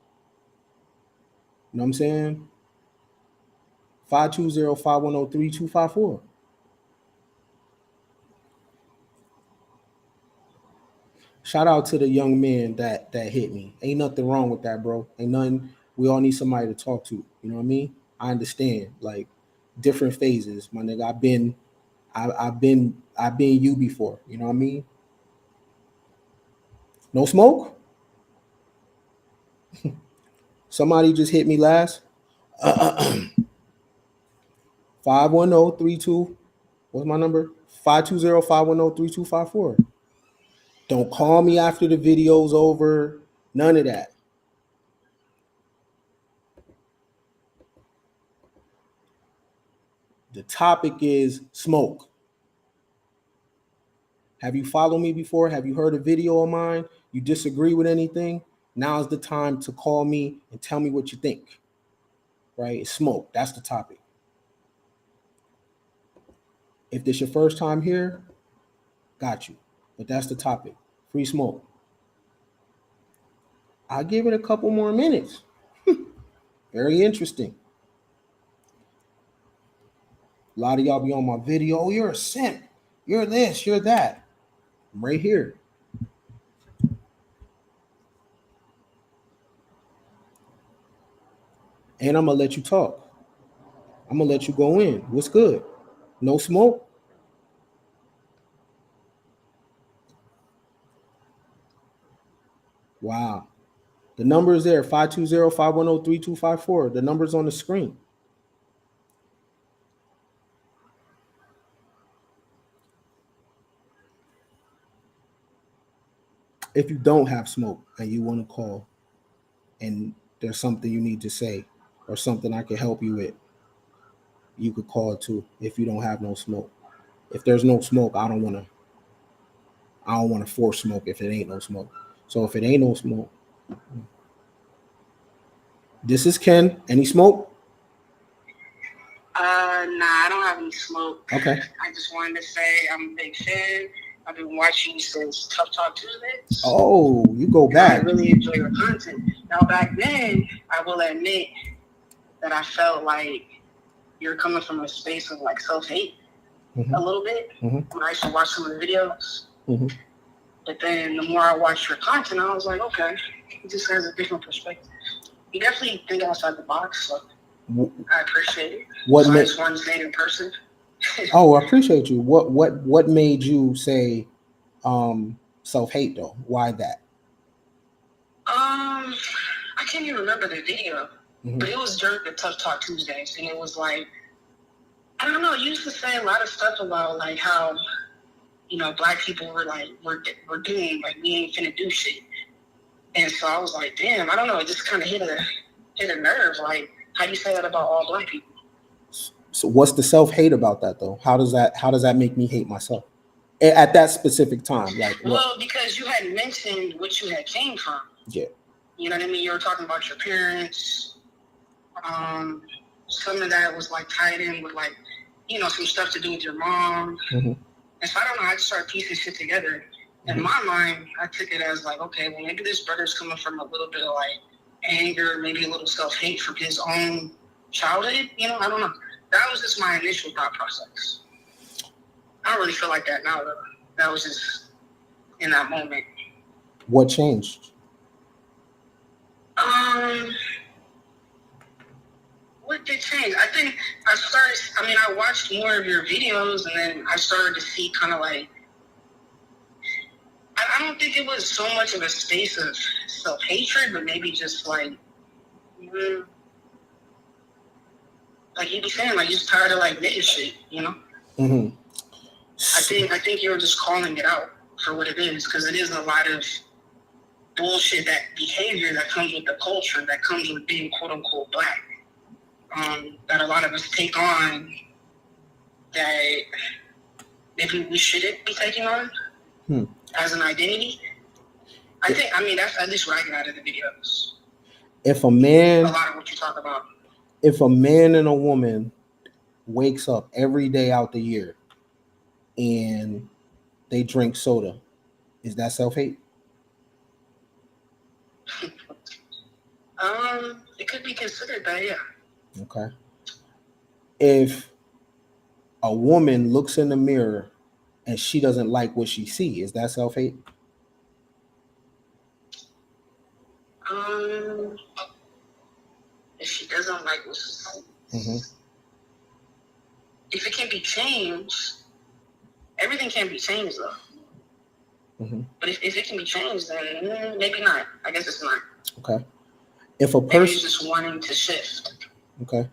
You know what I'm saying? 520-510-3254. Shout out to the young man that hit me. Ain't nothing wrong with that, bro. Ain't nothing. We all need somebody to talk to. You know what I mean? I understand. Like different phases, my nigga. I've been you before. You know what I mean? No smoke? Somebody just hit me last. 510-32. What's my number? 520-510-3254. Don't call me after the video's over. None of that. The topic is smoke. Have you followed me before? Have you heard a video of mine? You disagree with anything? Now's the time to call me and tell me what you think. Right? It's smoke. That's the topic. If this your first time here, got you. But that's the topic. Free smoke. I'll give it a couple more minutes. Very interesting. A lot of y'all be on my video. Oh, you're a simp. You're this, you're that. I'm right here. And I'm going to let you talk. I'm going to let you go in. What's good? No smoke? Wow. The number is there, 520-510-3254. The number's on the screen. If you don't have smoke and you want to call and there's something you need to say or something I can help you with, you could call too if you don't have no smoke. If there's no smoke, I don't want to force smoke if it ain't no smoke. So if it ain't no smoke, this is Ken. Any smoke? Nah, I don't have any smoke. Okay. I just wanted to say I'm a big fan. I've been watching you since Tough Talk Tuesdays. Oh, you go back. I really enjoy your content. Now, back then, I will admit that I felt like you're coming from a space of like self-hate a little bit when I used to watch some of the videos. But then the more I watched your content, I was like, okay, he just has a different perspective. You definitely think outside the box, so I appreciate it. What I just wanted to say it in person. Oh, I appreciate you. What made you say self-hate though? Why that? I can't even remember the video, but it was during the Tough Talk Tuesdays, and it was like, I don't know, you used to say a lot of stuff about like how, you know, black people were like, we're doomed, like we ain't finna do shit. And so I was like, damn, I don't know, it just kind of hit a nerve. Like, how do you say that about all black people? So what's the self-hate about that though? How does that make me hate myself at that specific time? Like, well, because you had mentioned what you had came from. Yeah. You know what I mean? You were talking about your parents. Some of that was like tied in with like, you know, some stuff to do with your mom. And so I don't know, I just started piecing shit together. In my mind, I took it as like, okay, well, maybe this brother's coming from a little bit of like anger, maybe a little self-hate from his own childhood. You know, I don't know. That was just my initial thought process. I don't really feel like that now, though. That was just in that moment. What changed? What did change? I think I watched more of your videos, and then I started to see kind of like, I don't think it was so much of a space of self-hatred, but maybe just like you be saying, like, you're just tired of like nigga shit, you know? I think you're just calling it out for what it is, because it is a lot of bullshit, that behavior that comes with the culture, that comes with being quote unquote black, that a lot of us take on that maybe we shouldn't be taking on as an identity. I mean, that's at least what I get out of the videos. If a man, a lot of what you talk about. If a man and a woman wakes up every day out the year and they drink soda, is that self-hate? It could be considered that, yeah. Okay. If a woman looks in the mirror and she doesn't like what she sees, is that self-hate? If she doesn't like what she sees, if it can be changed, everything can be changed though. But if it can be changed, then maybe not. I guess it's not. Okay. If a person just wanting to shift. Okay.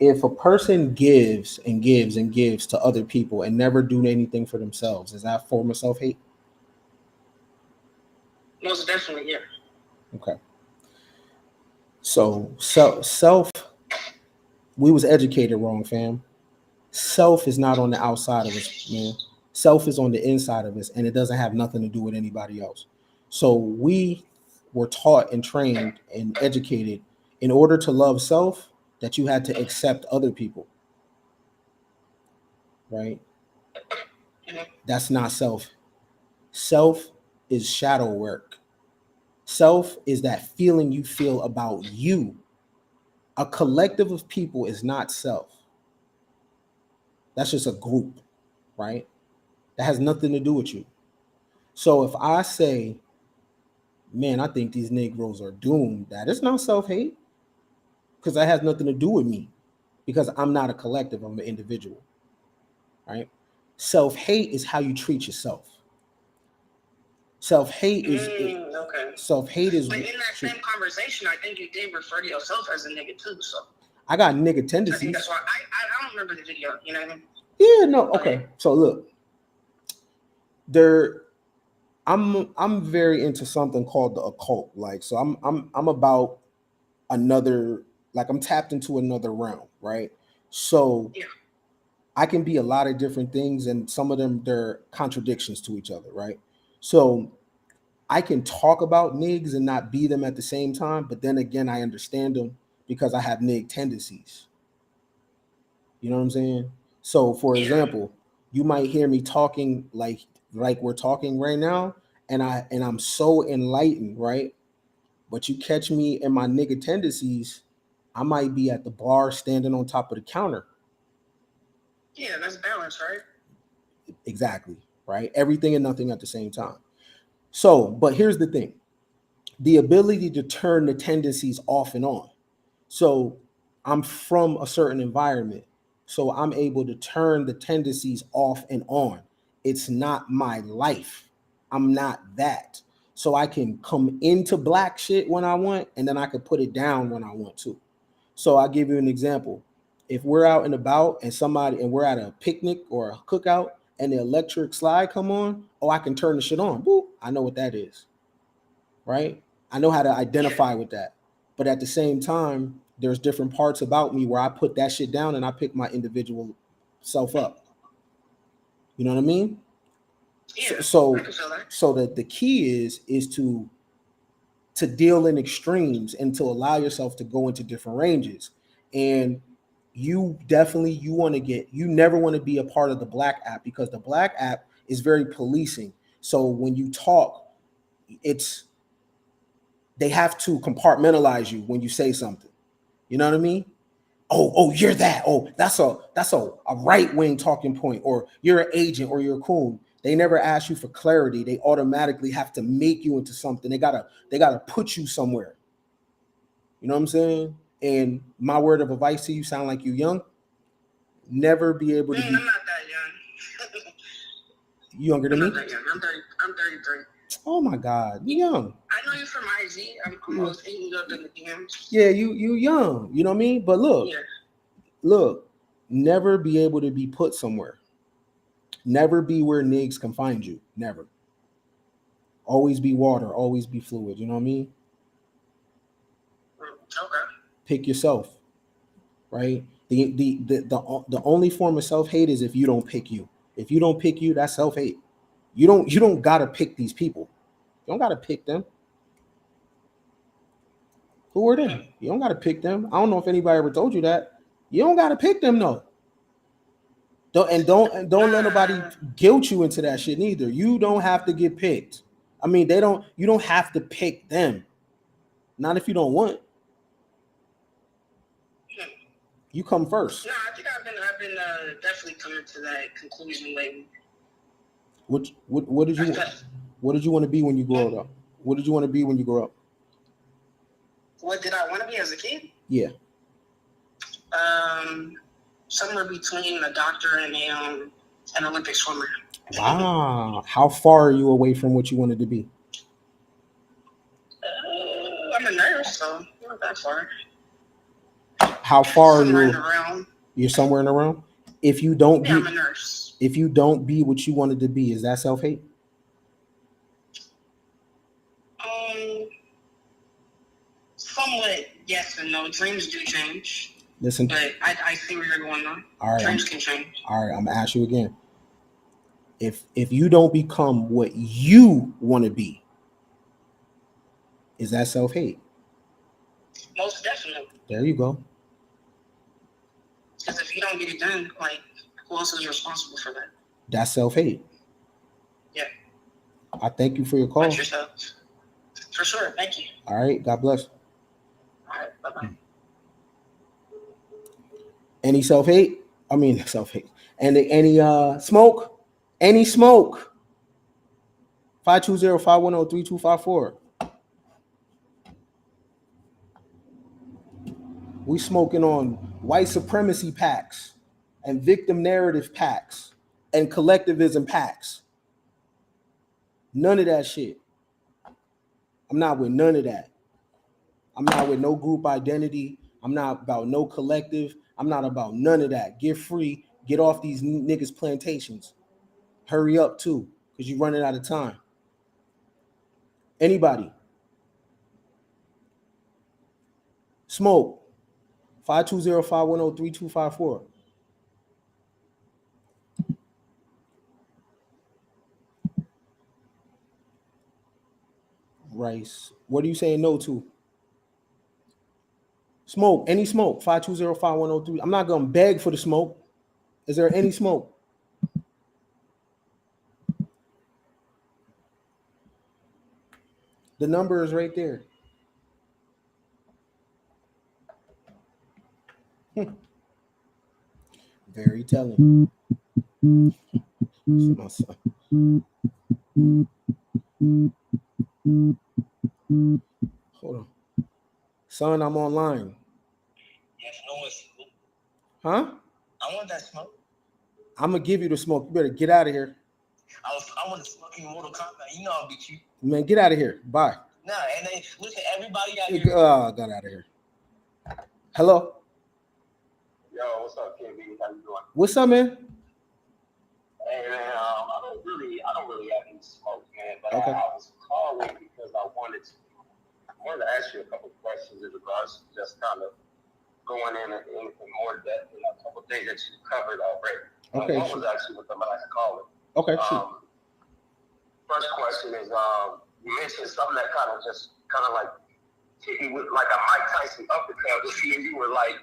If a person gives and gives and gives to other people and never do anything for themselves, is that a form of self-hate? Most definitely, yeah. Okay. So self, we was educated wrong, fam. Self is not on the outside of us, man. Self is on the inside of us, and it doesn't have nothing to do with anybody else. So we were taught and trained and educated in order to love self that you had to accept other people, right? That's not self. Self is shadow work. Self is that feeling you feel about you. A collective of people is not self. That's just a group, right? That has nothing to do with you. So if I say, man, I think these Negroes are doomed, that is not self-hate, because that has nothing to do with me, because I'm not a collective, I'm an individual, right? Self-hate is how you treat yourself. Self-hate is okay. Self-hate is. But in that same conversation, I think you did refer to yourself as a nigga too. So I got nigga tendencies. I think that's why I don't remember the video. You know what I mean? Yeah, no, okay. So look, I'm very into something called the occult. Like, so I'm about another, like I'm tapped into another realm, right? So yeah. I can be a lot of different things, and some of them they're contradictions to each other, right? So I can talk about nigs and not be them at the same time, but then again, I understand them because I have nig tendencies. You know what I'm saying? So, for example, you might hear me talking like we're talking right now, and I'm so enlightened, right? But you catch me in my nigga tendencies, I might be at the bar standing on top of the counter. Yeah, that's balance, right? Exactly, right? Everything and nothing at the same time. So, but here's the thing. The ability to turn the tendencies off and on. So I'm from a certain environment. So I'm able to turn the tendencies off and on. It's not my life. I'm not that. So I can come into black shit when I want, and then I can put it down when I want to. So I'll give you an example. If we're out and about and we're at a picnic or a cookout and the electric slide come on, oh, I can turn the shit on. Boop, I know what that is. Right? I know how to identify with that. But at the same time, there's different parts about me where I put that shit down and I pick my individual self up. You know what I mean? Yeah, so that the key is to deal in extremes and to allow yourself to go into different ranges. And you never want to be a part of the black app, because the black app is very policing. So when you talk, they have to compartmentalize you when you say something. You know what I mean? Oh, you're that. Oh, that's a right-wing talking point, or you're an agent, or you're a coon. They never ask you for clarity. They automatically have to make you into something. They gotta put you somewhere. You know what I'm saying? And my word of advice to you, sound like you young. Never be able to be. I'm not that young. You younger than me? I'm 33. Oh my God, you young. I know you from IG. I'm always hitting you up in the DMs. Yeah, you young. You know what I mean? But look, never be able to be put somewhere. Never be where niggas can find you. Never. Always be water. Always be fluid. You know what I mean? Okay. Pick yourself, right? The only form of self-hate is if you don't pick you. If you don't pick you, that's self-hate. You don't gotta pick these people. You don't gotta pick them. Who are they? You don't gotta pick them. I don't know if anybody ever told you that. You don't gotta pick them, no. Don't let nobody guilt you into that shit neither. You don't have to get picked. I mean, you don't have to pick them. Not if you don't want. You come first. No, I think I've been definitely coming to that conclusion lately. What did you want to be when you grow up? What did you want to be when you grow up? What did I want to be as a kid? Yeah. Somewhere between a doctor and an Olympic swimmer. Wow. How far are you away from what you wanted to be? I'm a nurse, so not that far. How far are Somewhere you? in the realm. You're somewhere in the realm. If you don't I'm a nurse. If you don't be what you wanted to be, is that self-hate? Somewhat yes and no. Dreams do change. Listen, but I see where you're going on. All right, dreams can change. All right, I'm gonna ask you again. If you don't become what you want to be, is that self-hate? Most definitely. There you go. Because if you don't get it done, like, who else is responsible for that? That's self-hate. Yeah. I thank you for your call. Watch yourself. For sure. Thank you. All right. God bless. All right. Bye-bye. Any self-hate? I mean, self-hate. And any smoke? Any smoke? 520-510-3254. We smoking on white supremacy packs and victim narrative packs and collectivism packs. None of that shit. I'm not with none of that. I'm not with no group identity. I'm not about no collective. I'm not about none of that. Get free. Get off these niggas' plantations. Hurry up too, because you're running out of time. Anybody? Smoke. 520-510-3254. Rice. What are you saying no to? Smoke. Any smoke. 520-5103. I'm not gonna beg for the smoke. Is there any smoke? The number is right there. Very telling. My son. Hold on. Son, I'm online. Yes, no one smoke. Huh? I want that smoke. I'm gonna give you the smoke. You better get out of here. I want to smoke in Mortal Kombat. You know I'll beat you. Man, get out of here. Bye. Nah, and then listen, everybody got here. Got out of here. Hello. Yo, what's up, KB? How you doing? What's up, man? Hey, man, I don't really have any smoke, man. But okay. I was calling because I wanted to ask you a couple of questions in regards to just kind of going in more depth in a couple of things that you covered already. Okay. One was actually with the last caller. Okay. First question is, you mentioned something that kind of like hit me with like a Mike Tyson uppercut. And you were like,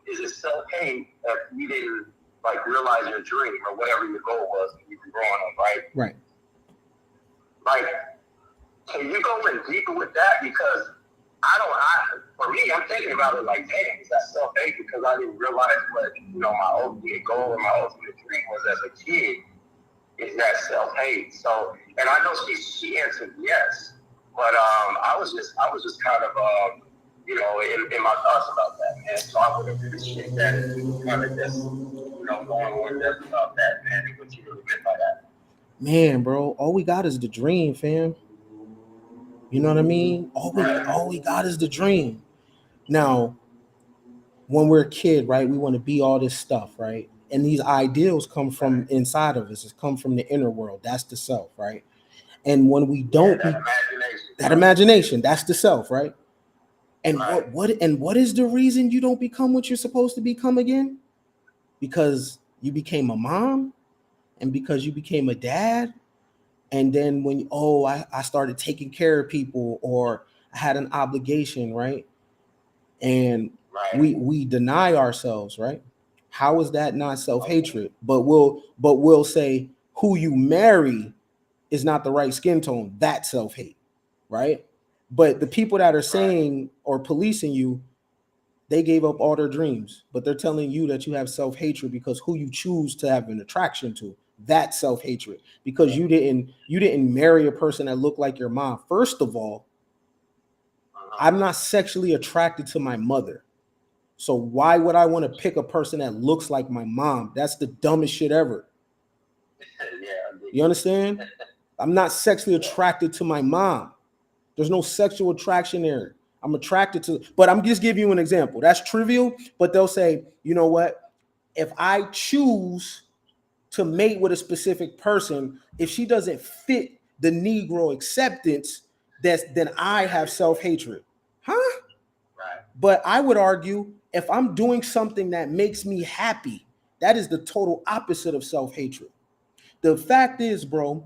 is it self-hate that you didn't like realize your dream or whatever your goal was when you were growing up, right? Right. Like, can you go in deeper with that? Because for me, I'm thinking about it like, damn, is that self-hate? Because I didn't realize what, my ultimate goal and my ultimate dream was as a kid. Is that self-hate? So, and I know she answered yes, but I was just kind of in my thoughts about that, man. So I would appreciate that if you kind of just going more in depth about that, man, and what you really meant by that. Man, bro, all we got is the dream, fam. You know what I mean? All we got is the dream. Now, when we're a kid, right, we want to be all this stuff, right? And these ideals come from inside of us. It come from the inner world. That's the self, right? And when we don't, that imagination, that's the self, right? And what is the reason you don't become what you're supposed to become again? Because you became a mom, and because you became a dad, and then when I started taking care of people, or I had an obligation, right? And we deny ourselves, right? How is that not self-hatred? But we'll say who you marry is not the right skin tone. That's self-hate, right? But the people that are saying or policing you, they gave up all their dreams, but they're telling you that you have self-hatred because who you choose to have an attraction to. That's self-hatred, because you didn't marry a person that looked like your mom. First of all, I'm not sexually attracted to my mother. So why would I want to pick a person that looks like my mom? That's the dumbest shit ever. You understand? I'm not sexually attracted to my mom. There's no sexual attraction there. I'm attracted to, but I'm just giving you an example. That's trivial, but they'll say, you know what? If I choose to mate with a specific person, if she doesn't fit the Negro acceptance, then I have self-hatred. Huh? Right. But I would argue, if I'm doing something that makes me happy, that is the total opposite of self-hatred. The fact is, bro,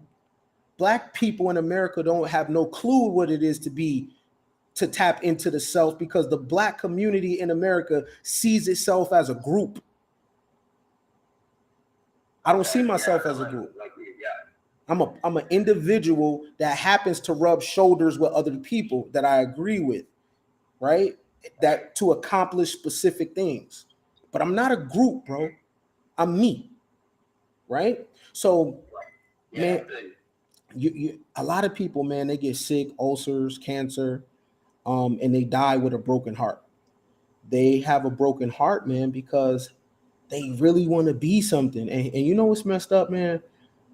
Black people in America don't have no clue what it is to tap into the self, because the Black community in America sees itself as a group. I don't see myself as a group. I'm an individual that happens to rub shoulders with other people that I agree with, right? That to accomplish specific things. But I'm not a group, bro. I'm me, right? So, man, you a lot of people, man, they get sick, ulcers, cancer, and they die with a broken heart. They have a broken heart, man, because they really want to be something. And you know what's messed up, man?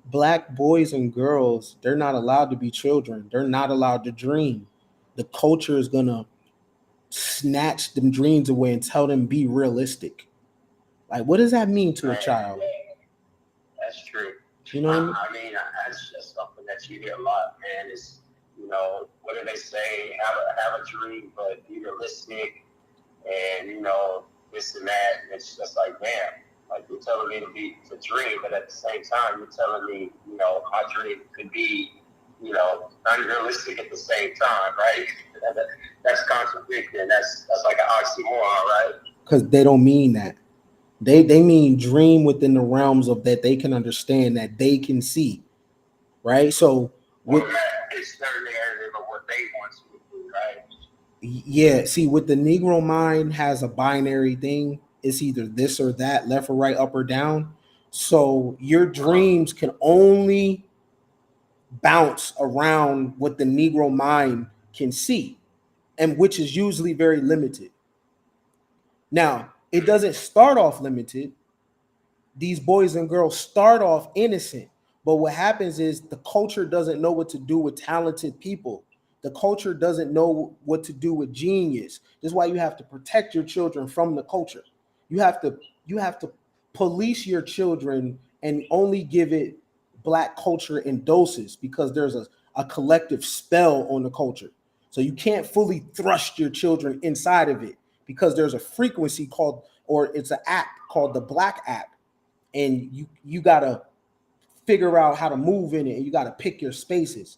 Black boys and girls, they're not allowed to be children. They're not allowed to dream. The culture is gonna snatch them dreams away and tell them be realistic. Like, what does that mean to a child? That's true. You know what I mean? I mean, that's just something that you hear a lot, man. Is, you know, what do they say? Have a dream, but be realistic, and you know, this and that. And it's just like, man, like you're telling me to dream, but at the same time, you're telling me, you know, my dream could be, you know, unrealistic at the same time, right? That's contradicting. That's like an oxymoron, right? Because they don't mean that. They mean dream within the realms of that they can understand, that they can see, right? So with it's their narrative of what they want to do, right? Yeah, see, with the Negro mind has a binary thing. It's either this or that, left or right, up or down. So your dreams can only bounce around what the Negro mind can see, and which is usually very limited. Now, it doesn't start off limited. These boys and girls start off innocent, but what happens is the culture doesn't know what to do with talented people. The culture doesn't know what to do with genius. This is why you have to protect your children from the culture. You have to police your children and only give it Black culture in doses, because there's a collective spell on the culture. So you can't fully thrust your children inside of it, because there's a frequency called, or it's an app called the Black app, and you gotta figure out how to move in it, and you gotta pick your spaces.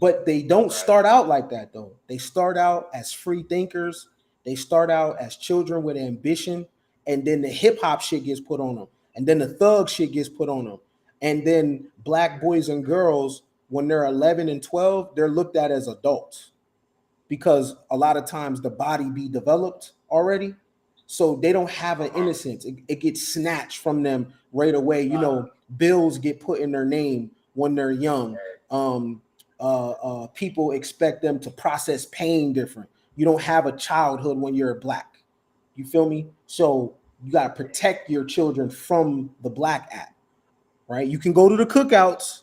But they don't start out like that, though. They start out as free thinkers. They start out as children with ambition, and then the hip hop shit gets put on them, and then the thug shit gets put on them, and then Black boys and girls, when they're 11 and 12, they're looked at as adults, because a lot of times the body be developed already, so they don't have an innocence. It gets snatched from them right away. You know, bills get put in their name when they're young. People expect them to process pain different. You don't have a childhood when you're Black. You feel me? So you got to protect your children from the Black app, right? You can go to the cookouts,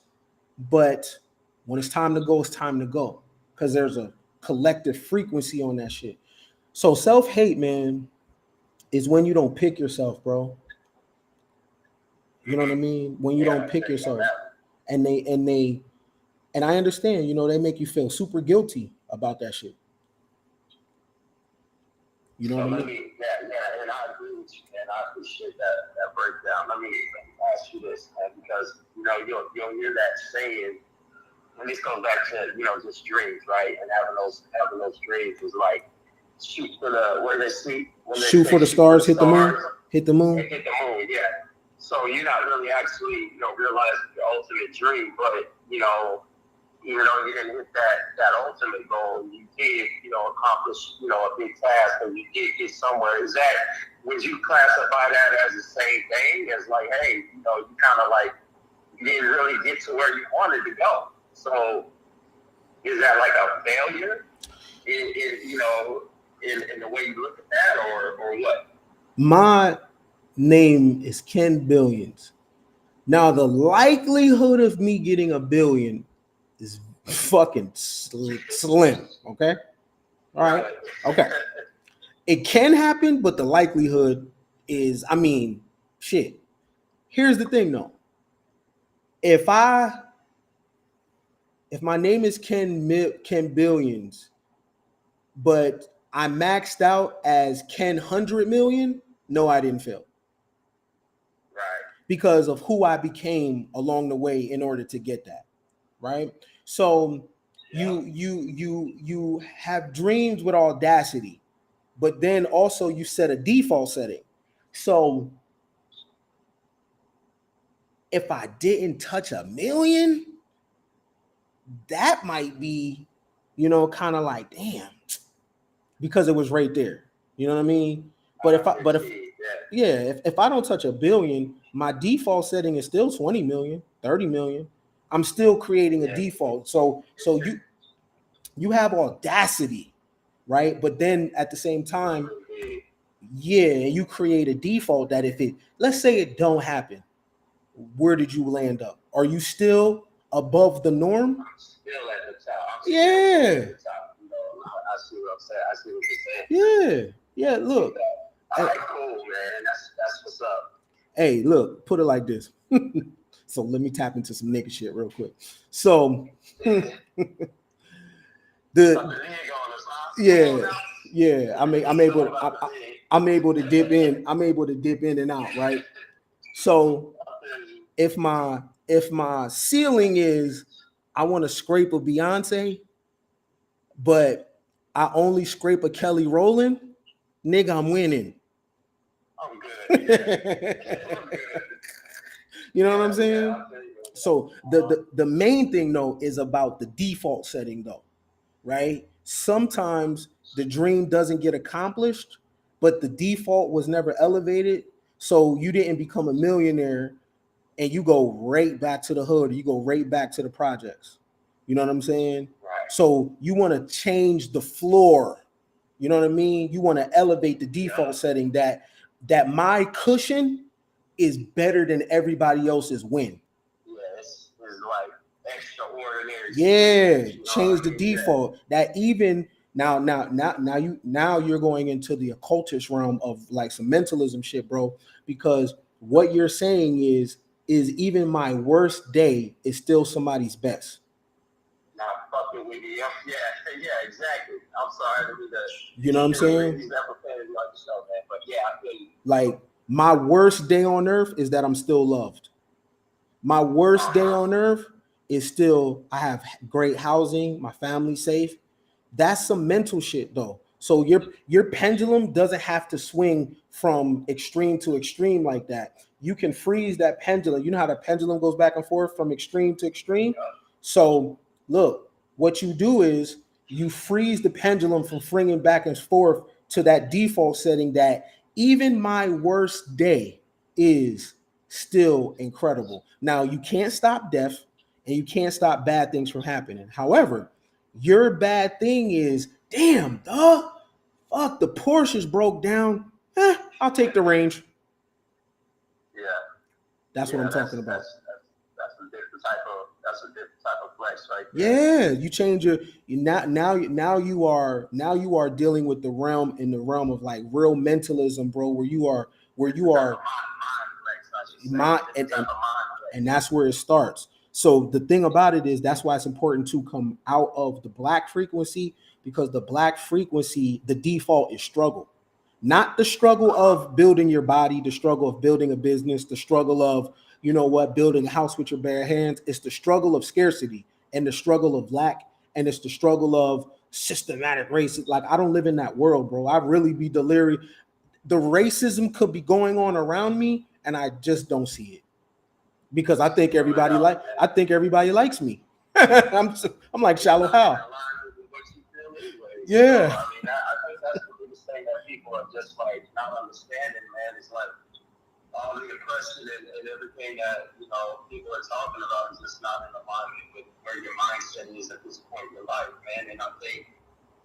but when it's time to go, it's time to go, because there's a collective frequency on that shit. So self-hate, man, is when you don't pick yourself, bro. You know what I mean? When you don't pick yourself, and I understand, you know, they make you feel super guilty about that shit. You know what I mean? Yeah, and I agree with you, man. I appreciate that breakdown. Let me ask you this, man, because you'll hear that saying, and this goes back to just dreams, right? And having those dreams is like shoot for the where they sleep. Shoot for the stars, hit the moon. Hit the moon. Hit the moon, yeah. So you're not really actually realizing your ultimate dream, but even though you didn't hit that ultimate goal, you did accomplish a big task, and you did get somewhere. Would you classify that as the same thing as like, hey, you kind of like you didn't really get to where you wanted to go? So is that like a failure in the way you look at that, or what? My name is Ken Billions. Now the likelihood of me getting $1 billion is fucking slim. Okay. All right. Okay. It can happen, but the likelihood is, shit. Here's the thing though. If my name is Ken Billions, but I maxed out as Ken 100 million, no, I didn't fail. Right. Because of who I became along the way in order to get that. Right. So you have dreams with audacity, but then also you set a default setting. So if I didn't touch $1 million, that might be, kind of like, damn, because it was right there. You know what I mean? But if I don't touch $1 billion, my default setting is still 20 million, 30 million. I'm still creating a default. So you have audacity, right? But then at the same time, you create a default that let's say it don't happen, where did you land up? Are you still above the norm? I'm still at the top. Yeah. I see what I'm saying. I see what you're saying. Yeah. Look. All right, cool, man. That's what's up. Hey, look, put it like this. So let me tap into some nigga shit real quick. So I'm able to dip in. I'm able to dip in and out, right? So if my ceiling is I want to scrape a Beyonce, but I only scrape a Kelly Rowland, nigga, I'm winning. I'm good. You know what I'm saying? So the main thing though is about the default setting though, right? Sometimes the dream doesn't get accomplished, but the default was never elevated. So you didn't become a millionaire and you go right back to the hood, you go right back to the projects. You know what I'm saying? Right. So you want to change the floor. You know what I mean? You want to elevate the default setting that my cushion is better than everybody else's win. Yeah, it's like extraordinary. Yeah, change the default. That even now you're going into the occultist realm of like some mentalism shit, bro. Because what you're saying is even my worst day is still somebody's best. Not fucking with you. Yeah, exactly. I'm sorry to be the. You know what I'm saying? But yeah, I feel you. Like my worst day on earth is that I'm still loved. My worst day on earth is still I have great housing, my family's safe. That's some mental shit though. So your pendulum doesn't have to swing from extreme to extreme like that. You can freeze that pendulum. You know how the pendulum goes back and forth from extreme to extreme? So look, what you do is you freeze the pendulum from swinging back and forth to that default setting that even my worst day is still incredible. Now, you can't stop death and you can't stop bad things from happening. However, your bad thing is, damn, fuck, the Porsches broke down. I'll take the Range. Yeah. That's what I'm talking about. That's a different type of flex right there. Yeah, you change now you are dealing with the realm of like real mentalism, bro, where you are and that's where it starts. So the thing about it is that's why it's important to come out of the black frequency, because the black frequency, the default is struggle. Not the struggle of building your body, the struggle of building a business, the struggle of, you know what, building a house with your bare hands. It's the struggle of scarcity and the struggle of lack, and it's the struggle of systematic racism. Like, I don't live in that world, bro. I really be delirious. The racism could be going on around me, and I just don't see it because I think everybody likes me. I'm like Shallow Hal. Yeah. So, I mean, I think that's the biggest thing that people are just like not understanding, man. It's like all the oppression and everything that, you know, people are talking about is just not in alignment with where your mindset is at this point in your life, man. And I think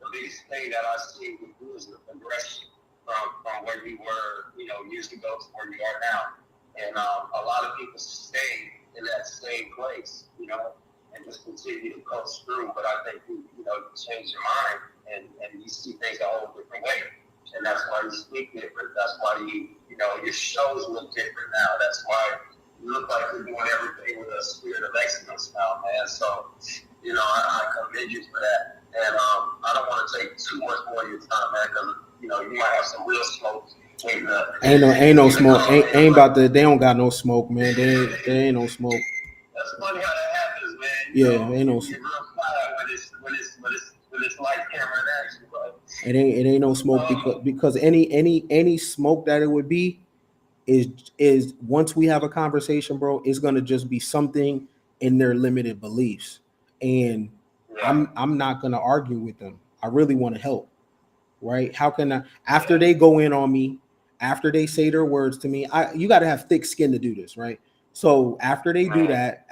the biggest thing that I see with you is the progression from where you were, you know, years ago to where you are now. And a lot of people stay in that same place, you know, and just continue to coast through. But I think you change your mind and you see things a whole different way. And that's why you speak different. That's why your shows look different now. That's why you look like you're doing everything with a spirit of excellence now, man. So, I commend you for that. And I don't want to take too much more of your time, man, because, you might have some real smoke. Ain't no smoke. Ain't about that. They don't got no smoke, man. There ain't no smoke. That's funny how that happens, man. Yeah, ain't no smoke. When it's like camera and action, but it ain't no smoke because any smoke that it would be is once we have a conversation, bro, it's gonna just be something in their limited beliefs, and yeah. I'm not gonna argue with them. I really want to help, right? How can I? After they go in on me, after they say their words to me, you got to have thick skin to do this, right? So after they do that,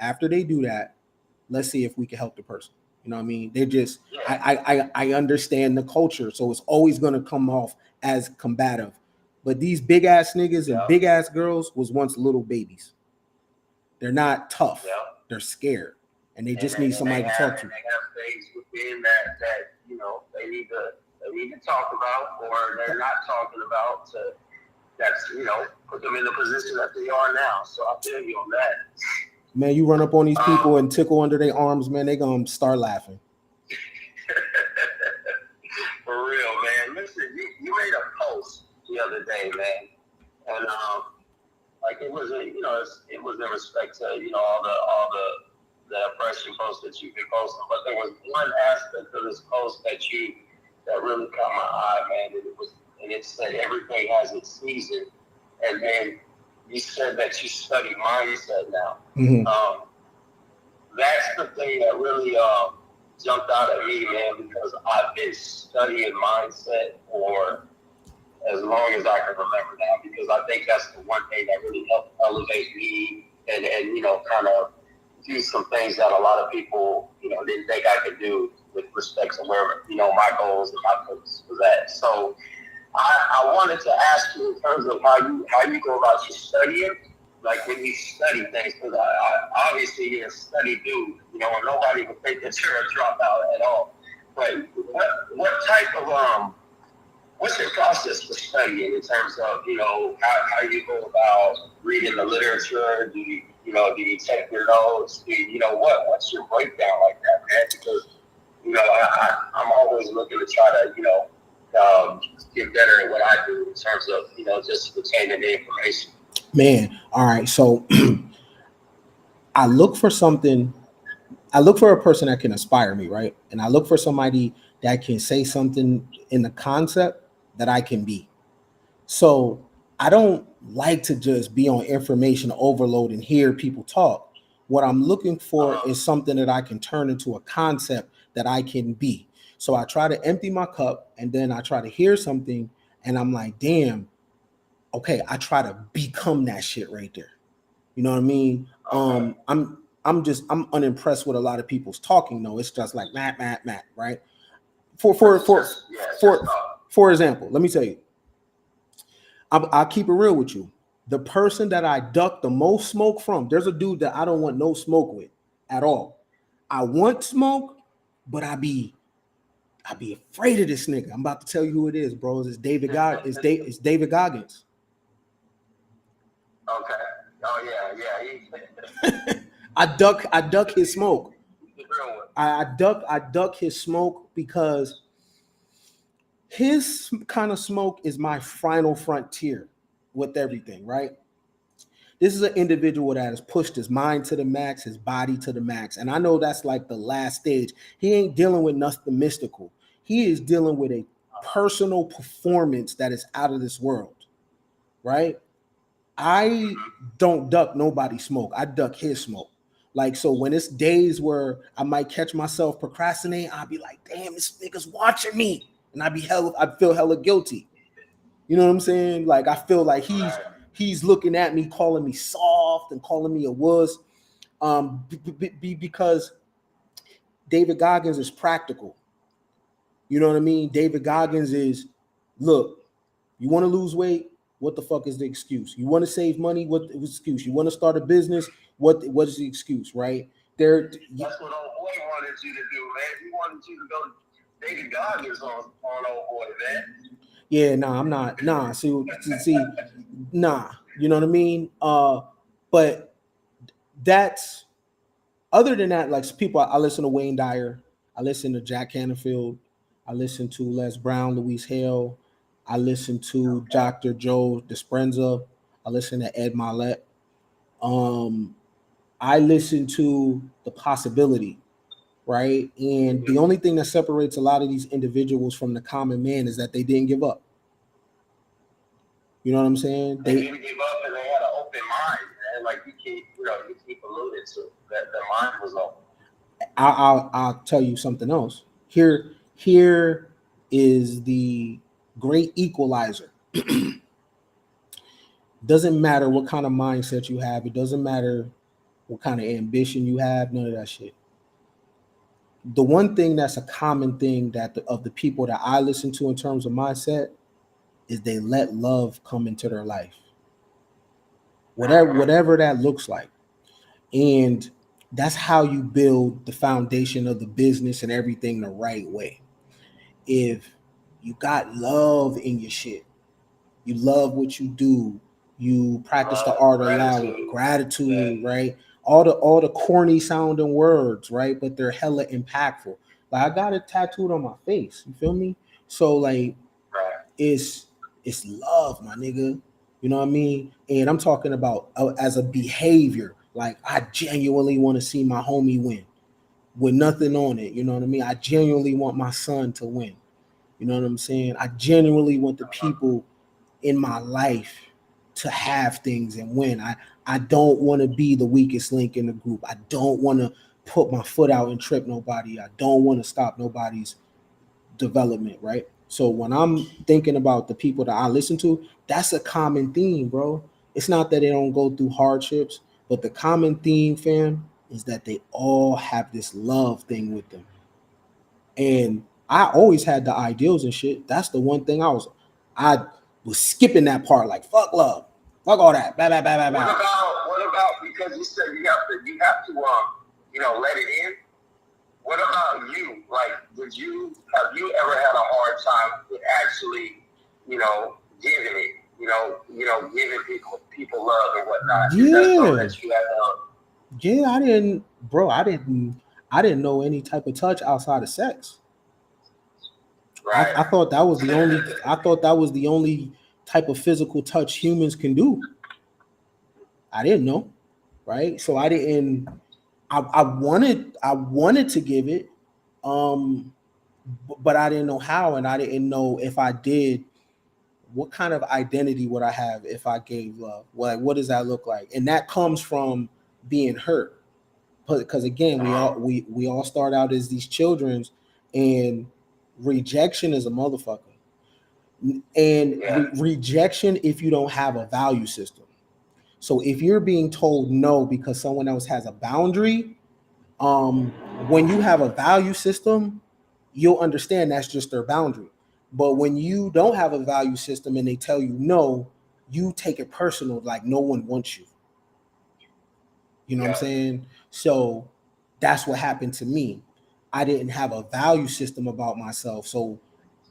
let's see if we can help the person. You know what I mean? They just, I understand the culture, so it's always gonna come off as combative. But these big ass niggas and big ass girls was once little babies. They're not tough. Yeah. They're scared, and they just need somebody to talk to. They have things within that they need to talk about, or they're not talking about. That's put them in the position that they are now. So I feel you on that. Man, you run up on these people and tickle under their arms, man, they gonna start laughing. For real, man. Listen, you made a post the other day, man, and it was it was in respect to all the oppression posts that you've been posting, but there was one aspect of this post that really caught my eye, man, and it said everything has its season, and then you said that you study mindset now. Mm-hmm. That's the thing that really jumped out at me, man, because I've been studying mindset for as long as I can remember now, because I think that's the one thing that really helped elevate me and kind of do some things that a lot of people, didn't think I could do with respect to where, my goals and my focus was at. So I wanted to ask you in terms of how you go about your studying, like when you study things, because I obviously you're a study dude, and nobody would think that you're a dropout at all. But what type of what's your process for studying in terms of how you go about reading the literature? Do you take your notes? What's your breakdown like that, man? Because I'm always looking to try to get better at what I do in terms of just retaining the information. Man, all right. So I look for something. I look for a person that can inspire me, right? And I look for somebody that can say something in the concept that I can be. So I don't like to just be on information overload and hear people talk. What I'm looking for is something that I can turn into a concept that I can be. So I try to empty my cup, and then I try to hear something, and I'm like, damn, okay, I try to become that shit right there. You know what I mean? I'm unimpressed with a lot of people's talking though. It's just like Matt, right? For example, let me tell you, I'll keep it real with you. The person that I duck the most smoke from, there's a dude that I don't want no smoke with at all. I want smoke, but I be afraid of this nigga. I'm about to tell you who it is, bro. It's David Goggins. Okay. Oh yeah. I duck his smoke. I duck his smoke because his kind of smoke is my final frontier with everything, right? This is an individual that has pushed his mind to the max, his body to the max. And I know that's like the last stage. He ain't dealing with nothing mystical. He is dealing with a personal performance that is out of this world, right? I don't duck nobody's smoke. I duck his smoke. Like, so when it's days where I might catch myself procrastinating, I'll be like, damn, this nigga's watching me. And I feel hella guilty. You know what I'm saying? Like, I feel like he's looking at me, calling me soft and calling me a wuss. Because David Goggins is practical. You know what I mean? David Goggins is, look, you want to lose weight? What the fuck is the excuse? You want to save money? What the excuse? You want to start a business? What is the excuse, right? That's what old boy wanted you to do, man. He wanted you to go David Goggins on old boy, man. Yeah, nah, I'm not. Nah, see, nah. You know what I mean? But that's, other than that, like people, I listen to Wayne Dyer, I listen to Jack Canfield, I listen to Les Brown, Louise Hale, I listen to Dr. Joe Dispenza, I listen to Ed Milet. I listen to The Possibility, right? And the only thing that separates a lot of these individuals from the common man is that they didn't give up. You know what I'm saying? They didn't give up, and they had an open mind, man. Like you keep alluding to that the mind was open. I'll tell you something else. Here is the great equalizer. Doesn't matter what kind of mindset you have. It doesn't matter what kind of ambition you have. None of that shit. The one thing that's a common thing that of the people that I listen to in terms of mindset is they let love come into their life. Whatever that looks like. And that's how you build the foundation of the business and everything the right way. If you got love in your shit, you love what you do, you practice the art of loud gratitude, right? All the corny sounding words, right? But they're hella impactful. Like, I got it tattooed on my face. You feel me? So like, it's love, my nigga. You know what I mean? And I'm talking about as a behavior. Like, I genuinely want to see my homie win with nothing on it. You know what I mean? I genuinely want my son to win. You know what I'm saying? I genuinely want the people in my life to have things and win. I don't want to be the weakest link in the group. I don't want to put my foot out and trip nobody. I don't want to stop nobody's development, right? So when I'm thinking about the people that I listen to, that's a common theme, bro. It's not that they don't go through hardships, but the common theme, fam, is that they all have this love thing with them. And I always had the ideals and shit. That's the one thing I was skipping that part, like fuck love, fuck all that. Blah, blah, blah, blah, blah. What about because you said you have to let it in. What about you? Like, have you ever had a hard time with actually, giving it, giving people love and whatnot? Yeah, I didn't know any type of touch outside of sex. Right. I thought that was the only type of physical touch humans can do. I didn't know, right? So I didn't. I wanted to give it, but I didn't know how, and I didn't know if I did, what kind of identity would I have if I gave love? Like, what does that look like? And that comes from being hurt, because again, we all start out as these children, and rejection is a motherfucker, and rejection if you don't have a value system. So if you're being told no because someone else has a boundary, when you have a value system, you'll understand that's just their boundary. But when you don't have a value system and they tell you no, you take it personal, like no one wants you. You know what I'm saying? So that's what happened to me. I didn't have a value system about myself. So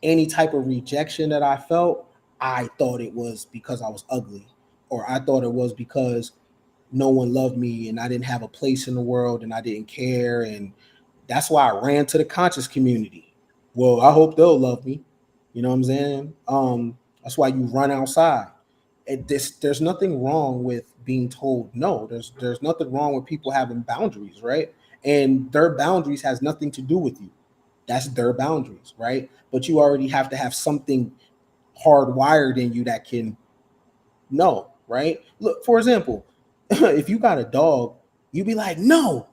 any type of rejection that I felt, I thought it was because I was ugly, or I thought it was because no one loved me and I didn't have a place in the world and I didn't care. And that's why I ran to the conscious community. Well, I hope they'll love me. You know what I'm saying? That's why you run outside. There's nothing wrong with being told no. There's nothing wrong with people having boundaries, right? And their boundaries has nothing to do with you. That's their boundaries, right? But you already have to have something hardwired in you that can know, right? Look, for example, if you got a dog, you be like, no.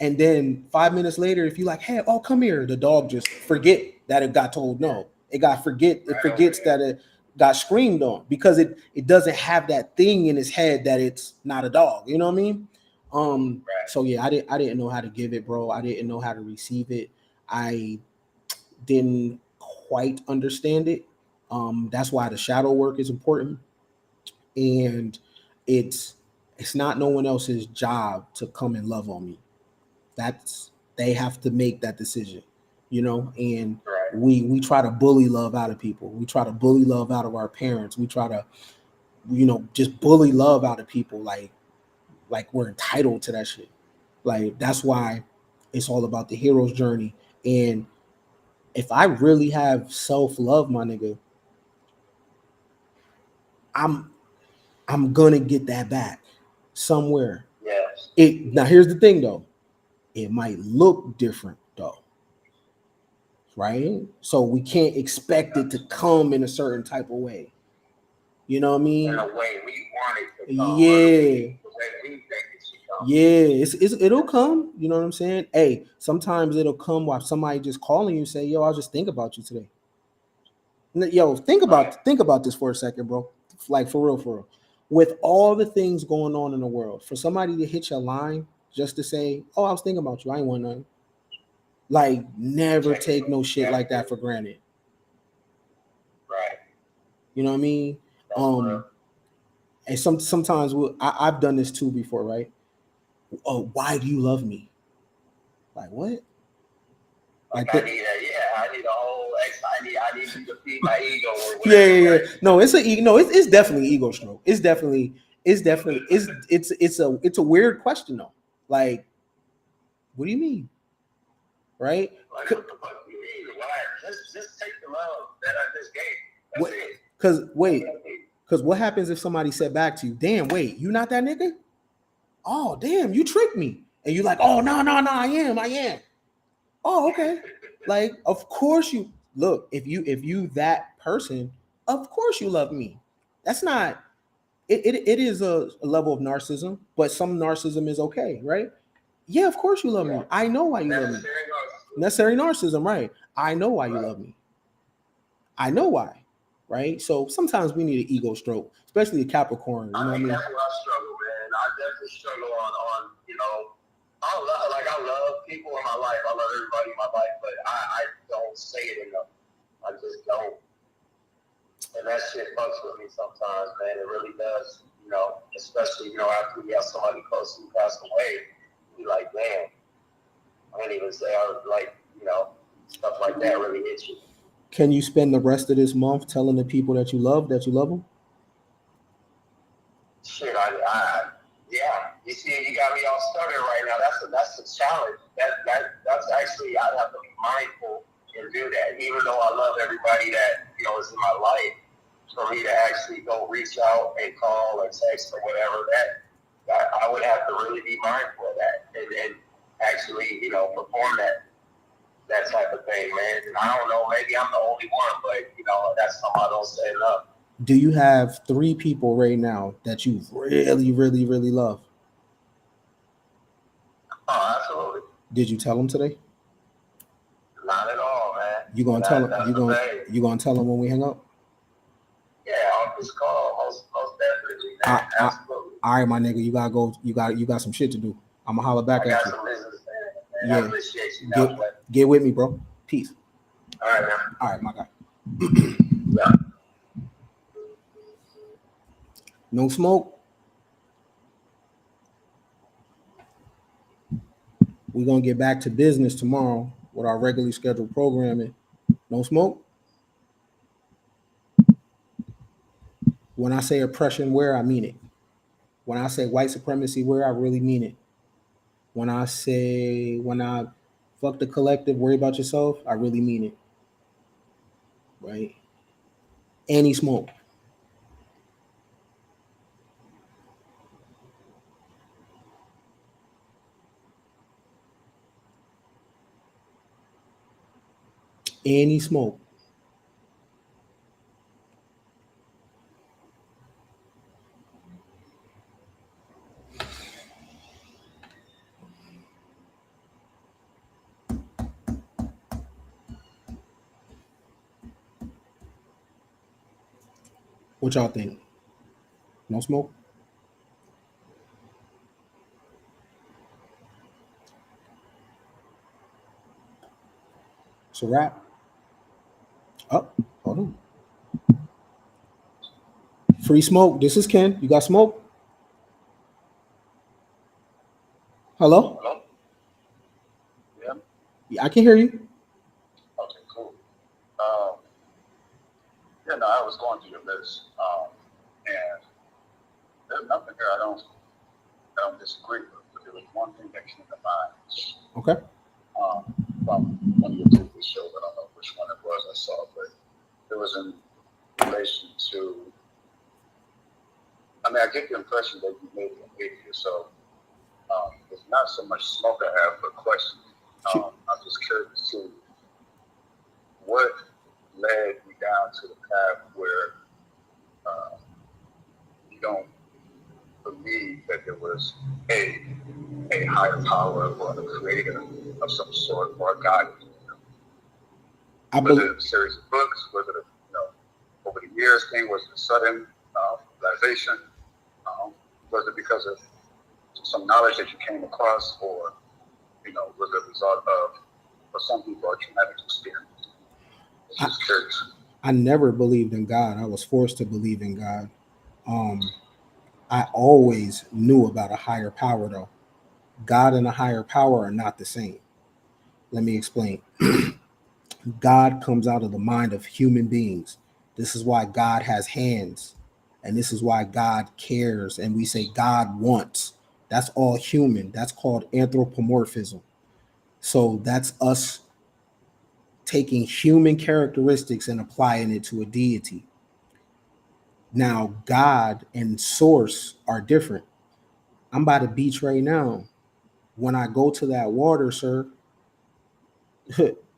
And then 5 minutes later, if you like, hey, oh, come here, the dog just forget that it got told no. It forgets that it got screamed on because it doesn't have that thing in its head that it's not a dog. You know what I mean? So yeah, I didn't know how to give it, bro. I didn't know how to receive it. I didn't quite understand it. That's why the shadow work is important. And it's not no one else's job to come and love on me. They have to make that decision, you know. And we try to bully love out of people. We try to bully love out of our parents. We try to, just bully love out of people like we're entitled to that shit. Like that's why it's all about the hero's journey. And if I really have self-love, my nigga, I'm gonna get that back somewhere. Yes. Now here's the thing though. It might look different though. Right? So we can't expect it to come in a certain type of way. You know what I mean? In a way we want it to come. Yeah. The way we think it should come. Yeah, it'll come. You know what I'm saying? Hey, sometimes it'll come while somebody just calling you and say, yo, I'll just think about you today. Yo, think about this for a second, bro. Like for real. With all the things going on in the world, for somebody to hit your line just to say, oh, I was thinking about you. I ain't want nothing. Like, never take no shit like that for granted. Right. You know what I mean? And sometimes I've done this too before, right? Oh, why do you love me? Like what? Like I need a whole I need you to feed my ego or whatever. Yeah. Right? No, it's definitely ego stroke. It's a weird question though. Like, what do you mean? Right? Like, what the fuck do you mean? Why? Just take the love that I just gave. That's it. Because what happens if somebody said back to you, damn, wait, you not that nigga? Oh, damn, you tricked me. And you're like, oh, no, I am. Oh, okay. Like, of course you look, if you that person, of course you love me. That's not it is a level of narcissism, but some narcissism is okay, right? Yeah, of course you love me. I know why you love me. Necessary narcissism, right? I know why you love me. I know why, right? So sometimes we need an ego stroke, especially a Capricorn. You know what I mean? That's where I struggle, man. I definitely struggle on I love people in my life. I love everybody in my life, but I don't say it enough. I just don't. And that shit fucks with me sometimes, man. It really does. Especially, after we have somebody close who passed away, be like, damn. I didn't even say I was like, stuff like that really hits you. Can you spend the rest of this month telling the people that you love them? Shit, yeah. You see, you got me all started right now. That's a challenge. That's actually, I have to be mindful and do that. Even though I love everybody that is in my life, for me to actually go reach out and call or text or whatever, that I would have to really be mindful of that and actually, perform that type of thing, man. And I don't know, maybe I'm the only one, but that's something I don't say enough. Do you have 3 people right now that you really, really, really love? Oh, absolutely. Did you tell them today? Not at all, man. You gonna tell them? You gonna tell them when we hang up? Yeah, on this call, most definitely, man. Absolutely. All right, my nigga, you gotta go. You got some shit to do. I'm gonna holler back at you. I got some business, man. I appreciate you. Get with me, bro. Peace. All right, man. All right, my guy. Yeah. No smoke. We're gonna get back to business tomorrow with our regularly scheduled programming. No smoke. When I say oppression where, I mean it. When I say white supremacy where, I really mean it. When I fuck the collective, worry about yourself, I really mean it. right? And he smoked. And he smoked. What y'all think? No smoke? It's a wrap. Oh, hold on. Free smoke. This is Ken. You got smoke? Hello? Hello? Yeah? Yeah, I can hear you. Okay, cool. Yeah, no, I was going through your list. And there's nothing here I don't disagree with, but there was one thing that came to mind. Okay. From one of your TV shows. I don't know which one it was I saw, but it was in relation to, I mean, I get the impression that you may be an atheist, so it's not so much smoke I have, but questions. I'm just curious to what led you down to the path where you don't believe that there was a higher power or a creator of some sort or a God. Was it a series of books? Was it a over the years thing? Was it a sudden realization? Was it because of some knowledge that you came across, or was it a result of, for some people, a traumatic experience? Just curious. I never believed in God. I was forced to believe in God. I always knew about a higher power, though. God and a higher power are not the same. Let me explain. God comes out of the mind of human beings. This is why God has hands, and this is why God cares. And we say God wants. That's all human. That's called anthropomorphism. So that's us taking human characteristics and applying it to a deity. Now, God and source are different. I'm by the beach right now. When I go to that water, sir,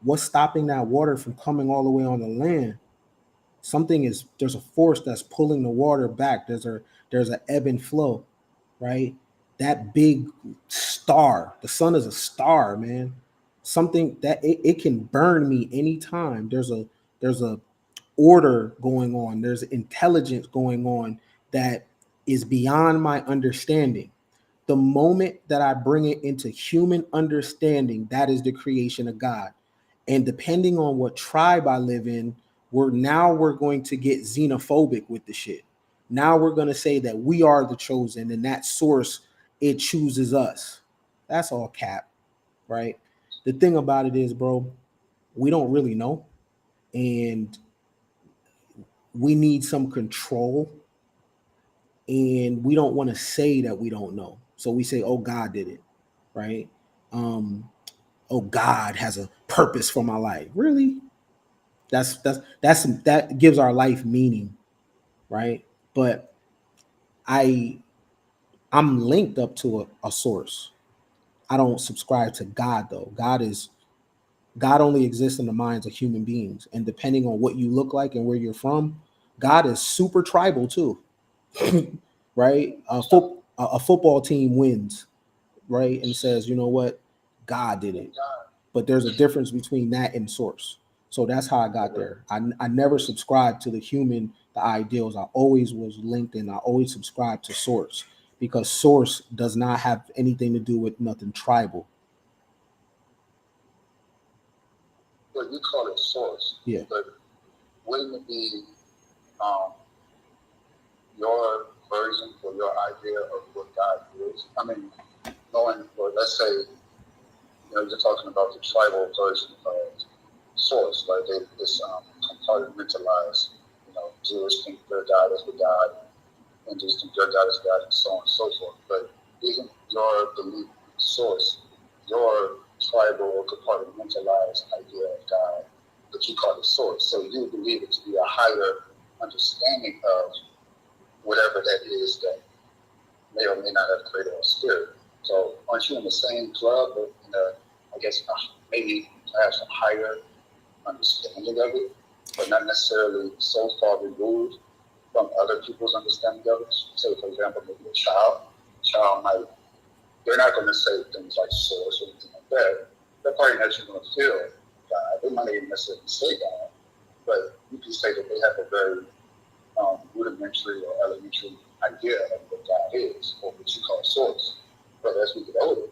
what's stopping that water from coming all the way on the land? There's a force that's pulling the water back. There's an ebb and flow, right? That big star, the sun is a star, man. Something that it can burn me anytime. There's a order going on. There's intelligence going on that is beyond my understanding. The moment that I bring it into human understanding, that is the creation of God. And depending on what tribe I live in, we're going to get xenophobic with the shit. Now we're going to say that we are the chosen and that source, it chooses us. That's all cap, right? The thing about it is, bro, we don't really know. And we need some control. And we don't want to say that we don't know. So we say, oh, God did it, right? Oh, God has a purpose for my life. Really? That gives our life meaning, right? But I'm linked up to a source. I don't subscribe to God, though. God only exists in the minds of human beings, and depending on what you look like and where you're from, God is super tribal too. Right? A football team wins, right, and says, you know what, God did it. But there's a difference between that and source. So that's how I got there. I never subscribed to the ideals. I always was linked, and I always subscribed to source, because source does not have anything to do with nothing tribal. Well, you call it source. Yeah. But wouldn't it be your version or your idea of what God is? I mean, knowing, or let's say, you're talking about the tribal version of source, right? This compartmentalized, Jewish think their God is the God, Hindus think their God is God, and so on and so forth. But isn't your belief source your tribal or compartmentalized idea of God? what you call the source. So you believe it to be a higher understanding of whatever that is that may or may not have created a spirit. So aren't you in the same club, but in a, I guess maybe perhaps a higher understanding of it, but not necessarily so far removed from other people's understanding of it? So, for example, maybe a child might, they're not going to say things like source or anything like that. They're probably not even going to feel God. They might not even necessarily say God, but you can say that they have a very rudimentary or elementary idea of what God is, or what you call source. But as we get older,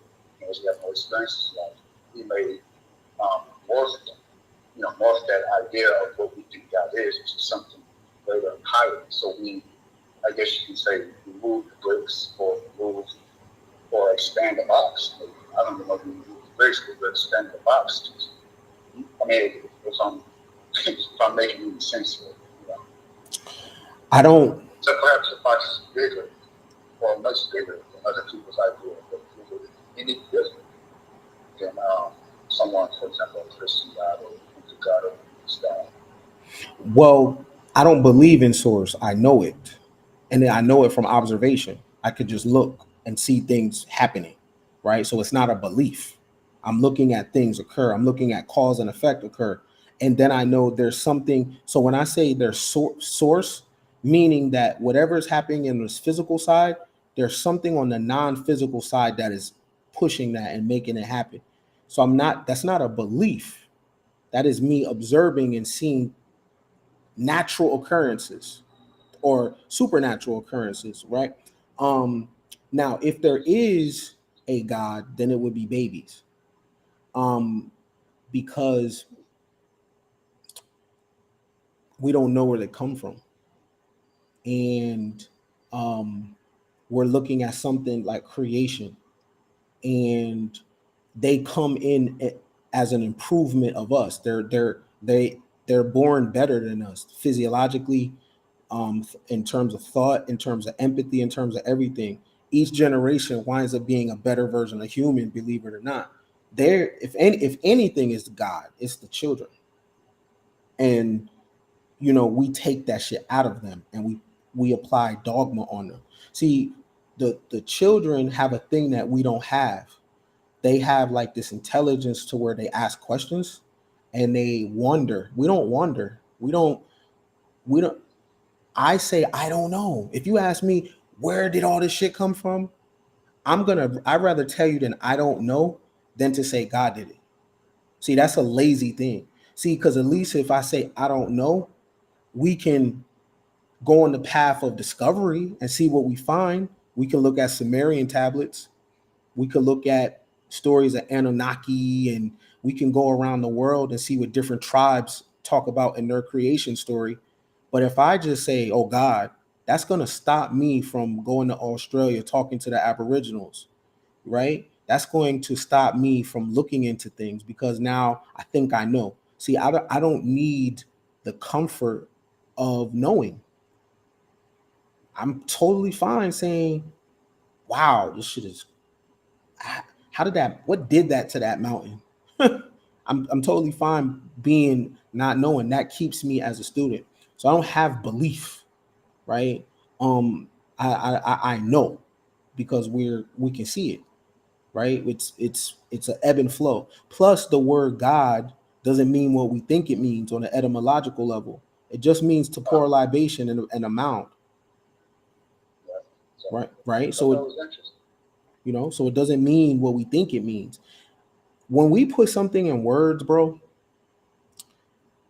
as we have more experiences in life, we may morph that idea of what we think God is into something greater and higher. So we, I guess you can say, remove the bricks or expand the box. I don't know if we remove the bricks, but expand the box. I mean, if I'm making any sense here, I don't. So perhaps the box is bigger or much bigger than other people's idea, but any different than someone, for example, a Christian God or a God or God. Well, I don't believe in source. I know it. And then I know it from observation. I could just look and see things happening, right? So it's not a belief. I'm looking at things occur. I'm looking at cause and effect occur. And then I know there's something. So when I say there's source, meaning that whatever is happening in this physical side, there's something on the non-physical side that is pushing that and making it happen. So that's not a belief. That is me observing and seeing natural occurrences or supernatural occurrences, right? Now, if there is a God, then it would be babies, because we don't know where they come from, and we're looking at something like creation, and they come in as an improvement of us. They're born better than us physiologically, in terms of thought, in terms of empathy, in terms of everything. Each generation winds up being a better version of human, believe it or not. If anything is God, it's the children. And we take that shit out of them and we apply dogma on them. See, the children have a thing that we don't have. They have like this intelligence to where they ask questions and they wonder. We don't wonder. We don't. I say, I don't know. If you ask me, where did all this shit come from? I'd rather tell you than I don't know than to say God did it. See, that's a lazy thing. See, because at least if I say I don't know, we can go on the path of discovery and see what we find. We can look at Sumerian tablets. We could look at stories of Anunnaki, and we can go around the world and see what different tribes talk about in their creation story. But if I just say, oh God, that's going to stop me from going to Australia, talking to the Aboriginals, right? That's going to stop me from looking into things because now I think I know. See, I don't need the comfort of knowing. I'm totally fine saying, wow, this shit is, what did that to that mountain? I'm totally fine being not knowing. That keeps me as a student. So I don't have belief, right? I know because we can see it, right? It's an ebb and flow. Plus, the word God doesn't mean what we think it means on an etymological level. It just means to pour libation in a mound, right? So so it doesn't mean what we think it means. When we put something in words, bro,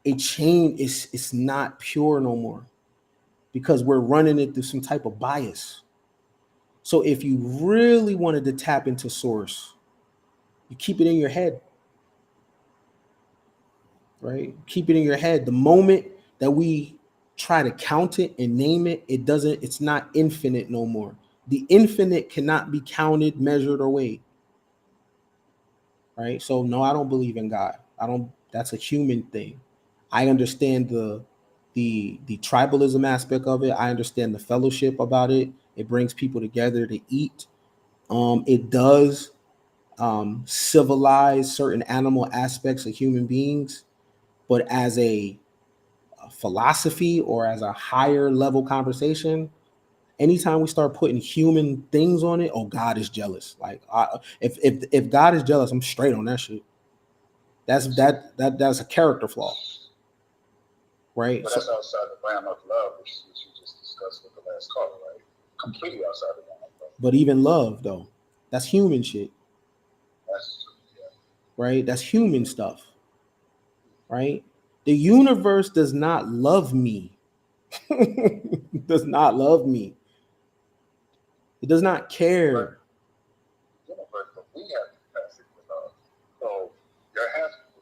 it's not pure no more because we're running it through some type of bias. So if you really wanted to tap into source, you keep it in your head, right? Keep it in your head. The moment that we try to count it and name it, it's not infinite no more. The infinite cannot be counted, measured, or weighed. Right? So no, I don't believe in God. That's a human thing. I understand the tribalism aspect of it. I understand the fellowship about it. It brings people together to eat. It does civilize certain animal aspects of human beings. But as a philosophy or as a higher level conversation, anytime we start putting human things on it, oh, God is jealous. Like, if God is jealous, I'm straight on that shit. That's a character flaw, right? But that's outside the realm of love, which you just discussed with the last caller, right? Completely outside the realm of love. But even love, though, that's human shit. That's right? That's human stuff, right? The universe does not love me. Does not love me. It does not care. universe, but we have the capacity to love. So there has to be.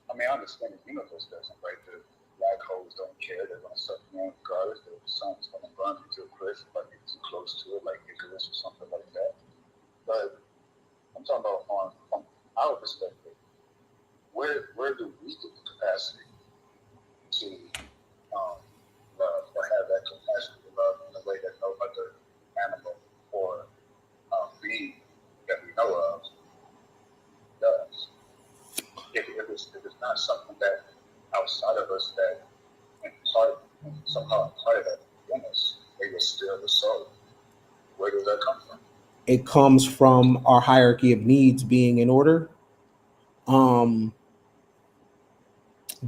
I mean, I understand the universe doesn't, right? The black holes don't care. They're going to suck you in regardless. The sun's going to burn you to a crisp, like you're too close to it, like Icarus or something like that. But I'm talking about from our perspective. Where do we get the capacity to love or have that capacity to love in a way that no other animal or being that we know of does? If it's not something that outside of us that somehow part of that within us, maybe it's still the soul. Where does that come from? It comes from our hierarchy of needs being in order. The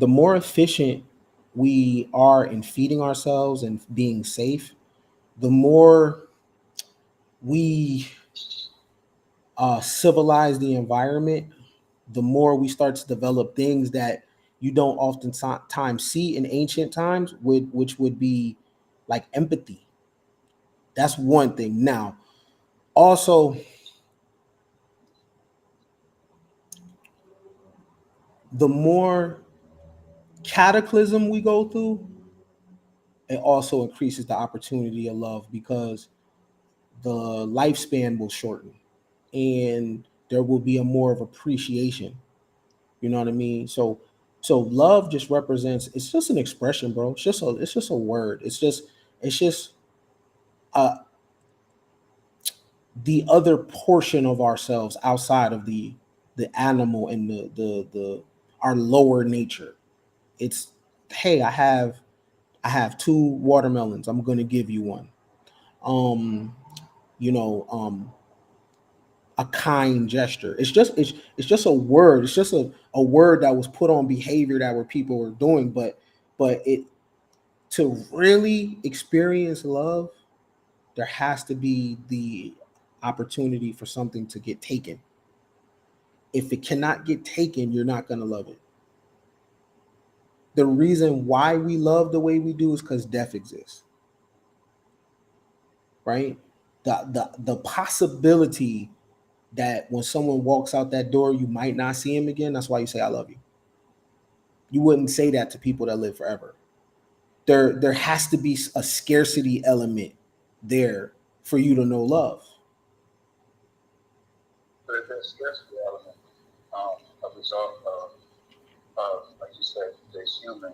more efficient we are in feeding ourselves and being safe, the more we civilize the environment, the more we start to develop things that you don't oftentimes see in ancient times, which would be like empathy. That's one thing. Now, also, the more cataclysm we go through, it also increases the opportunity of love because the lifespan will shorten and there will be a more of appreciation. You know what I mean? So love just represents, it's just an expression, bro. It's just a word. It's just uh the other portion of ourselves outside of the animal and the our lower nature. It's, hey, I have two watermelons. I'm gonna give you one. Um, you know, a kind gesture. It's just a word. It's just a word that was put on behavior that were people were doing, but it to really experience love, there has to be the opportunity for something to get taken. If it cannot get taken, you're not gonna love it. The reason why we love the way we do is because death exists, right? The possibility that when someone walks out that door, you might not see him again. That's why you say I love you. You wouldn't say that to people that live forever. There has to be a scarcity element there for you to know love. But if that scarcity element, a result like you said, there's human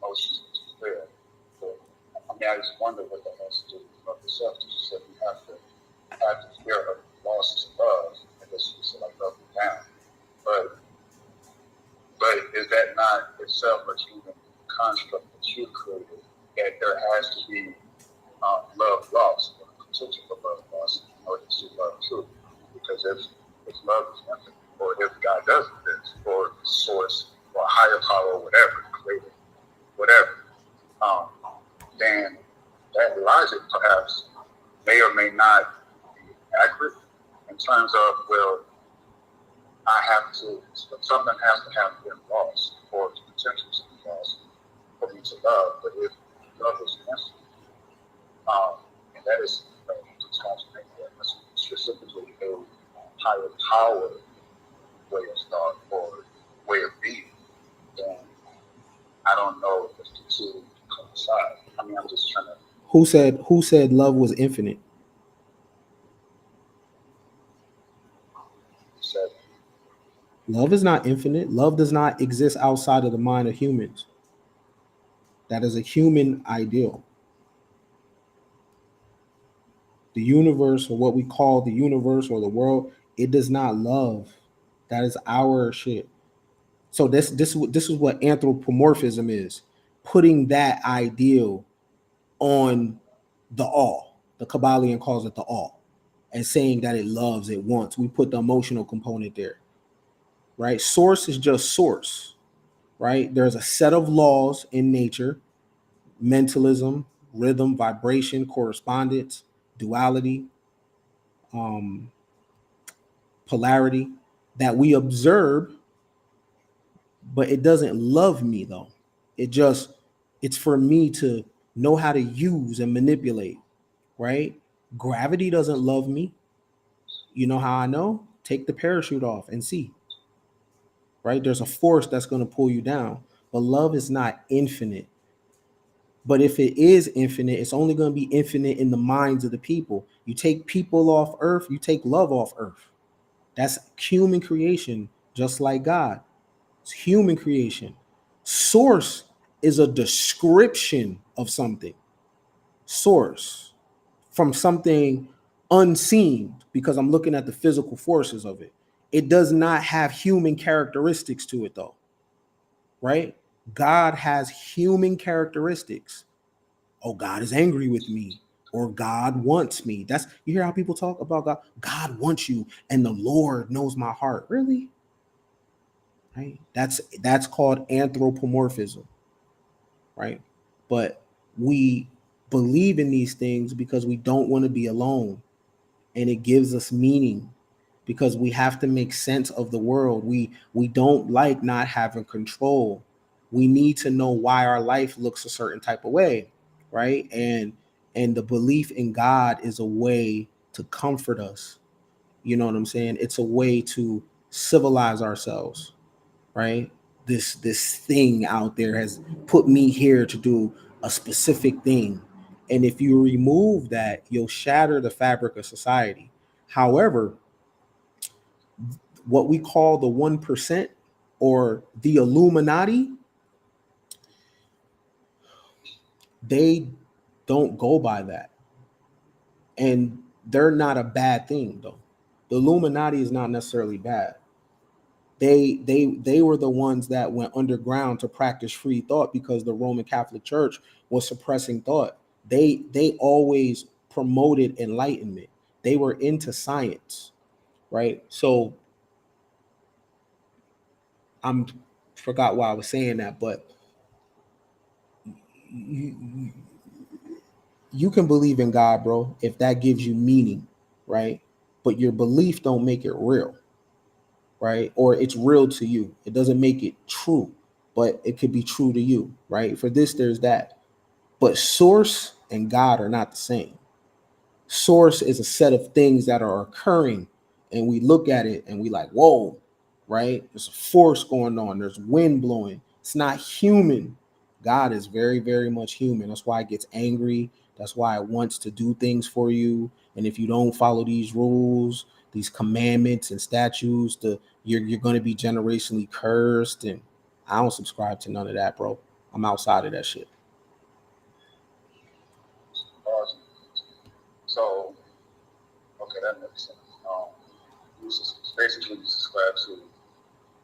emotions, which is real. But I mean, I just wonder what that has to do with yourself. You said you have to fear of loss to love. I guess you said like up and down. But is that not itself a human construct that you created? That there has to be love lost, or potential for love lost, in order to love true. Because if love is infinite, or if God does exist, or source, or higher power, or whatever, creator, whatever, then that logic perhaps may or may not be accurate in terms of, well, something has to have been lost, or the potential to be lost for me to love. But if love is instant, and that is specifically a higher power way of thought or way of being, then I don't know if the two coincide. I mean, I'm just trying to. Who said love was infinite? Say, Love is not infinite. Love does not exist outside of the mind of humans. That is a human ideal. The universe, or what we call the universe or the world, it does not love. That is our shit. So this is what anthropomorphism is, putting that ideal on the all. The Kabbalion calls it the all, and saying that it loves, it wants. We put the emotional component there, right? Source is just source, right? There's a set of laws in nature, mentalism, rhythm, vibration, correspondence, duality, polarity, that we observe, but it doesn't love me though. It's for me to know how to use and manipulate, right? Gravity doesn't love me. You know how I know? Take the parachute off and see, right? There's a force that's going to pull you down, but love is not infinite. But if it is infinite, it's only going to be infinite in the minds of the people. You take people off earth, you take love off earth. That's human creation, just like God. It's human creation. Source is a description of something. Source from something unseen, because I'm looking at the physical forces of it. It does not have human characteristics to it though, right? God has human characteristics. Oh, God is angry with me, or God wants me. That's, you hear how people talk about God. God wants you, and the Lord knows my heart. Really? Right? That's called anthropomorphism, right? But we believe in these things because we don't want to be alone, and it gives us meaning because we have to make sense of the world. We don't like not having control. We need to know why our life looks a certain type of way, right? And the belief in God is a way to comfort us. You know what I'm saying? It's a way to civilize ourselves, right? This thing out there has put me here to do a specific thing. And if you remove that, you'll shatter the fabric of society. However, what we call the 1% or the Illuminati, they don't go by that. And they're not a bad thing though. The Illuminati is not necessarily bad. They were the ones that went underground to practice free thought because the Roman Catholic Church was suppressing thought. They always promoted enlightenment. They were into science, right? So I'm forgot why I was saying that, but you can believe in God, bro, if that gives you meaning, right? But your belief don't make it real, right? Or it's real to you. It doesn't make it true, but it could be true to you, right? For this, there's that. But source and God are not the same. Source is a set of things that are occurring, and we look at it and we like, whoa, right? There's a force going on. There's wind blowing. It's not human. God is very, very much human. That's why it gets angry. That's why it wants to do things for you. And if you don't follow these rules, these commandments and statutes, you're going to be generationally cursed. And I don't subscribe to none of that, bro. I'm outside of that shit. Awesome. So, okay, that makes sense. Basically, you subscribe to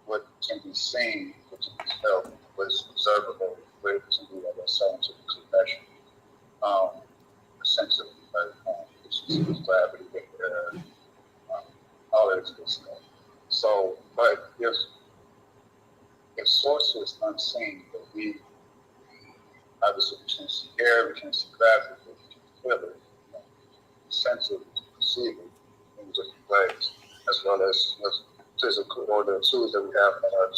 what can be seen, what can be felt, what is observable, what can be scientifically measured. Essentially, which is gravity, all that good stuff. So, but if source is unseen, but we obviously we can see air, we can see gravity, we can feel it, sense it, perceive it in different ways, as well as physical or the tools that we have at our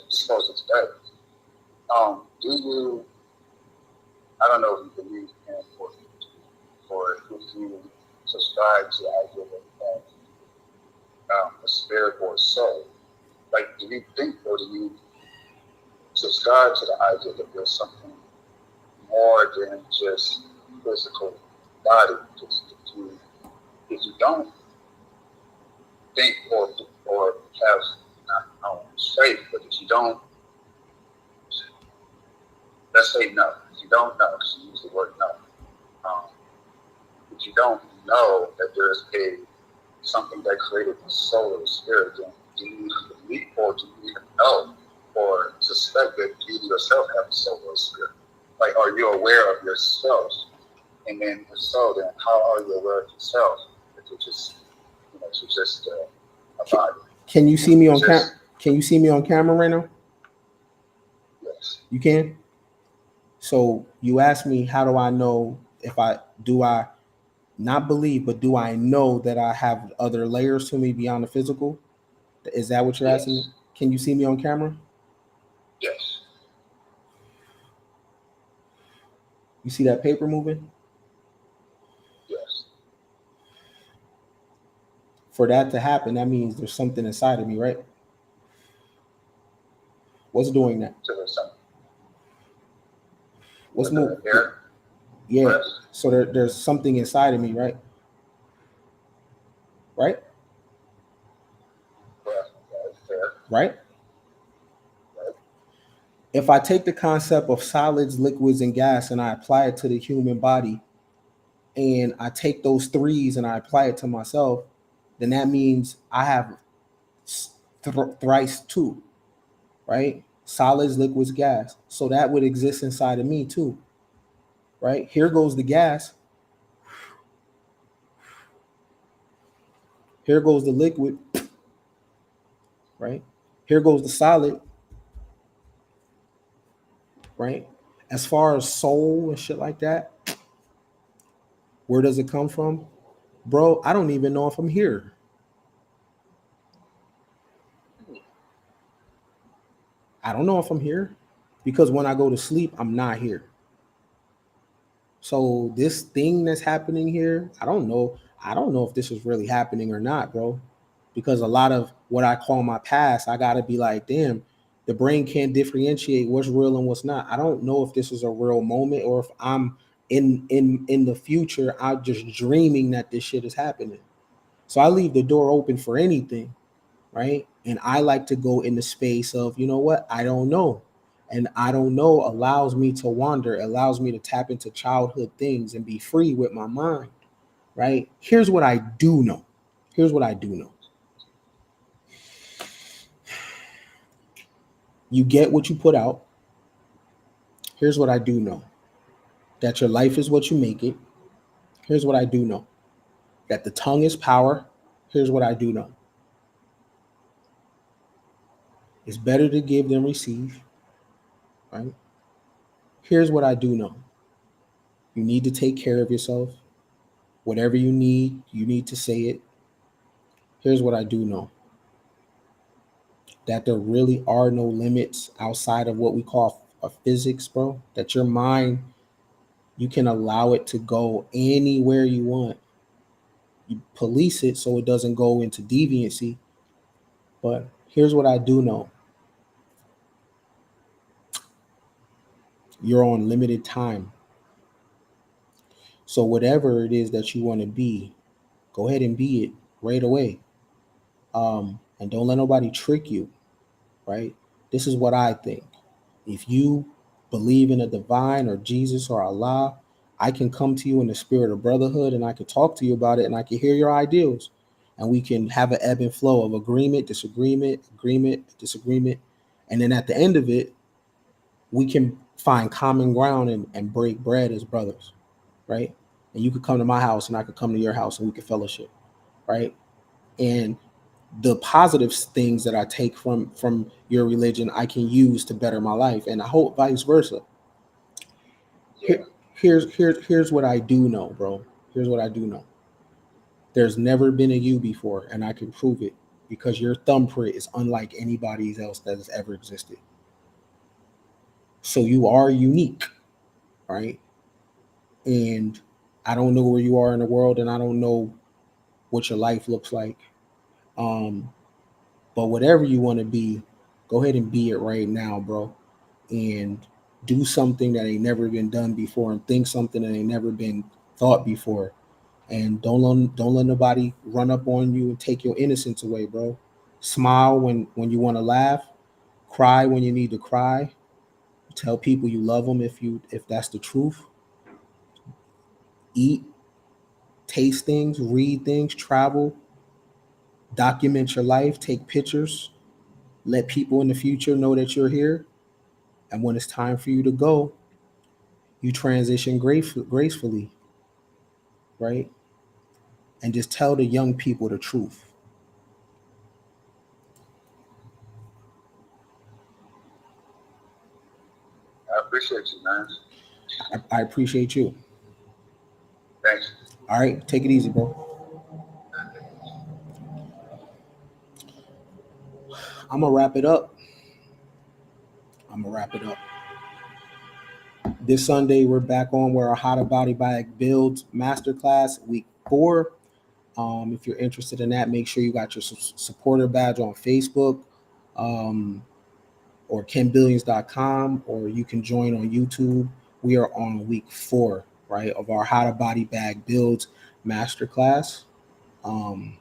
disposal today. Do you? I don't know if you believe in or if you subscribe to the idea of a spirit or a soul. Like, do you think or do you subscribe to the idea that there's something more than just physical body? If you don't think or have not faith, but if you don't, let's say no. If you don't know, because you use the word no. If you don't know that there's something that created the soul or the spirit, then do you believe or do you even know expect that you yourself have a soul or spirit? Like, are you aware of yourself? And then, if so, then how are you aware of yourself? If you're just, a body. Can you see me on Can you see me on camera right now? Yes. You can. So you asked me, how do I know if I not believe, but do I know that I have other layers to me beyond the physical? Is that what you're asking me? Can you see me on camera? Yes. You see that paper moving? Yes. For that to happen, that means there's something inside of me, right? What's doing that? So there's something. What's moving? Air? Yeah. Breath? So there's something inside of me, right? Right? Right? If I take the concept of solids, liquids, and gas and I apply it to the human body, and I take those threes and I apply it to myself, then that means I have thrice two, right? Solids, liquids, gas. So that would exist inside of me too, right? Here goes the gas. Here goes the liquid, right? Here goes the solid, right? As far as soul and shit like that, where does it come from? Bro, I don't even know if I'm here. I don't know if I'm here because when I go to sleep, I'm not here. So this thing that's happening here, I don't know. I don't know if this is really happening or not, bro. Because a lot of what I call my past, I gotta be like, damn, the brain can't differentiate what's real and what's not. I don't know if this is a real moment or if I'm in the future, I'm just dreaming that this shit is happening. So I leave the door open for anything, right? And I like to go in the space of, you know what? I don't know. And I don't know allows me to wander, allows me to tap into childhood things and be free with my mind, right? Here's what I do know. Here's what I do know. You get what you put out. Here's what I do know. That your life is what you make it. Here's what I do know. That the tongue is power. Here's what I do know. It's better to give than receive, right? Here's what I do know. You need to take care of yourself. Whatever you need to say it. Here's what I do know. That there really are no limits outside of what we call a physics, bro. That your mind, you can allow it to go anywhere you want. You police it so it doesn't go into deviancy. But here's what I do know. You're on limited time. So whatever it is that you want to be, go ahead and be it right away. And don't let nobody trick you, right? This is what I think. If you believe in a divine or Jesus or Allah, I can come to you in the spirit of brotherhood and I can talk to you about it and I can hear your ideals. And we can have an ebb and flow of agreement, disagreement, agreement, disagreement. And then at the end of it, we can find common ground and break bread as brothers, right? And you could come to my house and I could come to your house and we could fellowship, right? And the positive things that I take from your religion, I can use to better my life, and I hope vice versa. Here's what I do know, bro. Here's what I do know. There's never been a you before, and I can prove it because your thumbprint is unlike anybody else that has ever existed. So you are unique, right? And I don't know where you are in the world, and I don't know what your life looks like. But whatever you want to be, go ahead and be it right now, bro. And do something that ain't never been done before and think something that ain't never been thought before. And don't let nobody run up on you and take your innocence away, bro. Smile when you want to laugh, cry when you need to cry. Tell people you love them if that's the truth. Eat, taste things, read things, travel, document your life, take pictures. Let people in the future know that you're here. And when it's time for you to go, you transition gracefully, right? And just tell the young people the truth. I appreciate you, man. I appreciate you. Thanks. All right, take it easy, bro. I'm gonna wrap it up. This Sunday, we're back on where our How to Body Bag Builds Masterclass week 4. If you're interested in that, make sure you got your supporter badge on Facebook, or kenbillions.com, or you can join on YouTube. We are on week 4, right, of our How to Body Bag Builds Masterclass. Ain't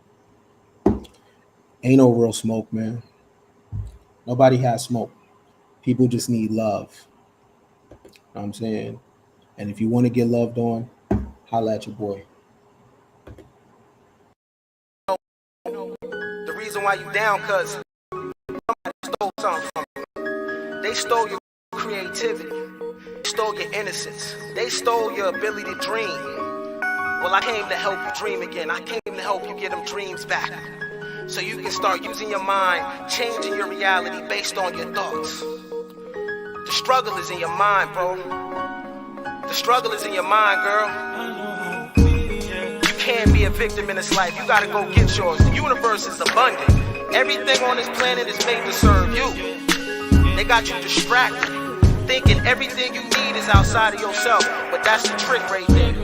no real smoke, man. Nobody has smoke. People just need love. You know what I'm saying? And if you want to get loved on, holla at your boy. The reason why you down, cause somebody stole something from you. They stole your creativity. They stole your innocence. They stole your ability to dream. Well, I came to help you dream again. I came to help you get them dreams back. So you can start using your mind, changing your reality based on your thoughts. The struggle is in your mind, bro. The struggle is in your mind, girl. You can't be a victim in this life. You gotta go get yours. The universe is abundant. Everything on this planet is made to serve you. They got you distracted, thinking everything you need is outside of yourself. But that's the trick right there.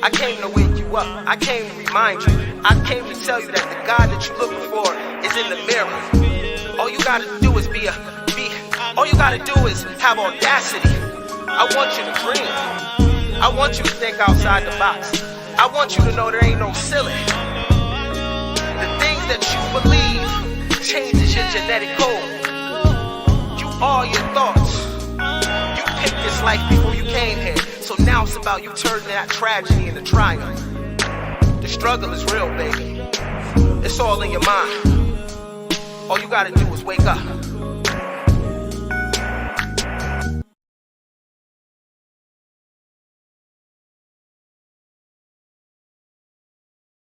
I came to wake you up. I came to remind you. I came to tell you that the God that you're looking for is in the mirror. All you gotta do is all you gotta do is have audacity. I want you to dream. I want you to think outside the box. I want you to know there ain't no ceiling. The things that you believe changes your genetic code. You are your thoughts. You picked this life before you came here. So now it's about you turning that tragedy into triumph. The struggle is real, baby. It's all in your mind. All you gotta do is wake up.